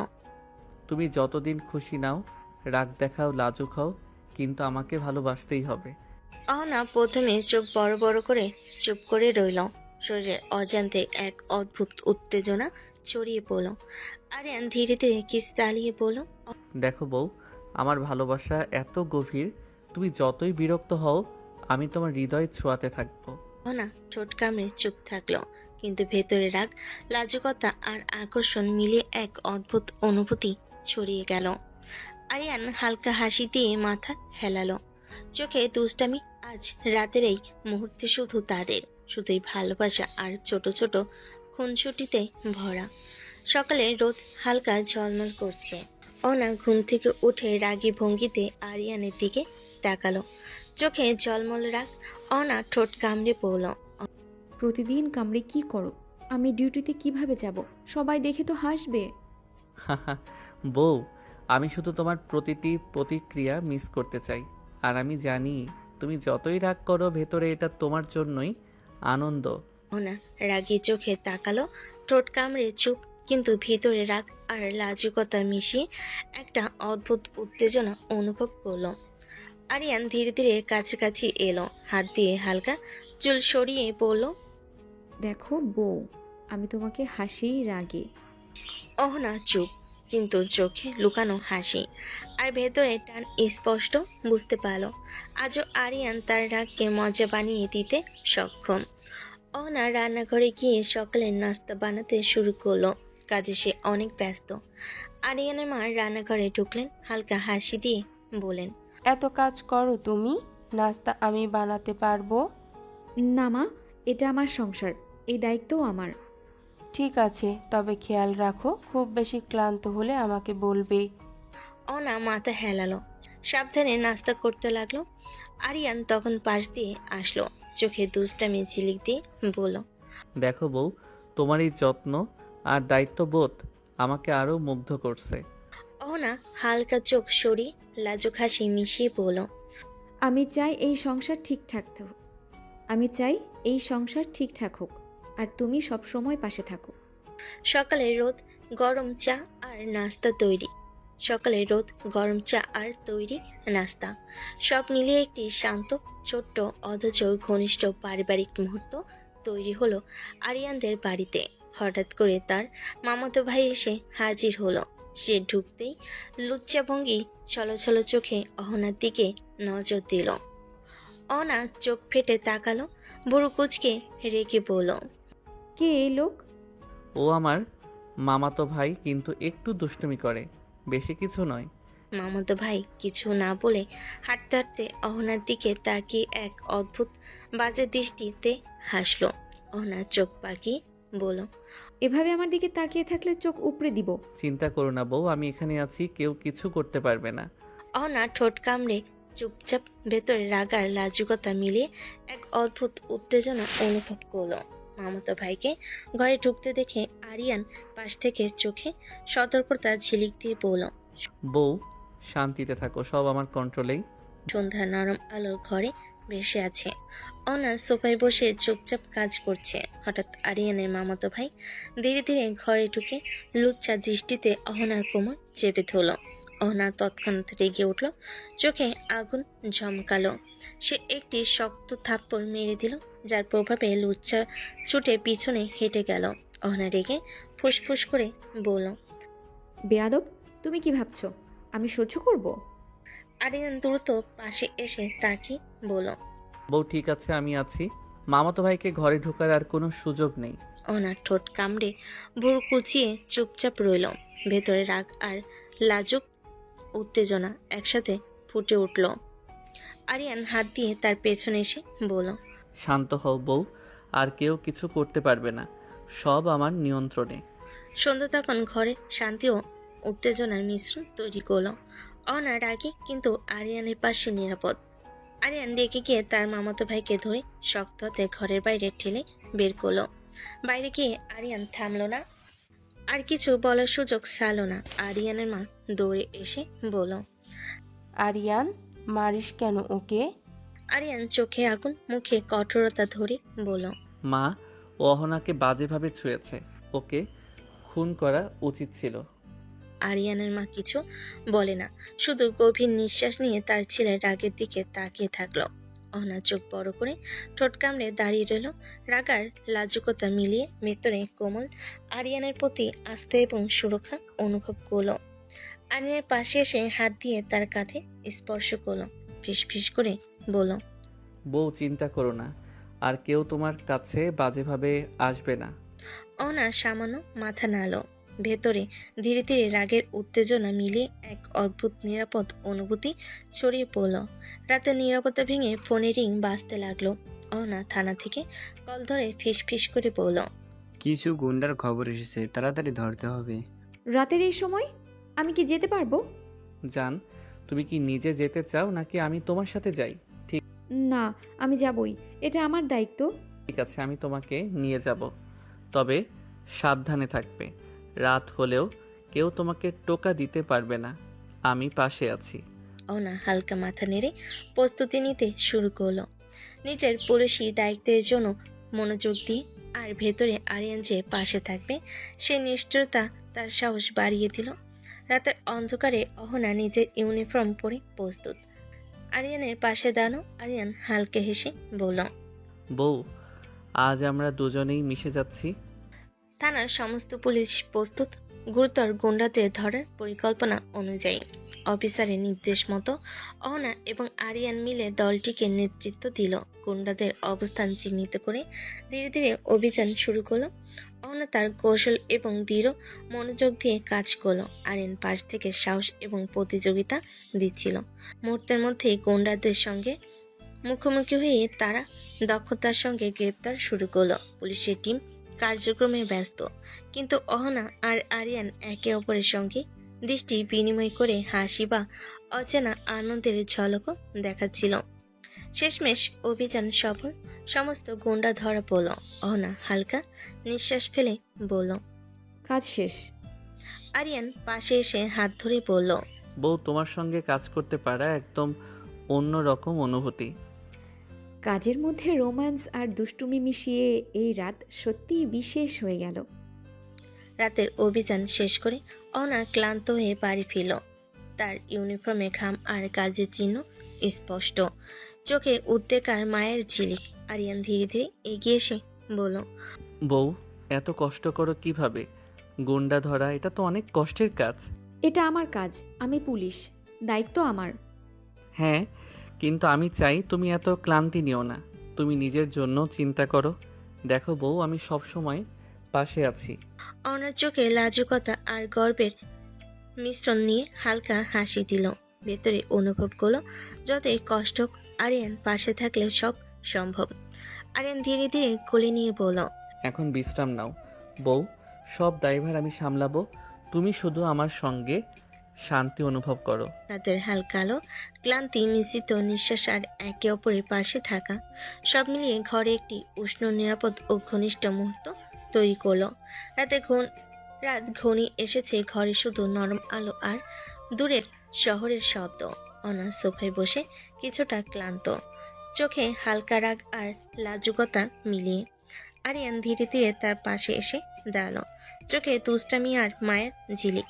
Speaker 2: তুমি যতদিন খুশি নাও, রাগ দেখাও, লাজুক হও, কিন্তু আমাকে ভালোবাসতেই হবে।
Speaker 3: অহনা প্রথমে চোখ বড় বড় করে চুপ করে রইল। শরীরের অজান্তে এক অদ্ভুত উত্তেজনা ছড়িয়ে পড়ল। আরিয়ান ধীরে ধীরে কিস চালিয়ে বলল,
Speaker 2: দেখো বউ, আমার ভালোবাসা এত গভীর, তুমি যতই বিরক্ত হও, আমি তোমার হৃদয়ে ছোঁয়াতে থাকবো।
Speaker 3: অহনা ঠোঁট কামড়ে চুপ থাকলো, কিন্তু ভেতরে রাগ, লাজুকতা আর আকর্ষণ মিলিয়ে এক অদ্ভুত অনুভূতি ছড়িয়ে গেল। আরিয়ান হালকা হাসি দিয়ে মাথা হেলালো, চোখে দুষ্টামি। আজ রাতের এই মুহূর্তে শুধু তাদের, শুধুই ভালোবাসা আর ছোট ছোট খুনসুটিতে ভরা। সকালে রোদ হালকা ঝলমল করছে। অনা ঘুম থেকে উঠে রাগী ভঙ্গিতে আরিয়ানের দিকে তাকালো, চোখে ঝলমল রাগ। অনা ঠোঁট কামড়ে পড়ল।
Speaker 1: প্রতিদিন কামড়ে কি করো? আমি ডিউটিতে কিভাবে যাব? সবাই দেখে তো হাসবে।
Speaker 2: বউ, আমি শুধু তোমার প্রতিটি প্রতিক্রিয়া মিস করতে চাই। আর আমি জানি তুমি যতই রাগ করো, ভেতরে এটা তোমার জন্যই আনন্দ।
Speaker 3: অনা রাগী চোখে তাকালো, ঠোঁট কামড়ে চুপ, কিন্তু ভিতরে রাগ আর লাজুকতা মিশিয়ে একটা অদ্ভুত উত্তেজনা অনুভব করলো। আরিয়ান ধীরে ধীরে কাছাকাছি এলো, হাত দিয়ে হালকা চুল সরিয়ে বলল,
Speaker 1: দেখো বউ, আমি তোমাকে হাসি রাগে।
Speaker 3: অহনা চুপ, কিন্তু চোখে লুকানো হাসি আর ভেতরে টান স্পষ্ট বুঝতে পারল। আজও আরিয়ান তার রাগকে মজা বানিয়ে দিতে সক্ষম। অহনা রান্নাঘরে গিয়ে সকালের নাস্তা বানাতে শুরু করলো। কাজে সে অনেক ব্যস্ত। আরিয়ানের মা রান্নাঘরে ঢুকলেন, হালকা হাসি দিয়ে বলেন,
Speaker 4: এত কাজ করো তুমি, নাস্তা আমি বানাতে পারবো?
Speaker 1: না মা, এটা আমার সংসার, এই দায়িত্বও আমার।
Speaker 4: ঠিক আছে, তবে খেয়াল রাখো, খুব বেশি ক্লান্ত হলে আমাকে বলবে।
Speaker 3: অনা মাথা হেলালো, সাবধানে নাস্তা করতে লাগলো। আরিয়ান তখন পাশ দিয়ে আসলো, চোখে দুষ্টামি ঝিলিক দিয়ে বলল,
Speaker 2: দেখো বউ, তোমার এই যত্ন আর দায়িত্ববোধ আমাকে আরো মুগ্ধ করছে।
Speaker 3: অহনা হালকা চোখ সরিয়ে লাজুক হাসি মিশিয়ে বলল,
Speaker 1: আমি চাই এই সংসার ঠিকঠাক হোক। আমি চাই এই সংসার ঠিকঠাক হোক, আর তুমি সব সময় পাশে থাকো।
Speaker 3: সকালে রোদ গরম চা আর নাস্তা তৈরি। সকালে রোদ গরম চা আর তৈরি নাস্তা, সব মিলিয়ে একটি শান্ত, ছোট্ট অথচ ঘনিষ্ঠ পারিবারিক মুহূর্ত তৈরি হলো আরিয়ানদের বাড়িতে। হঠাৎ করে তার মামাতো ভাই এসে হাজির হলো। সে ঢুকতেই লুচ্চা ভঙ্গি ছলছল চোখে অহনার দিকে নজর দিল। অহনা চোখ ফেটে তাকালো, বুড়ো কুচকে রেগে বলল,
Speaker 1: কে এই লোক?
Speaker 2: ও আমার মামাতো ভাই, কিন্তু একটু দুষ্টুমি করে, বেশি কিছু নয়।
Speaker 3: মামাতো ভাই কিছু না বলে হাঁটতে হাঁটতে অহনার দিকে তাকিয়ে এক অদ্ভুত বাজে দৃষ্টিতে হাসলো। অহনা চোখ পাকিয়ে বলল,
Speaker 1: এভাবে আমার দিকে তাকিয়ে থাকলে চোখ উপড়ে দিব।
Speaker 2: চিন্তা করো না বউ, আমি এখানে আছি, কেউ কিছু করতে পারবে না।
Speaker 3: অহনা ঠোঁট কামড়ে চুপচাপ, ভেতরে রাগার লাজুকতা মিলিয়ে এক অদ্ভুত উত্তেজনা অনুভব করলো। মামাতো ভাইকে ঘরে ঢুকতে দেখে আরিয়ান পাশ থেকে চোখে সতর্কতা ঝিলিক দিয়ে বলল,
Speaker 2: বউ, শান্তিতে থাকো, সব আমার কন্ট্রোলেই।
Speaker 3: সন্ধ্যা নরম আলো ঘরে ভেসে আছে। অনা সোফায় বসে চুপচাপ কাজ করছে। হঠাৎ আরিয়ানের মামাতো ভাই ধীরে ধীরে ঘরে ঢুকে লুচ্চা দৃষ্টিতে অহনার কোমর চেপে ধরল। অহনা তৎক্ষণাৎ রেগে উঠল, চোখে আগুন ঝমকালো। সে একটি শক্ত থাপ্পড় মেরে দিল, যার প্রভাবে লুচ্চা ছুটে পিছনে হেঁটে গেল। অহনা রেগে ফুসফুস করে বলল,
Speaker 1: বেয়াদব, তুমি কি ভাবছো আমি সহ্য করব?
Speaker 3: আরিয়ান দ্রুত পাশে এসে তাকে বলল।
Speaker 2: বউ ঠিক আছে, আমি আছি। মামাতো ভাইকে ঘরে ঢোকার আর কোনো সুযোগ নেই।
Speaker 3: অহনা ঠোঁট কামড়ে ভুরু কুচিয়ে চুপচাপ রইল। ভেতরে রাগ আর লাজুক উত্তেজনা একসাথে ফুটে উঠল। আরিয়ান হাত দিয়ে তার পেছনে এসে বলল,
Speaker 2: শান্ত হও বউ, আর কেউ কিছু করতে পারবে না, সব আমার নিয়ন্ত্রণে।
Speaker 3: সন্ধ্যা তখন ঘরে শান্তি ও উত্তেজনার মিশ্রণ তৈরি করল। অহনা রাগে কিন্তু আরিয়ানের পাশে নিরাপদ। আরিয়ান রেগে গিয়ে তার মামাতো ভাইকে ধরে শক্ত হাতে ঘরের বাইরে ঠেলে বের করলো। বাইরে গিয়ে আরিয়ান থামলো না, আর কিছু বলার সুযোগ ছাড়লো না। আরিয়ানের মা দৌড়ে এসে বলল,
Speaker 4: আরিয়ান, মারিস কেন ওকে?
Speaker 3: আরিয়ান চোখে আগুন, মুখে কঠোরতা ধরে বলল,
Speaker 2: মা, ও অহনাকে বাজেভাবে ছুঁয়েছে, ওকে খুন করা উচিত ছিল।
Speaker 3: আরিয়ানের মা কিছু বলে না, শুধু গভীর নিঃশ্বাস নিয়ে তার ছেলের রাগের দিকে তাকিয়ে থাকলো। অহনা চোখ বড় করে ঠোঁট কামড়ে দাঁড়িয়ে রইল। রাগার লাজুকতা মিলিয়ে ভেতরে কোমল আরিয়ানের প্রতি আস্থা এবং সুরক্ষা অনুভব করলো। আরিয়ানের পাশে এসে হাত দিয়ে তার কাঁধে স্পর্শ করলো, ফিসফিস করে বলল,
Speaker 2: বউ চিন্তা করো না, আর কেউ তোমার কাছে বাজেভাবে আসবে না।
Speaker 3: অহনা সামান্য মাথা নাড়ল। ভেতরে ধীরে ধীরে রাগের উত্তেজনা মিলিয়ে এক অদ্ভুত নিরাপদ অনুভূতি ছড়িয়ে পড়ল। রাতের নিরাপত্তা ভেঙে ফোনে রিং বাজতে লাগলো। অহনা থানা থেকে কল ধরে ফিসফিস করে বলল,
Speaker 6: কিছু গুন্ডার খবর এসেছে, তাড়াতাড়ি ধরতে হবে।
Speaker 1: রাতের এই সময় আমি কি যেতে পারবো?
Speaker 2: জান, তুমি কি নিজে যেতে চাও নাকি আমি তোমার সাথে যাই?
Speaker 1: না, আমি যাবই, এটা আমার দায়িত্ব।
Speaker 2: ঠিক আছে, আমি তোমাকে নিয়ে যাব, তবে সাবধানে থাকবে। রাত হলেও কেউ তোমাকে টোকা দিতে পারবে না, আমি পাশে আছি।
Speaker 3: অহনা হালকা মাথা নেড়ে প্রস্তুতি নিতে শুরু করলো, নিজের পুলিশি দায়িত্বের জন্য মনোযোগ দিয়ে। আর ভেতরে আরিয়ান যে পাশে থাকবে সে নিশ্চয়তা তার সাহস বাড়িয়ে দিল। রাতের অন্ধকারে অহনা নিজের ইউনিফর্ম পরে প্রস্তুত। আরিয়ানের পাশে দাঁড়ানো। আরিয়ান হালকা হেসে বলল,
Speaker 2: বউ, আজ আমরা দুজনেই মিশে যাচ্ছি।
Speaker 3: থানার সমস্ত পুলিশ প্রস্তুত গুরুতর গুন্ডাদের ধরার পরিকল্পনা অনুযায়ী। অফিসারের নির্দেশ মতো অহনা এবং আরিয়ান মিলে দলটিকে নেতৃত্ব দিল। গুন্ডাদের অবস্থান চিহ্নিত করে ধীরে ধীরে অভিযান শুরু করলো। অহনা তার কৌশল এবং দৃঢ় মনোযোগ দিয়ে কাজ করলো। আরিয়ান পাশ থেকে সাহস এবং প্রতিযোগিতা দিচ্ছিল। মুহূর্তের মধ্যেই গুন্ডাদের সঙ্গে মুখোমুখি হয়ে তারা দক্ষতার সঙ্গে গ্রেপ্তার শুরু করলো। পুলিশের টিম কার্যক্রমে ব্যস্ত, কিন্তু অহনা আর আরিয়ান একে অপরের সঙ্গে দৃষ্টি বিনিময় করে হাসি বা অচেনা আনন্দের ঝলকও দেখাচ্ছিল। শেষমেশ অভিযান সফল, সমস্ত গুন্ডা ধরা পড়ল। অহনা হালকা নিঃশ্বাস ফেলে বলল,
Speaker 1: কাজ শেষ।
Speaker 3: আরিয়ান পাশে এসে হাত ধরে বলল,
Speaker 2: বউ, তোমার সঙ্গে কাজ করতে পারা একদম অন্য রকম অনুভূতি।
Speaker 1: কাজের মধ্যে রোম্যান্স আর দুষ্টুমি মিশিয়ে এই রাত সত্যিই বিশেষ হয়ে গেল।
Speaker 3: রাতের অভিযান শেষ করে অহনা ক্লান্ত হয়ে বাড়ি ফিরল। তার ইউনিফর্মে ঘাম আর কাজের চিহ্ন স্পষ্ট, চোখে উদ্বেগ আর মায়ের ঝিলিক। আরিয়ান ধীরে ধীরে এগিয়ে এসে বলল,
Speaker 2: বউ, এত কষ্ট করো কিভাবে? গুন্ডা ধরা এটা তো অনেক কষ্টের কাজ।
Speaker 1: এটা আমার কাজ, আমি পুলিশ, দায়িত্ব আমার।
Speaker 2: হ্যাঁ, কিন্তু আমি চাই তুমি এত ক্লান্তি নিও না, তুমি নিজের জন্য চিন্তা করো। দেখো বউ, আমি সব সময় পাশে আছি।
Speaker 3: অহনার চোখে লাজুকতা আর গর্বের মিশ্রণ নিয়ে হালকা হাসি দিল। ভেতরে অনুভব করলো যতই কষ্ট হোক, আরিয়ান পাশে থাকলে সব সম্ভব। আরিয়ান ধীরে ধীরে কোলে নিয়ে বলল,
Speaker 2: এখন বিশ্রাম নাও বউ, সব দায়ভার আমি সামলাবো, তুমি শুধু আমার সঙ্গে শান্তি অনুভব করো।
Speaker 3: রাতের হালকা আলো, ক্লান্তি মিশ্রিত নিঃশ্বাস আর একে অপরের পাশে থাকা, সব মিলিয়ে ঘরে একটি উষ্ণ, নিরাপদ ও ঘনিষ্ঠ মুহূর্ত তৈরি করলো। রাত ঘনিয়ে এসেছে, ঘরে শুধু নরম আলো আর দূরের শহরের শব্দ। অনা সোফায় বসে কিছুটা ক্লান্ত, চোখে হালকা রাগ আর লাজুকতা মিলিয়ে। আরিয়ান ধীরে ধীরে তার পাশে এসে দাঁড়ালো, চোখে দুষ্টামি আর মায়ের ঝিলিক।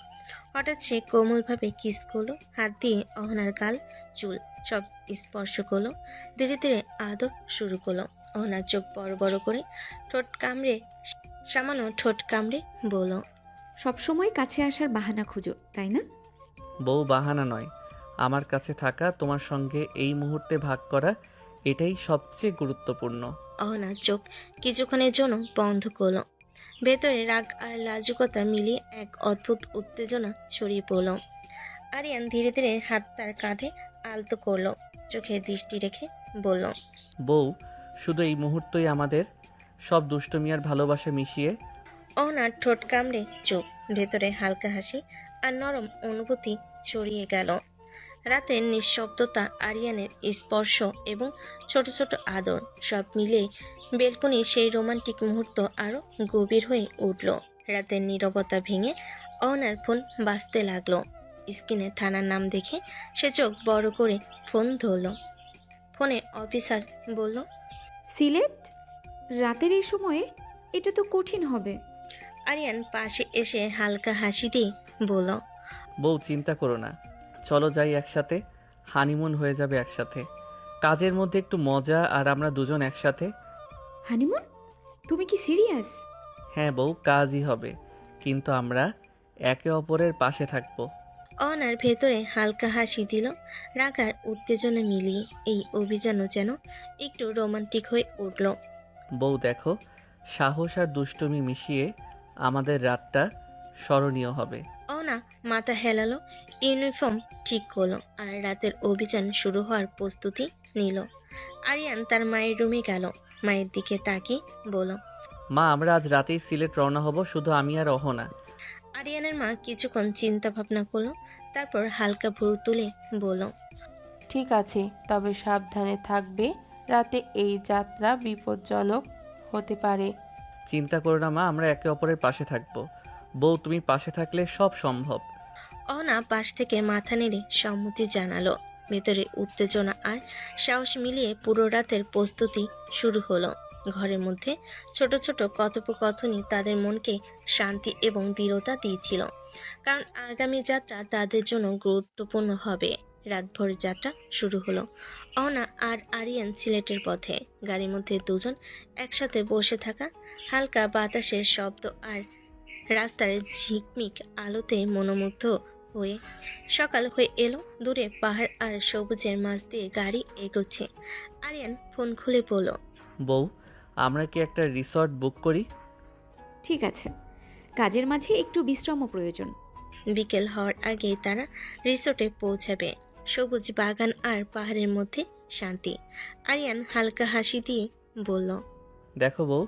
Speaker 3: হঠাৎ সে কোমলভাবে কিস করলো, হাত দিয়ে অহনার গাল, চুল সব স্পর্শ করলো, ধীরে ধীরে আদর শুরু করলো। অহনার চোখ বড় বড় করে সামান্য ঠোঁট কামড়ে বলল,
Speaker 1: সবসময় কাছে আসার বাহানা খুঁজো, তাই না?
Speaker 2: বউ, বাহানা নয়, আমার কাছে থাকা, তোমার সঙ্গে এই মুহূর্তে ভাগ করা, এটাই সবচেয়ে গুরুত্বপূর্ণ।
Speaker 3: অহনা চোখ কিছুক্ষণের জন্য বন্ধ করলো। ভেতরে রাগ আর লাজুকতা মিলিয়ে এক অদ্ভুত উত্তেজনা ছড়িয়ে পড়ল। আরিয়ান ধীরে ধীরে হাত তার কাঁধে আলতো করলো, চোখে দৃষ্টি রেখে বলল,
Speaker 2: বউ, শুধু এই মুহূর্তই আমাদের, সব দুষ্টুমি আর ভালোবাসা মিশিয়ে।
Speaker 3: অহনার ঠোঁট কামড়ে চোখ, ভেতরে হালকা হাসি আর নরম অনুভূতি ছড়িয়ে গেল। রাতের নিঃশব্দতা, আরিয়ানের স্পর্শ এবং ছোট ছোট আদর সব মিলে বেলকনির সেই রোমান্টিক মুহূর্ত আরো গভীর হয়ে উঠল। রাতের নীরবতা ভেঙে অহনার ফোন বাজতে লাগলো। স্ক্রিনে থানার নাম দেখে সে চোখ বড় করে ফোন ধরল। ফোনে অফিসার বলল,
Speaker 1: সিলেট? রাতের এই সময়ে? এটা তো কঠিন হবে।
Speaker 3: আরিয়ান পাশে এসে হালকা হাসি দিয়ে বলল,
Speaker 2: বউ, চিন্তা করো না, চলো যাই একসাথে, হানিমুন হয়ে যাবে একসাথে, কাজের মধ্যে একটু মজা আর আমরা দুজন একসাথে।
Speaker 1: হানিমুন? তুমি কি সিরিয়াস?
Speaker 2: হ্যাঁ বউ, কাজই হবে, কিন্তু আমরা একে অপরের পাশে থাকবো।
Speaker 3: অনার ভেতরে হালকা হাসি দিল। রাগ আর উত্তেজনা মিলিয়ে এই অভিযানও যেন একটু রোমান্টিক হয়ে উঠল।
Speaker 2: বউ দেখো, সাহস আর দুষ্টুমি মিশিয়ে আমাদের রাতটা স্মরণীয় হবে।
Speaker 3: অনা মাথা হেলালো, ইউনিফর্ম ঠিক করলো আর রাতের অভিযান শুরু হওয়ার প্রস্তুতি নিল। আরিয়ান তার মায়ের রুমে গেল, মায়ের দিকে তাকিয়ে বলল,
Speaker 2: মা, আমরা আজ রাতেই সিলেট রওনা হব, শুধু আমি আর অহনা।
Speaker 3: আরিয়ানের মা কিছুক্ষণ চিন্তা ভাবনা করলো, তারপর হালকা ভুরু তুলে বলল,
Speaker 4: ঠিক আছে, তবে সাবধানে থাকবে, রাতে এই যাত্রা বিপজ্জনক হতে পারে।
Speaker 2: চিন্তা করো না মা, আমরা একে অপরের পাশে থাকবো। বউ, তুমি পাশে থাকলে সব সম্ভব।
Speaker 3: অনা পাশ থেকে মাথা নেড়ে সম্মতি জানালো। ভেতরে উত্তেজনা আর সাহস মিলিয়ে পুরো রাতের প্রস্তুতি শুরু হলো। ঘরের মধ্যে ছোট ছোট কথোপকথনই তাদের মনকে শান্তি এবং দৃঢ়তা দিয়েছিল, কারণ আগামী যাত্রা তাদের জন্য গুরুত্বপূর্ণ হবে। রাতভর যাত্রা শুরু হলো। অনা আর আরিয়ান সিলেটের পথে। গাড়ির মধ্যে দুজন একসাথে বসে থাকা, হালকা বাতাসের শব্দ আর রাস্তার ঝিকমিক আলোতে মনোমুগ্ধ হয়ে সকাল হয়ে এলো। দূরে পাহাড় আর সবুজের মাঝ দিয়ে গাড়ি এগোচ্ছে। আরিয়ান ফোন খুলে বলল,
Speaker 2: বউ, আমরা কি একটা রিসর্ট বুক করি?
Speaker 1: ঠিক আছে, কাজের মাঝে একটু বিশ্রামও প্রয়োজন।
Speaker 3: বিকেল হওয়ার আগেই তারা রিসোর্টে পৌঁছাবে। সবুজ বাগান আর পাহাড়ের মধ্যে শান্তি। আরিয়ান হালকা হাসি দিয়ে বলল,
Speaker 2: দেখো বউ,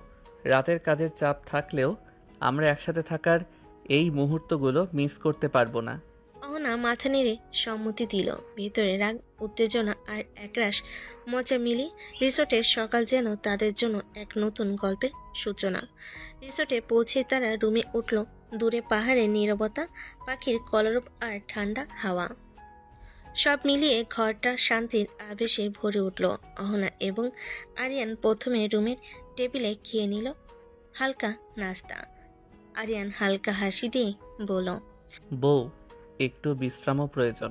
Speaker 2: রাতের কাজের চাপ থাকলেও আমরা একসাথে থাকার এই মুহূর্তগুলো মিস করতে পারবো না।
Speaker 3: অহনা মাথা নেড়ে সম্মতি দিল। ভিতরে রাগ, উত্তেজনা আর একরাশ মজা মিলিয়ে রিসোর্টের সকাল যেন তাদের জন্য এক নতুন গল্পের সূচনা। রিসোর্টে পৌঁছে তারা রুমে উঠল। দূরে পাহাড়ের নীরবতা, পাখির কলরব আর ঠান্ডা হাওয়া, সব মিলিয়ে ঘরটা শান্তির আবেশে ভরে উঠল। অহনা এবং আরিয়ান প্রথমে রুমের টেবিলে খেয়ে নিল হালকা নাস্তা। আরিয়ান হালকা হাসি দিয়ে বলল,
Speaker 2: বউ, একটু বিশ্রামও প্রয়োজন।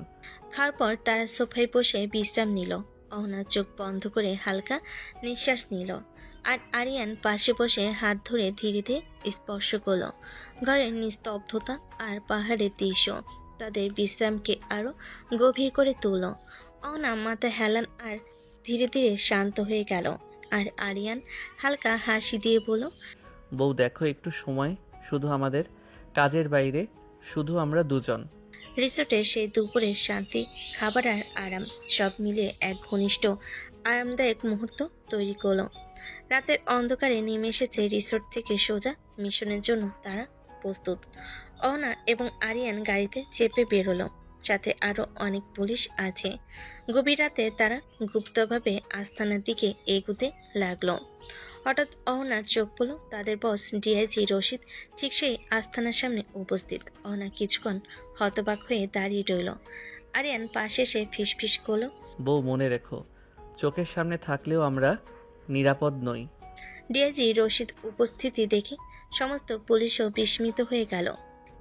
Speaker 3: খাওয়ার পর তারা সোফায় বসে বিশ্রাম নিল। অহনা চোখ বন্ধ করে হালকা নিঃশ্বাস নিল, আর আরিয়ান পাশে বসে হাত ধরে ধীরে ধীরে স্পর্শ করলো। ঘরের নিস্তব্ধতা আর পাহাড়ের দৃশ্য তাদের বিশ্রামকে আরো গভীর করে তুলল। অহনা মাথা হেলান আর ধীরে ধীরে শান্ত হয়ে গেল। আর আরিয়ান হালকা হাসি দিয়ে বলল,
Speaker 2: বউ দেখো, একটু সময় শুধু আমাদের, কাজের বাইরে শুধু আমরা দুজন।
Speaker 3: রিসোর্টে সেই দুপুরের শান্তি, খাবার আর আরাম সব মিলিয়ে এক ঘনিষ্ঠ আরামদায়ক মুহূর্ত তৈরি করলো। রাতের অন্ধকারে নেমে এসেছে রিসোর্ট থেকে সোজা মিশনের জন্য তারা প্রস্তুত। অহনা এবং আরিয়ান গাড়িতে চেপে বেরোলো, সাথে আরো অনেক পুলিশ আছে। গভীর রাতে তারা গুপ্তভাবে আস্তানার দিকে এগুতে লাগলো। হঠাৎ অহনার চোখ পড়ল, তাদের বস ডিআইজি রশিদ ঠিক সেই আস্তানার সামনে উপস্থিত। অহনা কিছুক্ষণ হতবাক হয়ে দাঁড়িয়ে রইল। আরিয়ান পাশে এসে ফিসফিস করলো,
Speaker 2: বউ, মনে রেখো, চোখের সামনে থাকলেও আমরা নিরাপদ নই।
Speaker 3: ডিআইজি রশিদ উপস্থিতি দেখে সমস্ত পুলিশও বিস্মিত হয়ে গেল।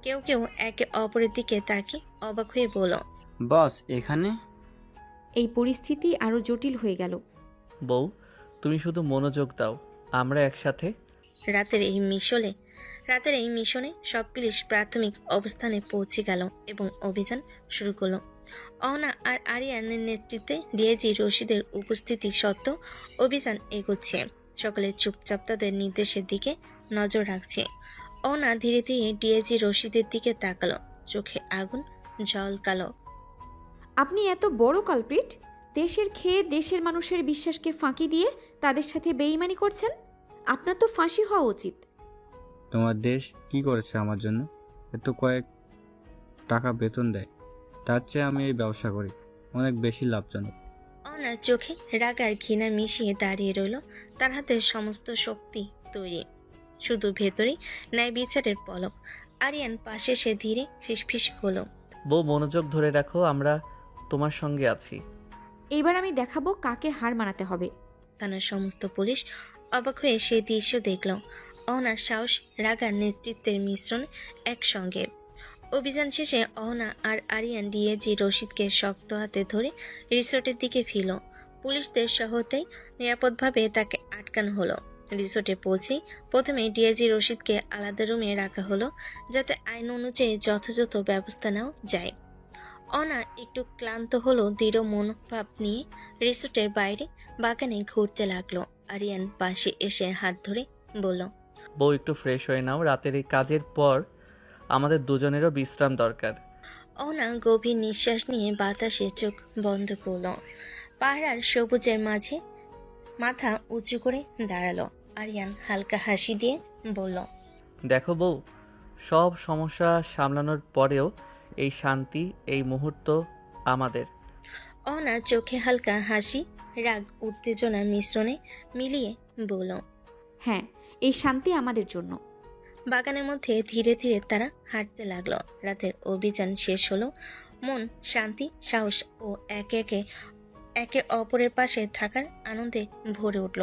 Speaker 3: কেউ কেউ একে অপরের দিকে তাকিয়ে অবাক হয়ে বলল,
Speaker 6: বস এখানে?
Speaker 1: এই পরিস্থিতি আরো জটিল হয়ে গেল।
Speaker 2: বউ, তুমি শুধু মনোযোগ দাও, আমরা একসাথে।
Speaker 3: রাতের এই মিশনে সব পুলিশ প্রাথমিক অবস্থানে পৌঁছে গেল এবং অভিযান শুরু করলো। অহনা আর আরিয়ানের নেতৃত্বে ডিআইজি রশিদের উপস্থিতি সত্ত্বেও অভিযান এগোচ্ছে। সকলে চুপচাপ তাদের নির্দেশের দিকে নজর রাখছে। অহনা ধীরে ধীরে ডিআইজি রশিদের দিকে তাকালো, চোখে আগুন ঝলকালো।
Speaker 1: আপনি এত বড় কালপ্রিট, দেশের খেয়ে দেশের মানুষের বিশ্বাসকে ফাঁকি দিয়ে তাদের সাথে বেইমানি করছেন। আপনার তো ফাঁসি হওয়া উচিত।
Speaker 11: তোমার দেশ কি করেছে আমার জন্য? এত কয়েক টাকা বেতন দেয়, তার চেয়ে আমি এই ব্যবসা করি, অনেক বেশি লাভজনক।
Speaker 3: অহনার চোখে রাগ আর ঘৃণা মিশিয়ে দাঁড়িয়ে রইল। তার হাতে সমস্ত শক্তি তৈরি, শুধু ভেতরেই ন্যায় বিচারের পলক। আরিয়ান পাশে সে ধীরে ফিসফিস হলো,
Speaker 2: বউ মনোযোগ ধরে রাখো, আমরা তোমার সঙ্গে আছি।
Speaker 1: এইবার আমি দেখাবো কাকে হার মানাতে হবে।
Speaker 3: থানার সমস্ত পুলিশ অবাক হয়ে সেই দৃশ্য দেখল। অহনার সাহস, রাগার নেতৃত্বের মিশ্রণ একসঙ্গে। অভিযান শেষে অহনা আর আরিয়ান ডিএজি রশিদকে শক্ত হাতে ধরে রিসোর্টের দিকে ফিরল। পুলিশদের সহায়তায় নিরাপদভাবে তাকে আটকানো হলো। রিসোর্টে পৌঁছেই প্রথমে ডিএজি রশিদকে আলাদা রুমে রাখা হলো, যাতে আইন অনুযায়ী যথাযথ ব্যবস্থা নেওয়া যায়। অহনা একটু ক্লান্ত হলো, দৃঢ় মনোভাব নিয়ে রিসোর্টের বাইরে বাগানে ঘুরতে লাগলো। আরিয়ান পাশে এসে হাত ধরে বলল,
Speaker 2: বউ একটু ফ্রেশ হয়ে নাও, রাতের এই কাজের পর আমাদের দুজনেরও বিশ্রাম দরকার।
Speaker 3: অহনা গভীর নিঃশ্বাস নিয়ে বাতাসে চোখ বন্ধ করল। পাহাড়ার সবুজের মাঝে মাথা উঁচু করে দাঁড়ালো। আরিয়ান হালকা হাসি দিয়ে বলল,
Speaker 2: দেখো বউ, সব সমস্যা সামলানোর পরেও এই শান্তি, এই মুহূর্ত আমাদের।
Speaker 3: অহনা চোখে হালকা হাসি, রাগ, উত্তেজনার মিশ্রণে মিলিয়ে বলল,
Speaker 1: হ্যাঁ, এই শান্তি আমাদের জন্য।
Speaker 3: বাগানের মধ্যে ধীরে ধীরে তারা হাঁটতে লাগলো। রাতের অভিযান শেষ হলো। মন শান্তি, সাহস ও একে অপরের পাশে থাকার আনন্দে ভরে উঠল।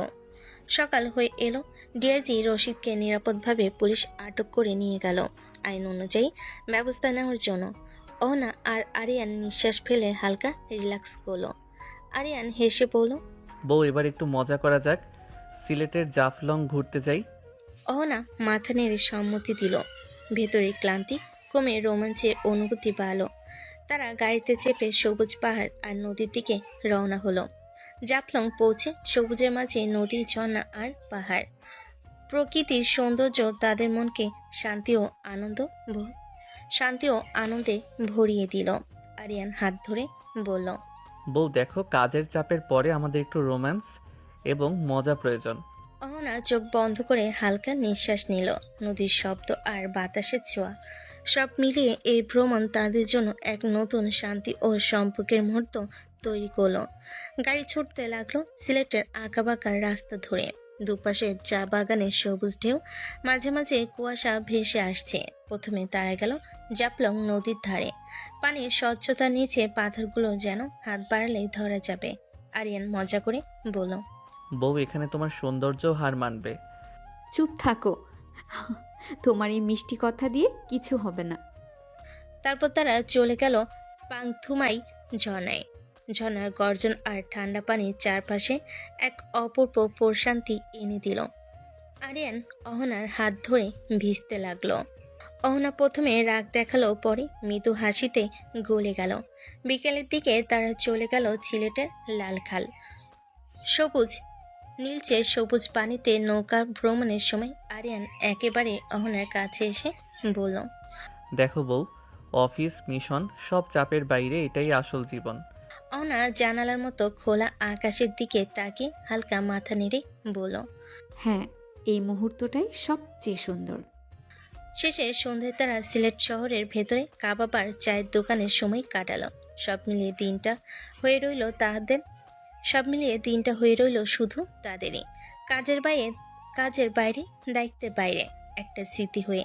Speaker 3: সকাল হয়ে এলো। ডিআইজি রশিদকে নিরাপদভাবে পুলিশ আটক করে নিয়ে গেল আইন অনুযায়ী ব্যবস্থা নেওয়ার জন্য। অহনা আর আরিয়ান নিঃশ্বাস ফেলে হালকা রিল্যাক্স করলো। আরিয়ান হেসে বলল,
Speaker 2: বউ এবার একটু মজা করা যাক, সিলেটের জাফলং ঘুরতে যাই।
Speaker 3: অহনা মাথা নেড়ে সম্মতি দিল। ভেতরের ক্লান্তি কমে রোমাঞ্চের অনুভূতি বাড়ল। তারা গাড়িতে চেপে সবুজ পাহাড় আর নদীর দিকে রওনা হলো। জাফলং পৌঁছে সবুজের মাঝে নদী, ঝর্ণা আর পাহাড়, প্রকৃতির সৌন্দর্য তাদের মনকে শান্তি ও আনন্দে ভরিয়ে দিল। আরিয়ান হাত ধরে বলল,
Speaker 2: বউ দেখো, কাজের চাপের পরে আমাদের একটু রোম্যান্স এবং মজা প্রয়োজন।
Speaker 3: অহনা চোখ বন্ধ করে হালকা নিঃশ্বাস নিল। নদীর শব্দ আর বাতাসের ছোঁয়া সব মিলিয়ে এই ভ্রমণ তাদের জন্য এক নতুন শান্তি ও সম্পর্কের মুহূর্ত তৈরি করলো। গাড়ি ছুটতে লাগলো সিলেটের আঁকাবাঁকা রাস্তা ধরে। দুপাশে চা বাগানের সবুজ ঢেউ, মাঝে মাঝে কুয়াশা ভেসে আসছে। প্রথমে তারা গেল জাফলং নদীর ধারে। পানির স্বচ্ছতার নিচে পাথরগুলো যেন হাত বাড়ালেই ধরা যাবে। আরিয়ান মজা করে বলল,
Speaker 2: বউ এখানে তোমার সৌন্দর্য হার মানবে।
Speaker 1: চুপ থাকো, তোমার এই মিষ্টি কথা দিয়ে কিছু হবে না।
Speaker 3: তারপর তারা চলে গেল পাংথুমাই ঝর্ণায়। ঝর্ণার গর্জন আর ঠান্ডা পানির চারপাশে এক অপূর্ব প্রশান্তি এনে দিল। আরিয়ান অহনার হাত ধরে ভিজতে লাগলো। অহনা প্রথমে রাগ দেখালো, পরে মৃদু হাসিতে গলে গেল। বিকেলের দিকে তারা চলে গেল সিলেটের লালখাল। নীলচে সবুজ পানিতে নৌকা ভ্রমণের সময় আরিয়ান একেবারে অহনার কাছে এসে বলল,
Speaker 2: দেখো বউ, অফিস, মিশন সব চাপের বাইরে এটাই আসল জীবন।
Speaker 3: অহনা জানালার মতো খোলা আকাশের দিকে তাকিয়ে হালকা মাথা নেড়ে বলল,
Speaker 1: হ্যাঁ, এই মুহূর্তটাই সবচেয়ে সুন্দর।
Speaker 3: শেষে সন্ধ্যায় তারা সিলেট শহরের ভেতরে কাবাবার চায়ের দোকানের সময় কাটালো। সব মিলিয়ে দিনটা হয়ে রইল শুধু তাদেরই। কাজের বাইরে, দায়িত্বের বাইরে একটা স্মৃতি হয়ে।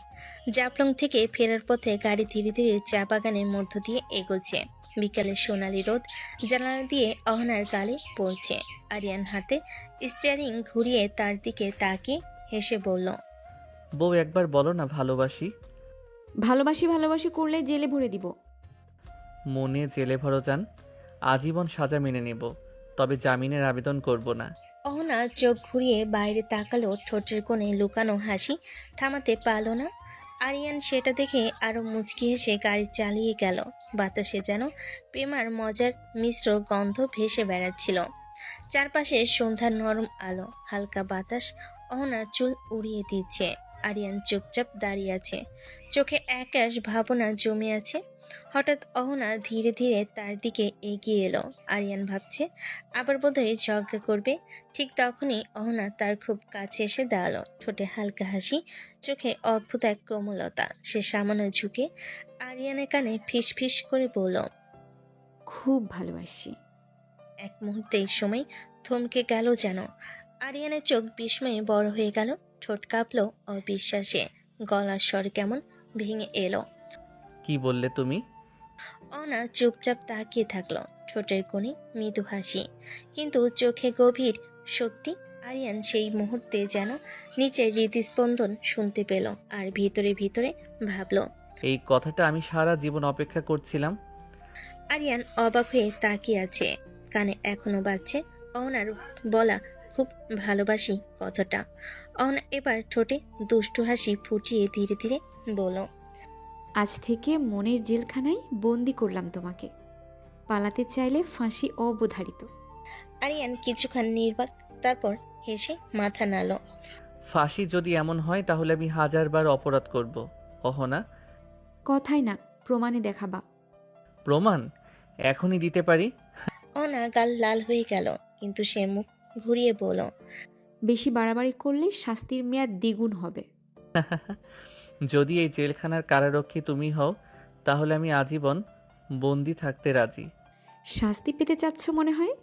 Speaker 3: জাফলং থেকে ফেরার পথে গাড়ি ধীরে ধীরে চা বাগানের মধ্য দিয়ে এগোচ্ছে। বিকালের সোনালি রোদ জানালা দিয়ে অহনার গালে পড়ছে। আরিয়ান হাতে স্টিয়ারিং ঘুরিয়ে তার দিকে তাকিয়ে হেসে বলল,
Speaker 2: বউ একবার বলো না ভালোবাসি।
Speaker 1: ভালোবাসি করলে জেলে ভরে দিব।
Speaker 2: মনে জেলে ভরো যান, আজীবন সাজা মেনে নেব, তবে জামিনের আবেদন করব না।
Speaker 3: অহনা চোখ ঘুরিয়ে বাইরে তাকালো। ঠোঁটের কোণে লুকানো হাসি থামাতে পারল না। আরিয়ান সেটা দেখে আরো মুচকি হেসে গাড়ি চালিয়ে গেল। বাতাসে যেন প্রেমার মজার মিশ্র গন্ধ ভেসে বেড়াচ্ছিল। চারপাশে সন্ধ্যার নরম আলো, হালকা বাতাস অহনার চুল উড়িয়ে দিচ্ছে। আরিয়ান চুপচাপ দাঁড়িয়ে আছে, চোখে একাশ ভাবনা জমে আছে। হঠাৎ অহনা ধীরে ধীরে তার দিকে এগিয়ে এলো। আরিয়ান ভাবছে আবার বোধহয় ঝগড়া করবে। ঠিক তখনই অহনা তার খুব কাছে এসে দাঁড়ালো, ঠোঁটে হালকা হাসি, চোখে অদ্ভুত এক কোমলতা। সে সামান্য ঝুঁকে আরিয়ানের কানে ফিস ফিস করে বলল,
Speaker 1: খুব ভালোবাসি।
Speaker 3: এক মুহূর্তেই সময় থমকে গেল যেন। আরিয়ানের চোখ বিস্ময়ে বড় হয়ে গেল, ঠোঁট কাঁপলো অবিশ্বাসে, গলার স্বর কেমন ভেঙে এলো।
Speaker 2: কি বললে তুমি?
Speaker 3: অনা চুপচাপ তাকিয়ে থাকলো, ঠোঁটের কোণে মৃদু হাসি, কিন্তু চোখে গভীর সত্যি। আরিয়ান সেই মুহূর্তে যেন নিচের হৃদস্পন্দন শুনতে পেল, আর ভিতরে ভিতরে ভাবলো,
Speaker 2: এই কথাটা আমি সারা জীবন অপেক্ষা করছিলাম।
Speaker 3: আরিয়ান অবাক হয়ে তাকিয়ে আছে, কানে এখনো বাজছে অহনার বলা খুব ভালোবাসি কথাটা। অহনা এবার ঠোঁটে দুষ্টু হাসি ফুটিয়ে ধীরে ধীরে বলল,
Speaker 1: আজ থেকে মনের জেলখানায় বন্দি করলাম তোমাকে। পালাতে চাইলে ফাঁসি অবধারিত।
Speaker 3: আরিয়ান কিছুক্ষণ নির্বাক, তারপর হেসে মাথা নাড়ল।
Speaker 2: ফাঁসি যদি এমন হয় তাহলে আমি 1000বার অপরাধ করব। অহনা,
Speaker 1: কথাই না, প্রমাণে দেখাবা।
Speaker 2: প্রমাণ এখনই দিতে পারি।
Speaker 3: অনা গাল লাল হয়ে গেল, কিন্তু সে মুখ ঘুরিয়ে বলল,
Speaker 1: বেশি বাড়াবাড়ি করলে শাস্তির মেয়াদ দ্বিগুণ হবে।
Speaker 2: যদি এই জেলখানার কারারক্ষী তুমি হও তাহলে আমি আজীবন বন্দি থাকতে রাজি।
Speaker 1: শাস্তি পেতে চাচ্ছ মনে হয়।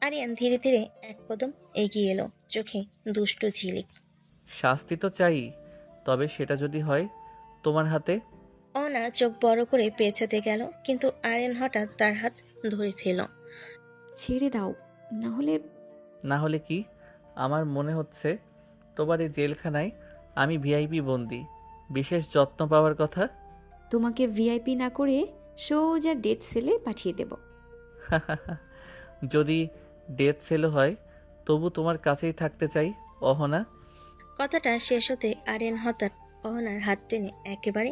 Speaker 3: আরিয়ান ধীরে ধীরে এক কদম এগিয়ে এলো, চোখে দুষ্ট ঝিলিক।
Speaker 2: শাস্তি তো চাই, তবে সেটা যদি হয় তোমার হাতে।
Speaker 3: অনা চোখ বড় করে পেছাতে গেল, কিন্তু আরিয়ান হঠাৎ তার হাত ধরে ফেল।
Speaker 1: ছেড়ে দাও, না হলে
Speaker 2: কি? আমার মনে হচ্ছে তোমার এই জেলখানায় আমি ভিআইপি বন্দি, বিশেষ যত্ন পাওয়ার কথা।
Speaker 1: তোমাকে ভিআইপি না করে সোজা ডেথ সেলে পাঠিয়ে দেব।
Speaker 2: যদি ডেথ সেল হয় তবু তোমার কাছেই থাকতে চাই অহনা।
Speaker 3: কথাটা শেষ হতে আরিয়ান হঠাৎ অহনার হাত টেনে একেবারে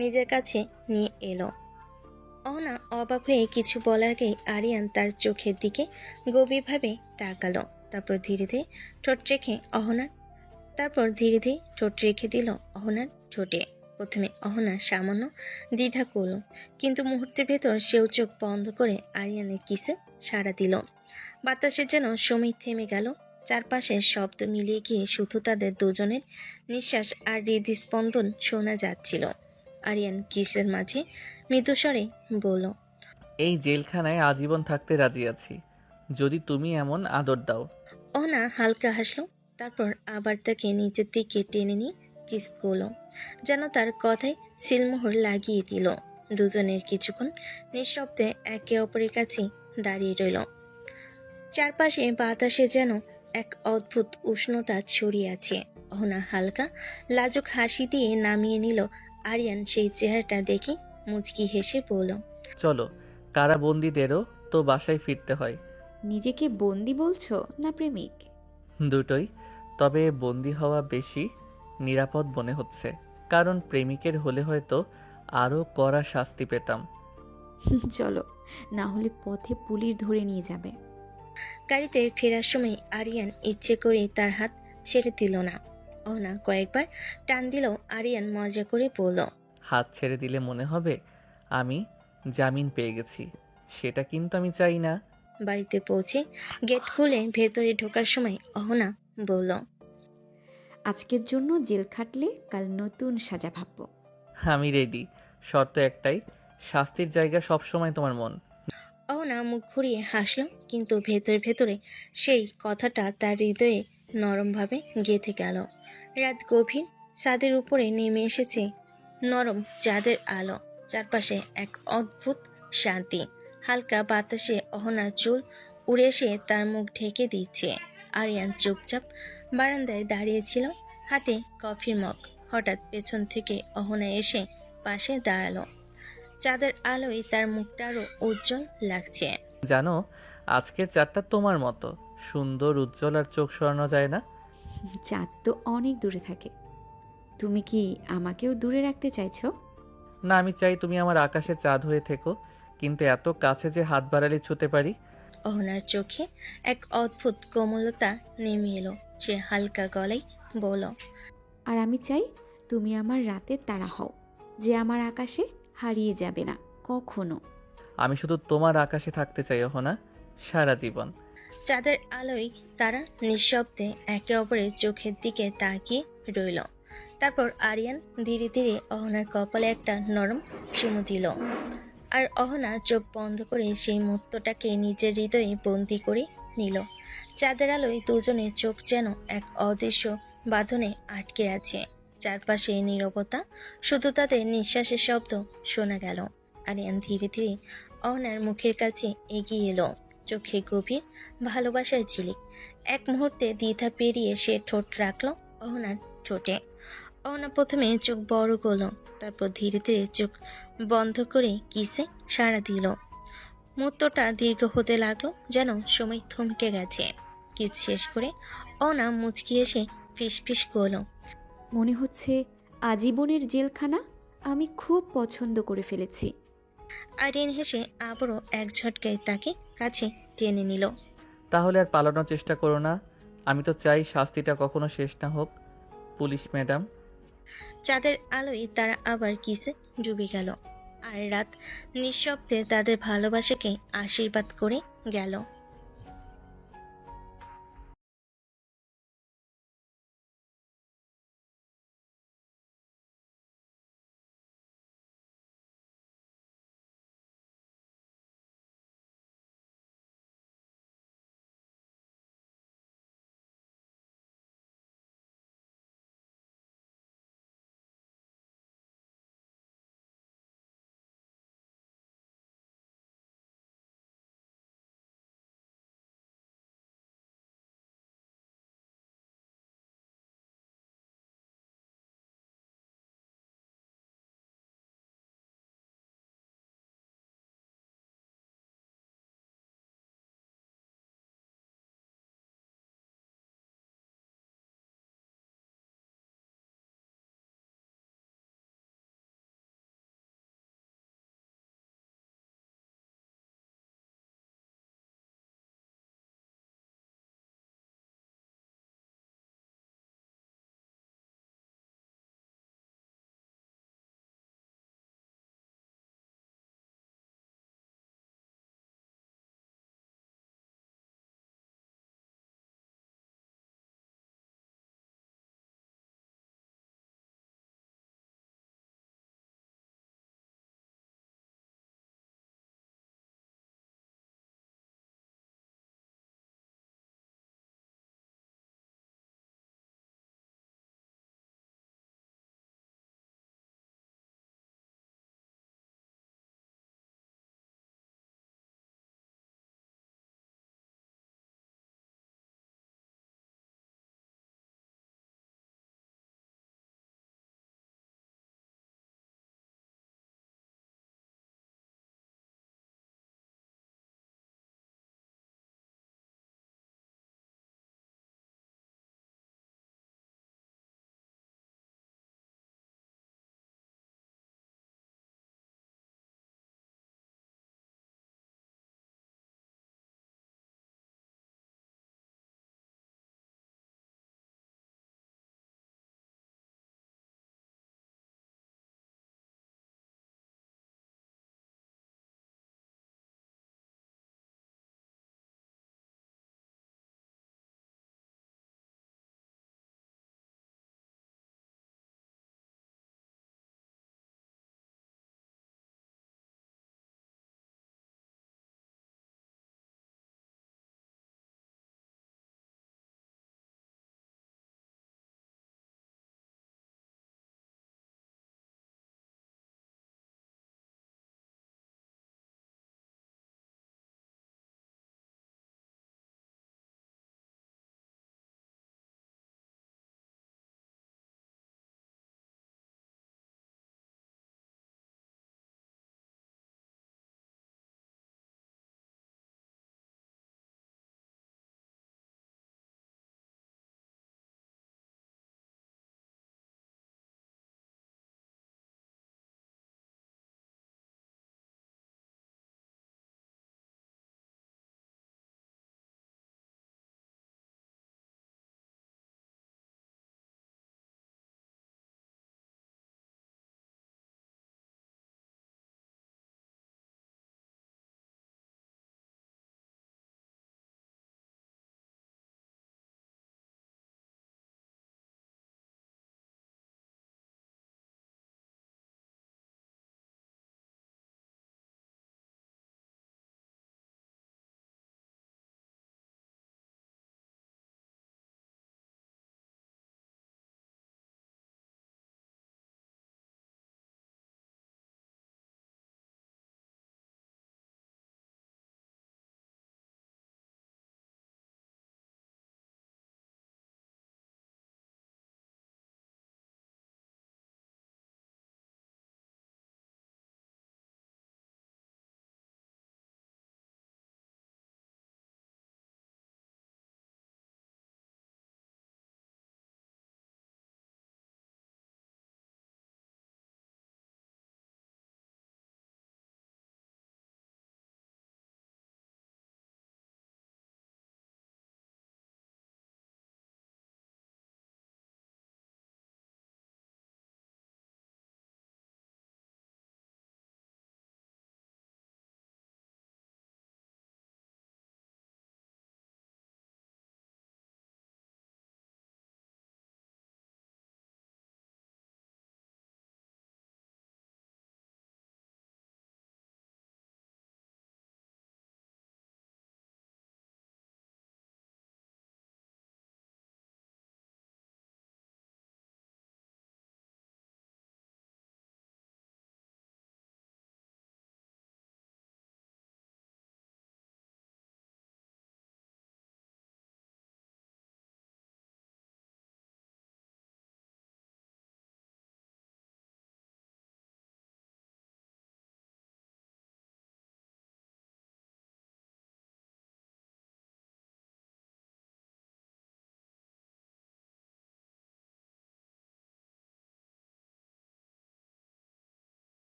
Speaker 3: নিজের কাছে নিয়ে এলো। অহনা অবাক হয়ে কিছু বলার আগেই আরিয়ান তার চোখের দিকে গভীরভাবে তাকালো, তারপর ধীরে ধীরে ঠোঁট রেখে দিল অহনার ঠোঁটে। প্রথমে অহনা সামান্য দ্বিধা করল, কিন্তু মুহূর্তের ভেতর সেও চোখ বন্ধ করে আরিয়ানের কিসে সাড়া দিল। বাতাসে যেন সময় থেমে গেল, চারপাশের শব্দ মিলিয়ে গিয়ে শুধু তাদের দুজনের নিঃশ্বাস আর হৃদস্পন্দন শোনা যাচ্ছিল। আরিয়ান কিসের মাঝে মৃদুস্বরে বলল,
Speaker 2: এই জেলখানায় আজীবন থাকতে রাজি আছি, যদি তুমি এমন আদর দাও।
Speaker 3: অহনা হালকা হাসলো, তারপর আবার তাকে নিচের দিকে টেনে নিয়ে কিস করলো, যেন তার কথায় সিলমোহর লাগিয়ে দিল। দুজনের কিছুক্ষণ নিঃশব্দে একে অপরের কাছে দাঁড়িয়ে রইল। চারপাশে বাতাসে যেন এক অদ্ভুত উষ্ণতা ছড়িয়ে আছে। অহনা হালকা লাজুক হাসি দিয়ে নামিয়ে নিল আরিয়ান সেই চেহারাটা দেখে মুচকি হেসে বলল,
Speaker 2: চলো, কারাবন্দীদেরও তো বাসায় ফিরতে হয়।
Speaker 1: নিজেকে বন্দি বলছো না প্রেমিক?
Speaker 2: দুটোই, তবে বন্দি হওয়া বেশি নিরাপদ মনে হচ্ছে, কারণ প্রেমিকের হলে হয়তো আরও কড়া শাস্তি পেতাম।
Speaker 1: চলো, না হলে পথে পুলিশ ধরে নিয়ে যাবে।
Speaker 3: গাড়িতে ফেরার সময় আরিয়ান ইচ্ছে করে তার হাত ছেড়ে দিল না। অহনা কয়েকবার টান দিল। আরিয়ান মজা করে বলল,
Speaker 2: হাত ছেড়ে দিলে মনে হবে আমি জামিন পেয়ে গেছি, সেটা কিন্তু আমি চাই না।
Speaker 3: বাড়িতে পৌঁছে গেট খুলে ভেতরে ঢোকার সময় অহনা বলল,
Speaker 1: আজকের জন্য জেল খাটলে কাল নতুন সাজা ভাববো।
Speaker 2: আমি রেডি, শর্ত একটাই, শাস্তির জায়গা সবসময় তোমার মন।
Speaker 3: অহনা মুখ ঘুরিয়ে হাসল, কিন্তু ভেতরে ভেতরে সেই কথাটা তার হৃদয়ে নরমভাবে গেঁথে গেল। রাত গভীর, ছাদের উপরে নেমে এসেছে নরম চাঁদের আলো, চারপাশে এক অদ্ভুত শান্তি। হালকা বাতাসে অহনার চুল উড়ে এসে তার মুখ ঢেকে দিচ্ছে। আরিয়ান চুপচাপ বারান্দায় দাঁড়িয়েছিল, হাতে কফির মগ। হঠাৎ পেছন থেকে অহনা এসে পাশে দাঁড়ালো। চাঁদের আলোয় তার মুখটা আরো উজ্জ্বল লাগছে।
Speaker 2: জানো, আজকের চাঁদটা তোমার মতো সুন্দর, উজ্জ্বল আর চোখ সরানো যায় না।
Speaker 1: চাঁদ তো অনেক দূরে থাকে। তুমি কি আমাকেও দূরে রাখতে চাইছো?
Speaker 2: না, আমি চাই তুমি আমার আকাশে চাঁদ হয়ে থেকো, কিন্তু এত কাছে যে হাত বাড়ালে ছুতে পারি।
Speaker 3: অহনার চোখে এক অদ্ভুত কোমলতা নেমে এলো। সে হালকা গলায় বলল,
Speaker 1: আর আমি চাই তুমি আমার রাতের তারা হও, যে আমার আকাশে হারিয়ে যাবে না কখনো।
Speaker 2: আমি শুধু তোমার আকাশে থাকতে চাই অহনা, সারা জীবন।
Speaker 3: চাঁদের আলোয় তারা নিঃশব্দে একে অপরের চোখের দিকে তাকিয়ে রইল। তারপর আরিয়ান ধীরে ধীরে অহনার কপালে একটা নরম চুমু দিল। আর অহনা চোখ বন্ধ করে সেই মুহূর্তটাকে নিজের হৃদয়ে বন্দি করে নিল। চাঁদের আলোয় দুজনের চোখ যেন এক অদৃশ্য বাঁধনে আটকে আছে। চারপাশে নীরবতা, শুধু তাদের নিঃশ্বাসের শব্দ শোনা গেল। আরিয়ান ধীরে ধীরে অহনার মুখের কাছে এগিয়ে এলো, চোখে গভীর ভালোবাসার ঝিলিক। এক মুহূর্তে দ্বিধা পেরিয়ে সে ঠোঁট রাখলো অহনার ঠোঁটে। অহনা প্রথমে চোখ বড় করলো, তারপর ধীরে ধীরে চোখ বন্ধ করে কিসে সাড়া দিল। মুহূর্তটা দীর্ঘ হতে লাগলো, যেন সময় থমকে গেছে। কিস শেষ করে অহনা মুচকি এসে ফিসফিস করলো,
Speaker 1: মনে হচ্ছে আজীবনের জেলখানা আমি খুব পছন্দ করে ফেলেছি।
Speaker 3: আরিয়ান হেসে আবারও এক ঝটকায় তাকে কাছে টেনে নিল।
Speaker 2: তাহলে আর পালানোর চেষ্টা করো না। আমি তো চাই শাস্তিটা কখনো শেষ না হোক, পুলিশ ম্যাডাম।
Speaker 3: চাঁদের আলোয় তারা আবার কিসে ডুবে গেল, আর রাত নিঃশব্দে তাদের ভালোবাসাকে আশীর্বাদ করে গেল।